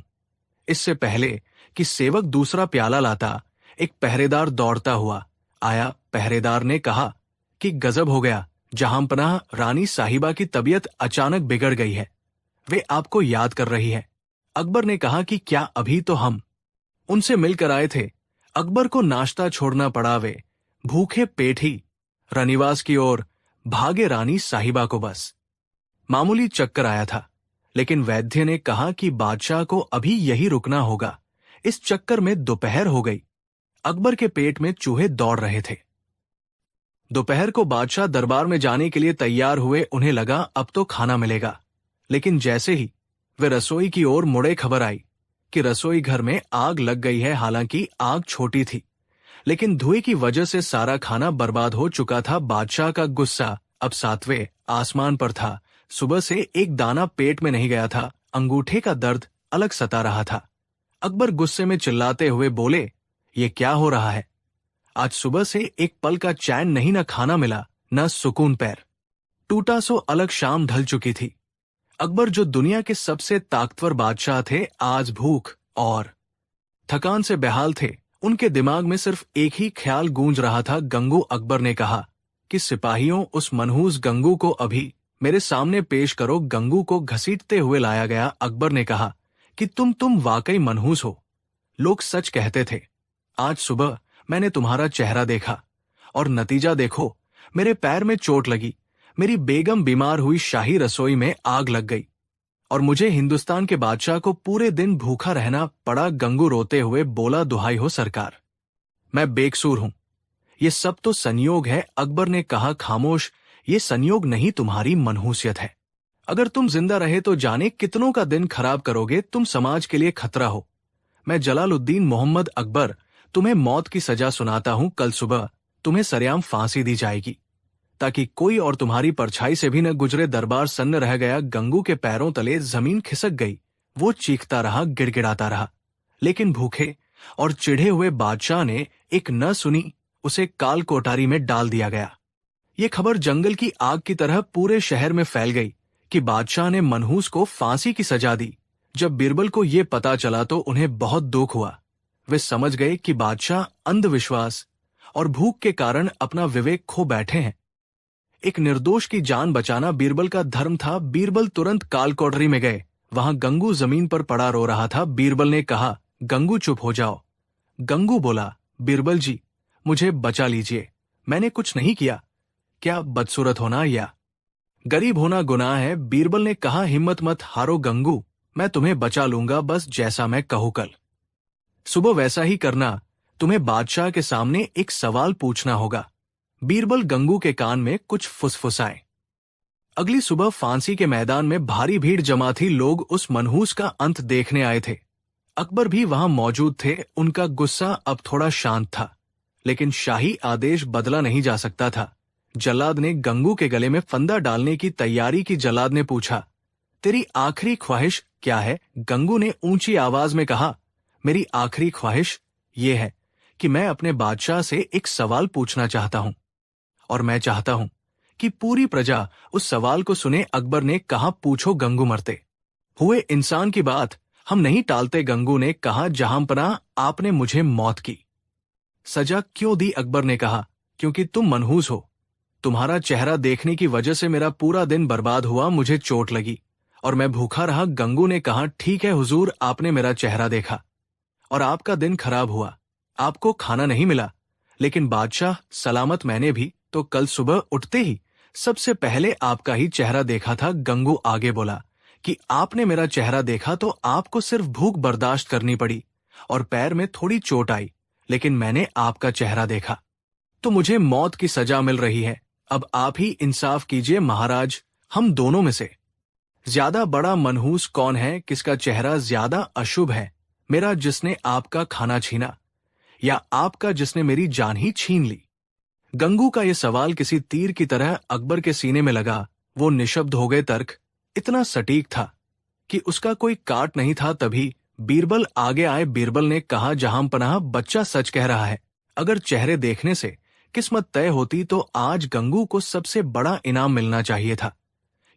इससे पहले कि सेवक दूसरा प्याला लाता, एक पहरेदार दौड़ता हुआ आया। पहरेदार ने कहा कि गजब हो गया जहांपनाह, रानी साहिबा की तबीयत अचानक बिगड़ गई है। वे आपको याद कर रही है। अकबर ने कहा कि क्या अभी तो हम उनसे मिलकर आए थे। अकबर को नाश्ता छोड़ना पड़ा। वे भूखे पेट ही रनिवास की ओर भागे। रानी साहिबा को बस मामूली चक्कर आया था, लेकिन वैद्य ने कहा कि बादशाह को अभी यही रुकना होगा। इस चक्कर में दोपहर हो गई। अकबर के पेट में चूहे दौड़ रहे थे। दोपहर को बादशाह दरबार में जाने के लिए तैयार हुए। उन्हें लगा अब तो खाना मिलेगा, लेकिन जैसे ही वे रसोई की ओर मुड़े, खबर आई कि रसोई घर में आग लग गई है। हालांकि आग छोटी थी, लेकिन धुएं की वजह से सारा खाना बर्बाद हो चुका था। बादशाह का गुस्सा अब 7वें आसमान पर था। सुबह से एक दाना पेट में नहीं गया था। अंगूठे का दर्द अलग सता रहा था। अकबर गुस्से में चिल्लाते हुए बोले, ये क्या हो रहा है? आज सुबह से एक पल का चैन नहीं, न खाना मिला न सुकून। पैर टूटा सो अलग शाम ढल चुकी थी। अकबर जो दुनिया के सबसे ताकतवर बादशाह थे, आज भूख और थकान से बेहाल थे। उनके दिमाग में सिर्फ एक ही ख्याल गूंज रहा था, गंगू। अकबर ने कहा कि सिपाहियों, उस मनहूस गंगू को अभी मेरे सामने पेश करो। गंगू को घसीटते हुए लाया गया। अकबर ने कहा कि तुम वाकई मनहूस हो। लोग सच कहते थे। आज सुबह मैंने तुम्हारा चेहरा देखा और नतीजा देखो, मेरे पैर में चोट लगी, मेरी बेगम बीमार हुई, शाही रसोई में आग लग गई और मुझे हिंदुस्तान के बादशाह को पूरे दिन भूखा रहना पड़ा। गंगू रोते हुए बोला, दुहाई हो सरकार, मैं बेकसूर हूं। ये सब तो संयोग है। अकबर ने कहा, खामोश, ये संयोग नहीं, तुम्हारी मनहूसियत है। अगर तुम जिंदा रहे तो जाने कितनों का दिन खराब करोगे। तुम समाज के लिए खतरा हो। मैं जलालुद्दीन मोहम्मद अकबर तुम्हें मौत की सजा सुनाता हूं। कल सुबह तुम्हें सरेआम फांसी दी जाएगी, ताकि कोई और तुम्हारी परछाई से भी न गुजरे। दरबार सन्न रह गया। गंगू के पैरों तले जमीन खिसक गई। वो चीखता रहा, गिड़गिड़ाता रहा, लेकिन भूखे और चिढ़े हुए बादशाह ने एक न सुनी। उसे काल कोठारी में डाल दिया गया। ये खबर जंगल की आग की तरह पूरे शहर में फैल गई कि बादशाह ने मनहूस को फांसी की सजा दी। जब बीरबल को यह पता चला तो उन्हें बहुत दुख हुआ। वे समझ गए कि बादशाह अंधविश्वास और भूख के कारण अपना विवेक खो बैठे हैं। एक निर्दोष की जान बचाना बीरबल का धर्म था। बीरबल तुरंत काल कोठरी में गए। वहां गंगू जमीन पर पड़ा रो रहा था। बीरबल ने कहा, गंगू चुप हो जाओ। गंगू बोला, बीरबल जी, मुझे बचा लीजिए, मैंने कुछ नहीं किया। क्या बदसूरत होना या गरीब होना गुनाह है? बीरबल ने कहा, हिम्मत मत हारो गंगू, मैं तुम्हें बचा लूंगा, बस जैसा मैं कहूं कल सुबह वैसा ही करना। तुम्हें बादशाह के सामने एक सवाल पूछना होगा। बीरबल गंगू के कान में कुछ फुसफुसाए। अगली सुबह फांसी के मैदान में भारी भीड़ जमा थी। लोग उस मनहूस का अंत देखने आए थे। अकबर भी वहां मौजूद थे। उनका गुस्सा अब थोड़ा शांत था, लेकिन शाही आदेश बदला नहीं जा सकता था। जल्लाद ने गंगू के गले में फंदा डालने की तैयारी की। जल्लाद ने पूछा, तेरी आखिरी ख्वाहिश क्या है? गंगू ने ऊंची आवाज में कहा, मेरी आखिरी ख्वाहिश ये है कि मैं अपने बादशाह से एक सवाल पूछना चाहता हूं, और मैं चाहता हूं कि पूरी प्रजा उस सवाल को सुने। अकबर ने कहा, पूछो गंगू। मरते हुए इंसान की बात हम नहीं टालते। गंगू ने कहा, जहांपनाह, आपने मुझे मौत की सजा क्यों दी? अकबर ने कहा, क्योंकि तुम मनहूस हो। तुम्हारा चेहरा देखने की वजह से मेरा पूरा दिन बर्बाद हुआ, मुझे चोट लगी और मैं भूखा रहा। गंगू ने कहा, ठीक है हुजूर, आपने मेरा चेहरा देखा और आपका दिन खराब हुआ, आपको खाना नहीं मिला, लेकिन बादशाह सलामत मैंने भी तो कल सुबह उठते ही सबसे पहले आपका ही चेहरा देखा था। गंगू आगे बोला कि आपने मेरा चेहरा देखा तो आपको सिर्फ भूख बर्दाश्त करनी पड़ी और पैर में थोड़ी चोट आई, लेकिन मैंने आपका चेहरा देखा तो मुझे मौत की सजा मिल रही है। अब आप ही इंसाफ कीजिए महाराज, हम दोनों में से ज्यादा बड़ा मनहूस कौन है? किसका चेहरा ज्यादा अशुभ है, मेरा जिसने आपका खाना छीना, या आपका जिसने मेरी जान ही छीन ली? गंगू का यह सवाल किसी तीर की तरह अकबर के सीने में लगा। वो निशब्द हो गए। तर्क इतना सटीक था कि उसका कोई काट नहीं था। तभी बीरबल आगे आए। बीरबल ने कहा, जहांपनाह, बच्चा सच कह रहा है। अगर चेहरे देखने से किस्मत तय होती तो आज गंगू को सबसे बड़ा इनाम मिलना चाहिए था,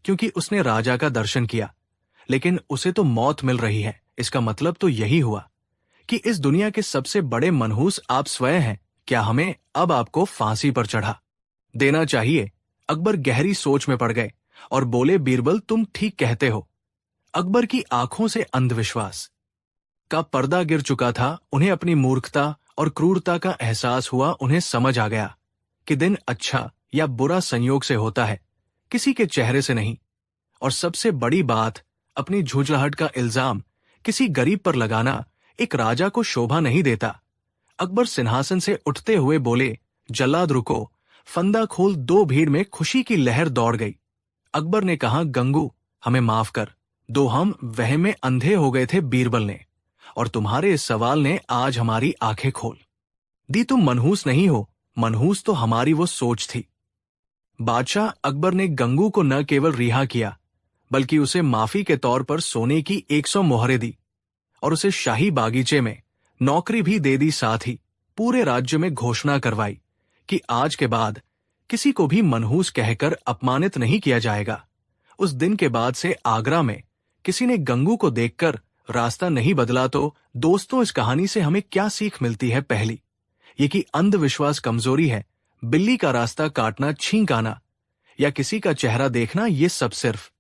क्योंकि उसने राजा का दर्शन किया, लेकिन उसे तो मौत मिल रही है। इसका मतलब तो यही हुआ कि इस दुनिया के सबसे बड़े मनहूस आप स्वयं हैं। क्या हमें अब आपको फांसी पर चढ़ा देना चाहिए? अकबर गहरी सोच में पड़ गए और बोले, बीरबल, तुम ठीक कहते हो। अकबर की आंखों से अंधविश्वास का पर्दा गिर चुका था। उन्हें अपनी मूर्खता और क्रूरता का एहसास हुआ। उन्हें समझ आ गया कि दिन अच्छा या बुरा संयोग से होता है, किसी के चेहरे से नहीं। और सबसे बड़ी बात, अपनी झुंझलाहट का इल्जाम किसी गरीब पर लगाना एक राजा को शोभा नहीं देता। अकबर सिंहासन से उठते हुए बोले, जल्लाद रुको, फंदा खोल। दो भीड़ में खुशी की लहर दौड़ गई। अकबर ने कहा, गंगू, हमें माफ कर दो, हम वहम में अंधे हो गए थे। बीरबल ने, और तुम्हारे इस सवाल ने आज हमारी आंखें खोल दी। तुम मनहूस नहीं हो, मनहूस तो हमारी वो सोच थी। बादशाह अकबर ने गंगू को न केवल रिहा किया, बल्कि उसे माफी के तौर पर सोने की 100 मोहरें दी और उसे शाही बागीचे में नौकरी भी दे दी। साथ ही पूरे राज्य में घोषणा करवाई कि आज के बाद किसी को भी मनहूस कहकर अपमानित नहीं किया जाएगा। उस दिन के बाद से आगरा में किसी ने गंगू को देखकर रास्ता नहीं बदला तो दोस्तों, इस कहानी से हमें क्या सीख मिलती है? पहली, ये कि अंधविश्वास कमजोरी है। बिल्ली का रास्ता काटना, छींक आना या किसी का चेहरा देखना, ये सब सिर्फ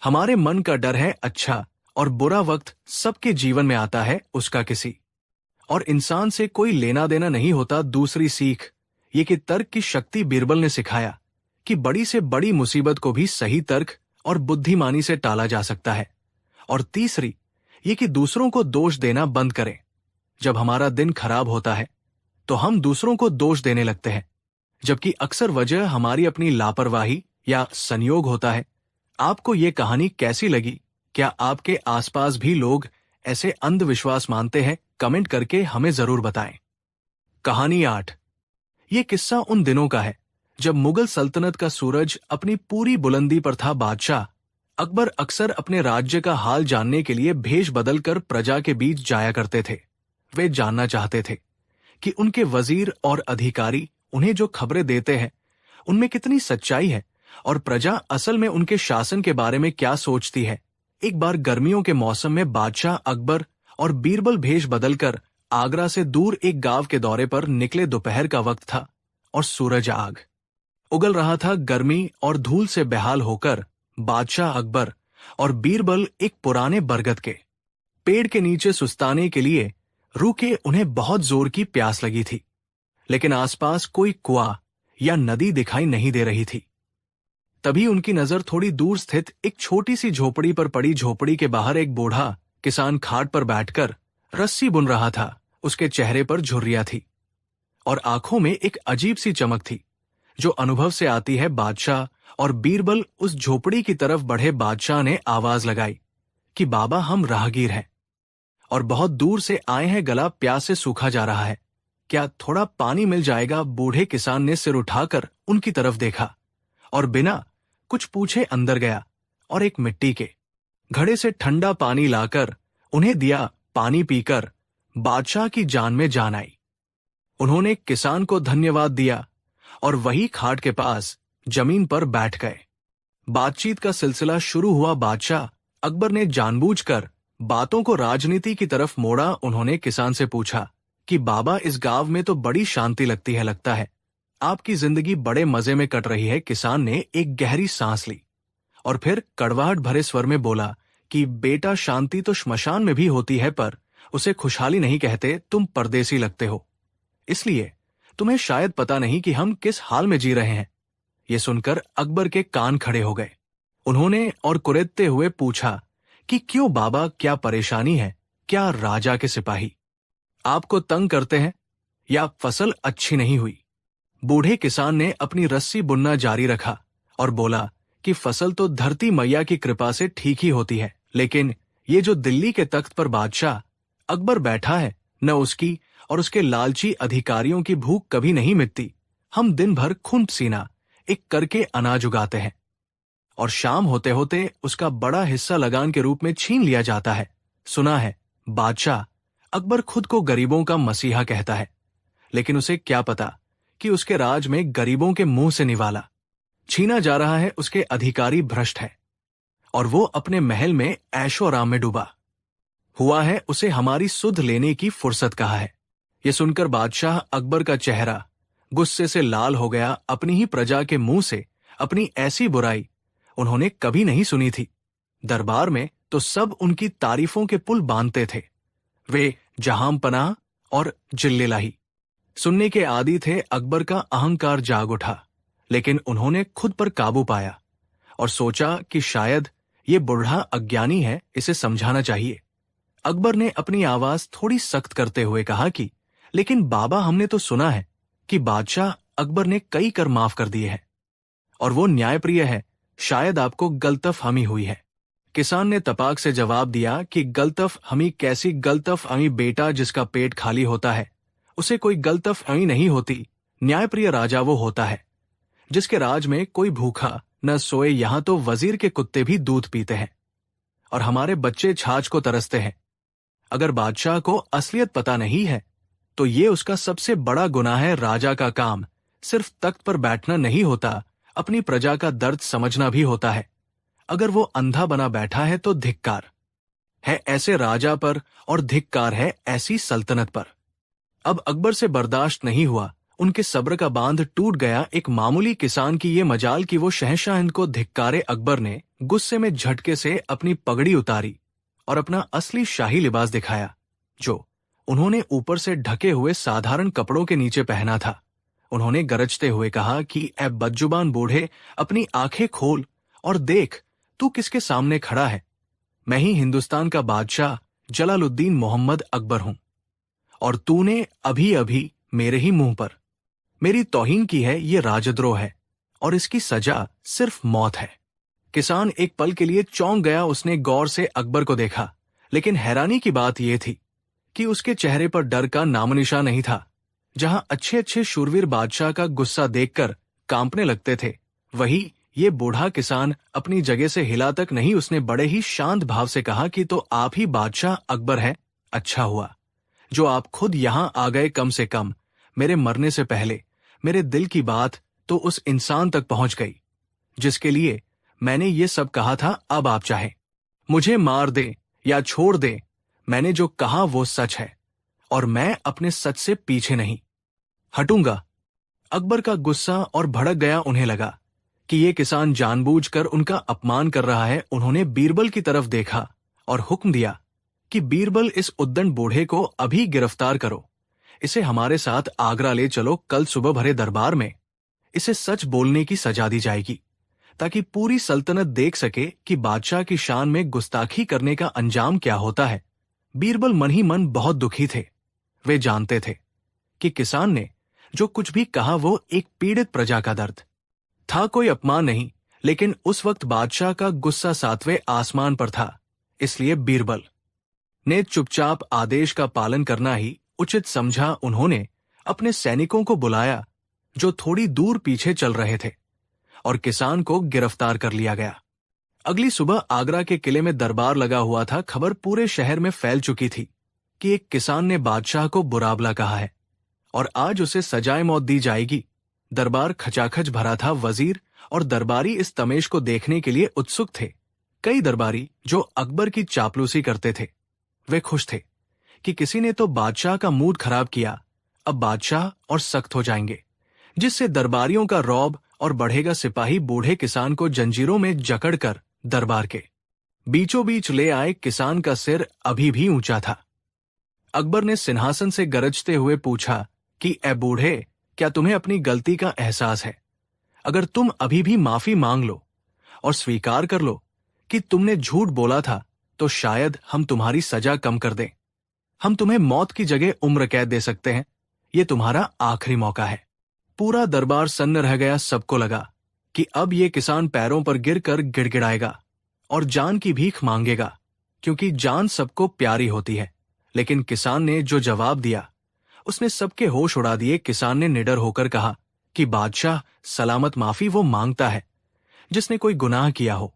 हमारे मन का डर है। अच्छा और बुरा वक्त सबके जीवन में आता है, उसका किसी और इंसान से कोई लेना देना नहीं होता। दूसरी सीख ये कि तर्क की शक्ति बीरबल ने सिखाया कि बड़ी से बड़ी मुसीबत को भी सही तर्क और बुद्धिमानी से टाला जा सकता है। और तीसरी ये कि दूसरों को दोष देना बंद करें। जब हमारा दिन खराब होता है तो हम दूसरों को दोष देने लगते हैं, जबकि अक्सर वजह हमारी अपनी लापरवाही या संयोग होता है। आपको ये कहानी कैसी लगी? क्या आपके आसपास भी लोग ऐसे अंधविश्वास मानते हैं? कमेंट करके हमें जरूर बताएं। कहानी 8। ये किस्सा उन दिनों का है जब मुगल सल्तनत का सूरज अपनी पूरी बुलंदी पर था। बादशाह अकबर अक्सर अपने राज्य का हाल जानने के लिए भेष बदलकर प्रजा के बीच जाया करते थे। वे जानना चाहते थे कि उनके वजीर और अधिकारी उन्हें जो खबरें देते हैं उनमें कितनी सच्चाई है और प्रजा असल में उनके शासन के बारे में क्या सोचती है। एक बार गर्मियों के मौसम में बादशाह अकबर और बीरबल भेष बदलकर आगरा से दूर एक गांव के दौरे पर निकले। दोपहर का वक्त था और सूरज आग उगल रहा था। गर्मी और धूल से बेहाल होकर बादशाह अकबर और बीरबल एक पुराने बरगद के पेड़ के नीचे सुस्ताने के लिए रुके। उन्हें बहुत जोर की प्यास लगी थी, लेकिन आसपास कोई कुआं या नदी दिखाई नहीं दे रही थी। तभी उनकी नजर थोड़ी दूर स्थित एक छोटी सी झोपड़ी पर पड़ी। झोपड़ी के बाहर एक बूढ़ा किसान खाट पर बैठकर रस्सी बुन रहा था। उसके चेहरे पर झुर्रियां थी और आंखों में एक अजीब सी चमक थी जो अनुभव से आती है। बादशाह और बीरबल उस झोपड़ी की तरफ बढ़े। बादशाह ने आवाज लगाई कि बाबा, हम राहगीर हैं और बहुत दूर से आए हैं। गला प्यास से सूखा जा रहा है, क्या थोड़ा पानी मिल जाएगा? बूढ़े किसान ने सिर उठाकर उनकी तरफ देखा और बिना कुछ पूछे अंदर गया और एक मिट्टी के घड़े से ठंडा पानी लाकर उन्हें दिया। पानी पीकर बादशाह की जान में जान आई। उन्होंने किसान को धन्यवाद दिया और वही खाट के पास जमीन पर बैठ गए। बातचीत का सिलसिला शुरू हुआ। बादशाह अकबर ने जानबूझकर बातों को राजनीति की तरफ मोड़ा। उन्होंने किसान से पूछा कि बाबा, इस गांव में तो बड़ी शांति लगती है, लगता है आपकी जिंदगी बड़े मजे में कट रही है। किसान ने एक गहरी सांस ली और फिर कड़वाहट भरे स्वर में बोला कि बेटा, शांति तो श्मशान में भी होती है, पर उसे खुशहाली नहीं कहते। तुम परदेसी लगते हो, इसलिए तुम्हें शायद पता नहीं कि हम किस हाल में जी रहे हैं। ये सुनकर अकबर के कान खड़े हो गए। उन्होंने और कुरेदते हुए पूछा कि क्यों बाबा, क्या परेशानी है? क्या राजा के सिपाही आपको तंग करते हैं या फसल अच्छी नहीं हुई? बूढ़े किसान ने अपनी रस्सी बुनना जारी रखा और बोला कि फसल तो धरती मैया की कृपा से ठीक ही होती है, लेकिन ये जो दिल्ली के तख्त पर बादशाह अकबर बैठा है, न उसकी और उसके लालची अधिकारियों की भूख कभी नहीं मिटती। हम दिन भर खून पसीना एक करके अनाज उगाते हैं और शाम होते होते उसका बड़ा हिस्सा लगान के रूप में छीन लिया जाता है। सुना है बादशाह अकबर खुद को गरीबों का मसीहा कहता है, लेकिन उसे क्या पता कि उसके राज में गरीबों के मुंह से निवाला छीना जा रहा है। उसके अधिकारी भ्रष्ट है और वो अपने महल में ऐशो आराम में डूबा हुआ है। उसे हमारी सुध लेने की फुर्सत कहाँ है? ये सुनकर बादशाह अकबर का चेहरा गुस्से से लाल हो गया। अपनी ही प्रजा के मुंह से अपनी ऐसी बुराई उन्होंने कभी नहीं सुनी थी। दरबार में तो सब उनकी तारीफों के पुल बांधते थे। वे जहां पनाह और जिल्लेलाही सुनने के आदी थे। अकबर का अहंकार जाग उठा, लेकिन उन्होंने खुद पर काबू पाया और सोचा कि शायद ये बूढ़ा अज्ञानी है, इसे समझाना चाहिए। अकबर ने अपनी आवाज थोड़ी सख्त करते हुए कहा कि लेकिन बाबा, हमने तो सुना है कि बादशाह अकबर ने कई कर माफ कर दिए हैं और वो न्यायप्रिय है, शायद आपको गलतफहमी हुई है। किसान ने तपाक से जवाब दिया कि गलतफहमी कैसी गलतफहमी? बेटा, जिसका पेट खाली होता है उसे कोई गलतफहमी नहीं होती। न्यायप्रिय राजा वो होता है जिसके राज में कोई भूखा न सोए। यहां तो वजीर के कुत्ते भी दूध पीते हैं और हमारे बच्चे छाछ को तरसते हैं। अगर बादशाह को असलियत पता नहीं है तो ये उसका सबसे बड़ा गुनाह है। राजा का काम सिर्फ तख्त पर बैठना नहीं होता, अपनी प्रजा का दर्द समझना भी होता है। अगर वो अंधा बना बैठा है तो धिक्कार है ऐसे राजा पर, और धिक्कार है ऐसी सल्तनत पर। अब अकबर से बर्दाश्त नहीं हुआ, उनके सब्र का बांध टूट गया। एक मामूली किसान की ये मजाल कि वो शहंशाह हिंद को धिक्कारे। अकबर ने गुस्से में झटके से अपनी पगड़ी उतारी और अपना असली शाही लिबास दिखाया, जो उन्होंने ऊपर से ढके हुए साधारण कपड़ों के नीचे पहना था। उन्होंने गरजते हुए कहा कि ऐ बदजुबान बूढ़े, अपनी आंखें खोल और देख, तू किसके सामने खड़ा है। मैं ही हिंदुस्तान का बादशाह जलालुद्दीन मोहम्मद अकबर हूं, और तूने अभी अभी मेरे ही मुंह पर मेरी तौहीन की है। ये राजद्रोह है और इसकी सजा सिर्फ मौत है। किसान एक पल के लिए चौंक गया। उसने गौर से अकबर को देखा, लेकिन हैरानी की बात यह थी कि उसके चेहरे पर डर का नामोनिशान नहीं था। जहां अच्छे अच्छे शूरवीर बादशाह का गुस्सा देखकर कांपने लगते थे, वही ये बूढ़ा किसान अपनी जगह से हिला तक नहीं। उसने बड़े ही शांत भाव से कहा कि तो आप ही बादशाह अकबर हैं। अच्छा हुआ जो आप खुद यहां आ गए। कम से कम मेरे मरने से पहले मेरे दिल की बात तो उस इंसान तक पहुंच गई जिसके लिए मैंने ये सब कहा था। अब आप चाहे मुझे मार दे या छोड़ दे, मैंने जो कहा वो सच है, और मैं अपने सच से पीछे नहीं हटूंगा। अकबर का गुस्सा और भड़क गया। उन्हें लगा कि ये किसान जानबूझकर उनका अपमान कर रहा है। उन्होंने बीरबल की तरफ देखा और हुक्म दिया कि बीरबल, इस उद्दंड बूढ़े को अभी गिरफ्तार करो। इसे हमारे साथ आगरा ले चलो। कल सुबह भरे दरबार में इसे सच बोलने की सजा दी जाएगी, ताकि पूरी सल्तनत देख सके कि बादशाह की शान में गुस्ताखी करने का अंजाम क्या होता है। बीरबल मन ही मन बहुत दुखी थे। वे जानते थे कि किसान ने जो कुछ भी कहा वो एक पीड़ित प्रजा का दर्द था, कोई अपमान नहीं। लेकिन उस वक्त बादशाह का गुस्सा 7वें आसमान पर था, इसलिए बीरबल ने चुपचाप आदेश का पालन करना ही उचित समझा। उन्होंने अपने सैनिकों को बुलाया जो थोड़ी दूर पीछे चल रहे थे, और किसान को गिरफ्तार कर लिया गया। अगली सुबह आगरा के किले में दरबार लगा हुआ था। खबर पूरे शहर में फैल चुकी थी कि एक किसान ने बादशाह को बुराबला कहा है और आज उसे सजाए मौत दी जाएगी। दरबार खचाखच भरा था। वजीर और दरबारी इस तमेश को देखने के लिए उत्सुक थे। कई दरबारी जो अकबर की चापलूसी करते थे, वे खुश थे कि किसी ने तो बादशाह का मूड खराब किया। अब बादशाह और सख्त हो जाएंगे, जिससे दरबारियों का रौब और बढ़ेगा। सिपाही बूढ़े किसान को जंजीरों में जकड़कर दरबार के बीचों बीच ले आए। किसान का सिर अभी भी ऊंचा था। अकबर ने सिंहासन से गरजते हुए पूछा कि ए बूढ़े, क्या तुम्हें अपनी गलती का एहसास है? अगर तुम अभी भी माफी मांग लो और स्वीकार कर लो कि तुमने झूठ बोला था, तो शायद हम तुम्हारी सजा कम कर दें। हम तुम्हें मौत की जगह उम्र कैद दे सकते हैं। ये तुम्हारा आखिरी मौका है। पूरा दरबार सन्न रह गया। सबको लगा कि अब ये किसान पैरों पर गिरकर गिड़गिड़ाएगा और जान की भीख मांगेगा, क्योंकि जान सबको प्यारी होती है। लेकिन किसान ने जो जवाब दिया, उसने सबके होश उड़ा दिए। किसान ने निडर होकर कहा कि बादशाह, सलामत माफी वो मांगता है जिसने कोई गुनाह किया हो।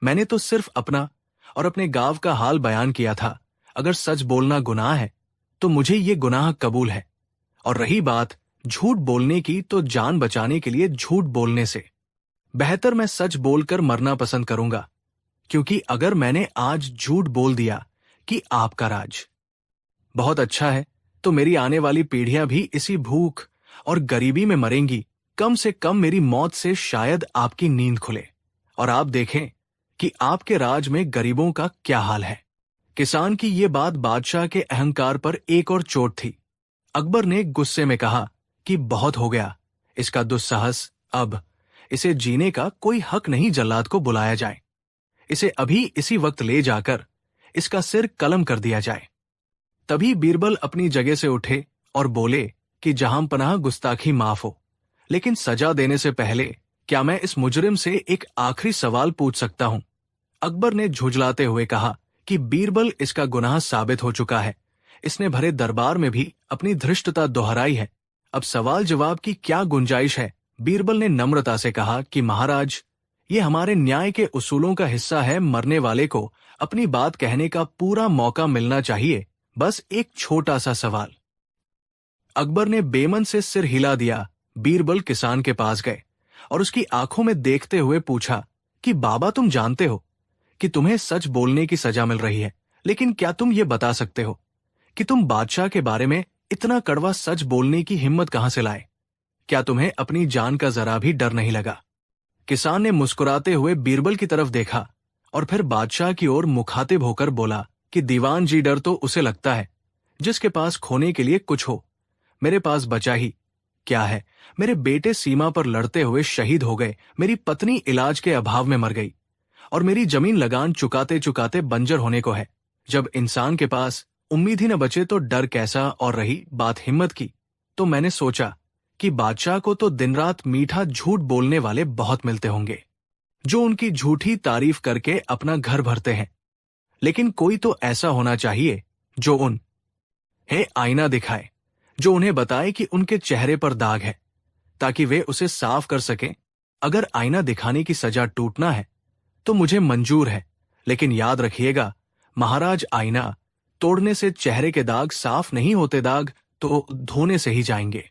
मैंने तो सिर्फ अपना और अपने गांव का हाल बयान किया था। अगर सच बोलना गुनाह है तो मुझे ये गुनाह कबूल है, और रही बात झूठ बोलने की, तो जान बचाने के लिए झूठ बोलने से बेहतर मैं सच बोलकर मरना पसंद करूंगा। क्योंकि अगर मैंने आज झूठ बोल दिया कि आपका राज बहुत अच्छा है, तो मेरी आने वाली पीढ़ियां भी इसी भूख और गरीबी में मरेंगी। कम से कम मेरी मौत से शायद आपकी नींद खुले और आप देखें कि आपके राज में गरीबों का क्या हाल है। किसान की ये बात बादशाह के अहंकार पर एक और चोट थी। अकबर ने गुस्से में कहा कि बहुत हो गया इसका दुस्साहस। अब इसे जीने का कोई हक नहीं। जल्लाद को बुलाया जाए, इसे अभी इसी वक्त ले जाकर इसका सिर कलम कर दिया जाए। तभी बीरबल अपनी जगह से उठे और बोले कि जहां पनाह, गुस्ताखी माफ हो, लेकिन सजा देने से पहले क्या मैं इस मुजरिम से एक आखिरी सवाल पूछ सकता हूं? अकबर ने झुंझलाते हुए कहा कि बीरबल, इसका गुनाह साबित हो चुका है। इसने भरे दरबार में भी अपनी धृष्टता दोहराई है। अब सवाल जवाब की क्या गुंजाइश है? बीरबल ने नम्रता से कहा कि महाराज, ये हमारे न्याय के उसूलों का हिस्सा है। मरने वाले को अपनी बात कहने का पूरा मौका मिलना चाहिए। बस एक छोटा सा सवाल। अकबर ने बेमन से सिर हिला दिया। बीरबल किसान के पास गए और उसकी आंखों में देखते हुए पूछा कि बाबा, तुम जानते हो कि तुम्हें सच बोलने की सजा मिल रही है, लेकिन क्या तुम ये बता सकते हो कि तुम बादशाह के बारे में इतना कड़वा सच बोलने की हिम्मत कहां से लाए? क्या तुम्हें अपनी जान का जरा भी डर नहीं लगा? किसान ने मुस्कुराते हुए बीरबल की तरफ देखा और फिर बादशाह की ओर मुखातिब होकर बोला कि दीवान जी, डर तो उसे लगता है जिसके पास खोने के लिए कुछ हो। मेरे पास बचा ही क्या है? मेरे बेटे सीमा पर लड़ते हुए शहीद हो गए, मेरी पत्नी इलाज के अभाव में मर गई और मेरी जमीन लगान चुकाते चुकाते बंजर होने को है। जब इंसान के पास उम्मीद ही न बचे तो डर कैसा? और रही बात हिम्मत की, तो मैंने सोचा कि बादशाह को तो दिन रात मीठा झूठ बोलने वाले बहुत मिलते होंगे जो उनकी झूठी तारीफ करके अपना घर भरते हैं, लेकिन कोई तो ऐसा होना चाहिए जो उन्हें आईना दिखाए, जो उन्हें बताए कि उनके चेहरे पर दाग है, ताकि वे उसे साफ कर सकें। अगर आईना दिखाने की सजा टूटना है तो मुझे मंजूर है, लेकिन याद रखिएगा महाराज, आईना तोड़ने से चेहरे के दाग साफ नहीं होते, दाग तो धोने से ही जाएंगे।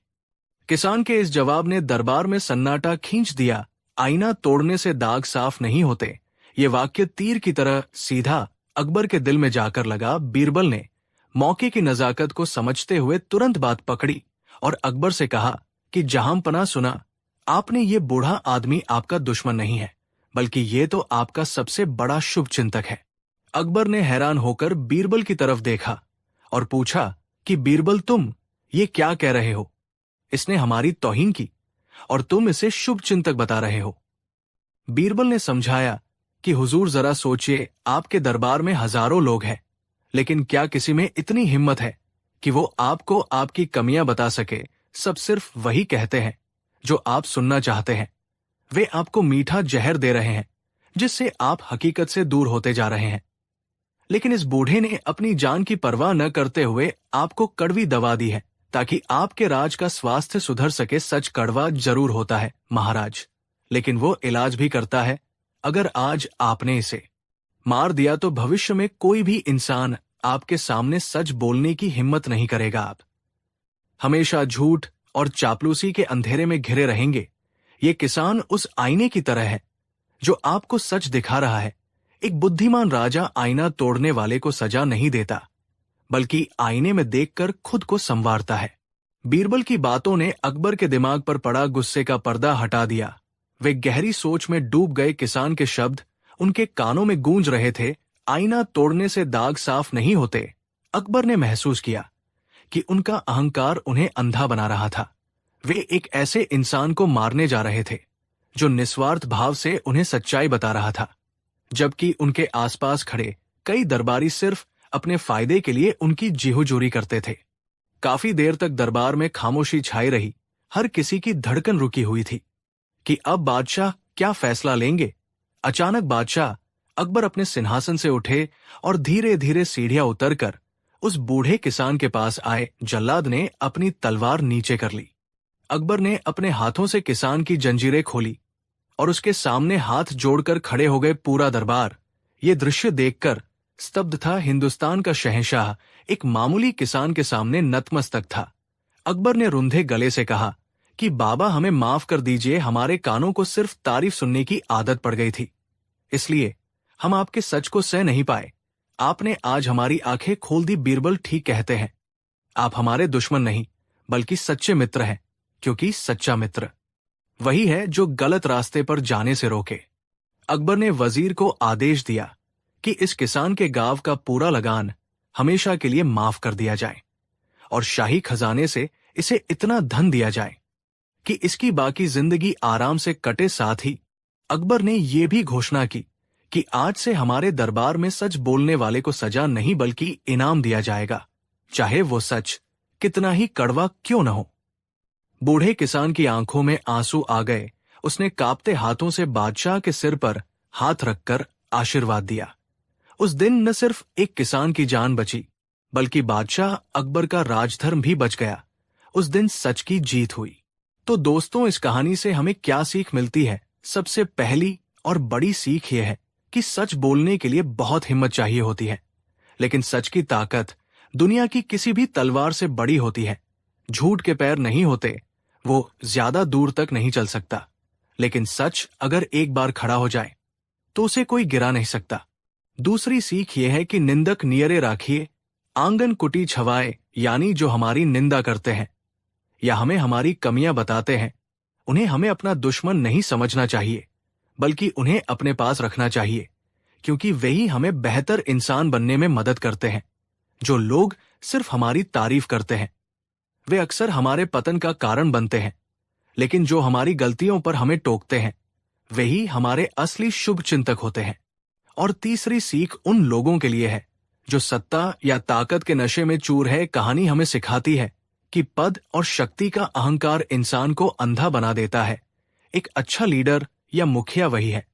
किसान के इस जवाब ने दरबार में सन्नाटा खींच दिया। आईना तोड़ने से दाग साफ नहीं होते, ये वाक्य तीर की तरह सीधा अकबर के दिल में जाकर लगा। बीरबल ने मौके की नजाकत को समझते हुए तुरंत बात पकड़ी और अकबर से कहा कि जहांपना, सुना आपने, ये बूढ़ा आदमी आपका दुश्मन नहीं है, बल्कि ये तो आपका सबसे बड़ा शुभ चिंतक है। अकबर ने हैरान होकर बीरबल की तरफ देखा और पूछा कि बीरबल, तुम ये क्या कह रहे हो? इसने हमारी तौहीन की और तुम इसे शुभ चिंतक बता रहे हो। बीरबल ने समझाया कि हुजूर, जरा सोचिए, आपके दरबार में हजारों लोग हैं, लेकिन क्या किसी में इतनी हिम्मत है कि वो आपको आपकी कमियां बता सके? सब सिर्फ वही कहते हैं जो आप सुनना चाहते हैं। वे आपको मीठा जहर दे रहे हैं जिससे आप हकीकत से दूर होते जा रहे हैं। लेकिन इस बूढ़े ने अपनी जान की परवाह न करते हुए आपको कड़वी दवा दी है ताकि आपके राज का स्वास्थ्य सुधर सके। सच कड़वा जरूर होता है महाराज, लेकिन वो इलाज भी करता है। अगर आज आपने इसे मार दिया तो भविष्य में कोई भी इंसान आपके सामने सच बोलने की हिम्मत नहीं करेगा। आप हमेशा झूठ और चापलूसी के अंधेरे में घिरे रहेंगे। ये किसान उस आईने की तरह है जो आपको सच दिखा रहा है। एक बुद्धिमान राजा आईना तोड़ने वाले को सजा नहीं देता, बल्कि आईने में देखकर खुद को संवारता है। बीरबल की बातों ने अकबर के दिमाग पर पड़ा गुस्से का पर्दा हटा दिया। वे गहरी सोच में डूब गए। किसान के शब्द उनके कानों में गूंज रहे थे। आईना तोड़ने से दाग साफ नहीं होते। अकबर ने महसूस किया कि उनका अहंकार उन्हें अंधा बना रहा था। वे एक ऐसे इंसान को मारने जा रहे थे जो निस्वार्थ भाव से उन्हें सच्चाई बता रहा था, जबकि उनके आसपास खड़े कई दरबारी सिर्फ अपने फायदे के लिए उनकी जीहुजूरी करते थे। काफी देर तक दरबार में खामोशी छाई रही। हर किसी की धड़कन रुकी हुई थी कि अब बादशाह क्या फैसला लेंगे। अचानक बादशाह अकबर अपने सिंहासन से उठे और धीरे धीरे सीढ़ियां उतरकर उस बूढ़े किसान के पास आए। जल्लाद ने अपनी तलवार नीचे कर ली। अकबर ने अपने हाथों से किसान की जंजीरें खोली और उसके सामने हाथ जोड़कर खड़े हो गए। पूरा दरबार ये दृश्य देखकर स्तब्ध था। हिंदुस्तान का शहंशाह एक मामूली किसान के सामने नतमस्तक था। अकबर ने रुंधे गले से कहा कि बाबा, हमें माफ कर दीजिए, हमारे कानों को सिर्फ तारीफ सुनने की आदत पड़ गई थी, इसलिए हम आपके सच को सह नहीं पाए। आपने आज हमारी आंखें खोल दी। बीरबल ठीक कहते हैं, आप हमारे दुश्मन नहीं बल्कि सच्चे मित्र हैं, क्योंकि सच्चा मित्र वही है जो गलत रास्ते पर जाने से रोके। अकबर ने वजीर को आदेश दिया कि इस किसान के गांव का पूरा लगान हमेशा के लिए माफ कर दिया जाए और शाही खजाने से इसे इतना धन दिया जाए कि इसकी बाकी जिंदगी आराम से कटे। साथ ही अकबर ने यह भी घोषणा की कि आज से हमारे दरबार में सच बोलने वाले को सजा नहीं बल्कि इनाम दिया जाएगा, चाहे वो सच कितना ही कड़वा क्यों न हो। बूढ़े किसान की आंखों में आंसू आ गए। उसने कांपते हाथों से बादशाह के सिर पर हाथ रखकर आशीर्वाद दिया। उस दिन न सिर्फ एक किसान की जान बची, बल्कि बादशाह अकबर का राजधर्म भी बच गया। उस दिन सच की जीत हुई। तो दोस्तों, इस कहानी से हमें क्या सीख मिलती है? सबसे पहली और बड़ी सीख यह है कि सच बोलने के लिए बहुत हिम्मत चाहिए होती है, लेकिन सच की ताकत दुनिया की किसी भी तलवार से बड़ी होती है। झूठ के पैर नहीं होते, वो ज्यादा दूर तक नहीं चल सकता, लेकिन सच अगर एक बार खड़ा हो जाए तो उसे कोई गिरा नहीं सकता। दूसरी सीख यह है कि निंदक नियरे राखिए, आंगन कुटी छवाए, यानी जो हमारी निंदा करते हैं या हमें हमारी कमियां बताते हैं, उन्हें हमें अपना दुश्मन नहीं समझना चाहिए, बल्कि उन्हें अपने पास रखना चाहिए, क्योंकि वही हमें बेहतर इंसान बनने में मदद करते हैं। जो लोग सिर्फ हमारी तारीफ करते हैं वे अक्सर हमारे पतन का कारण बनते हैं, लेकिन जो हमारी गलतियों पर हमें टोकते हैं वही हमारे असली शुभ चिंतक होते हैं। और तीसरी सीख उन लोगों के लिए है जो सत्ता या ताकत के नशे में चूर है। कहानी हमें सिखाती है कि पद और शक्ति का अहंकार इंसान को अंधा बना देता है। एक अच्छा लीडर या मुखिया वही है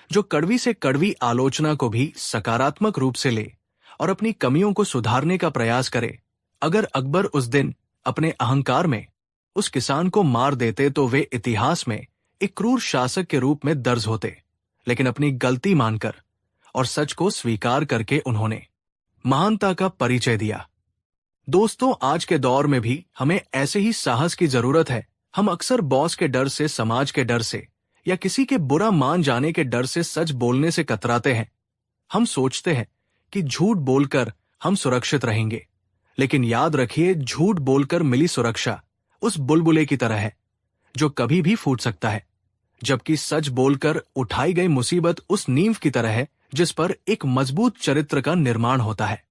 जो कड़वी से कड़वी आलोचना को भी सकारात्मक रूप से ले और अपनी कमियों को सुधारने का प्रयास करे। अगर अकबर उस दिन अपने अहंकार में उस किसान को मार देते तो वे इतिहास में एक क्रूर शासक के रूप में दर्ज होते, लेकिन अपनी गलती मानकर और सच को स्वीकार करके उन्होंने महानता का परिचय दिया। दोस्तों, आज के दौर में भी हमें ऐसे ही साहस की जरूरत है। हम अक्सर बॉस के डर से, समाज के डर से या किसी के बुरा मान जाने के डर से सच बोलने से कतराते हैं। हम सोचते हैं कि झूठ बोलकर हम सुरक्षित रहेंगे, लेकिन याद रखिए, झूठ बोलकर मिली सुरक्षा उस बुलबुले की तरह है जो कभी भी फूट सकता है, जबकि सच बोलकर उठाई गई मुसीबत उस नींव की तरह है जिस पर एक मजबूत चरित्र का निर्माण होता है।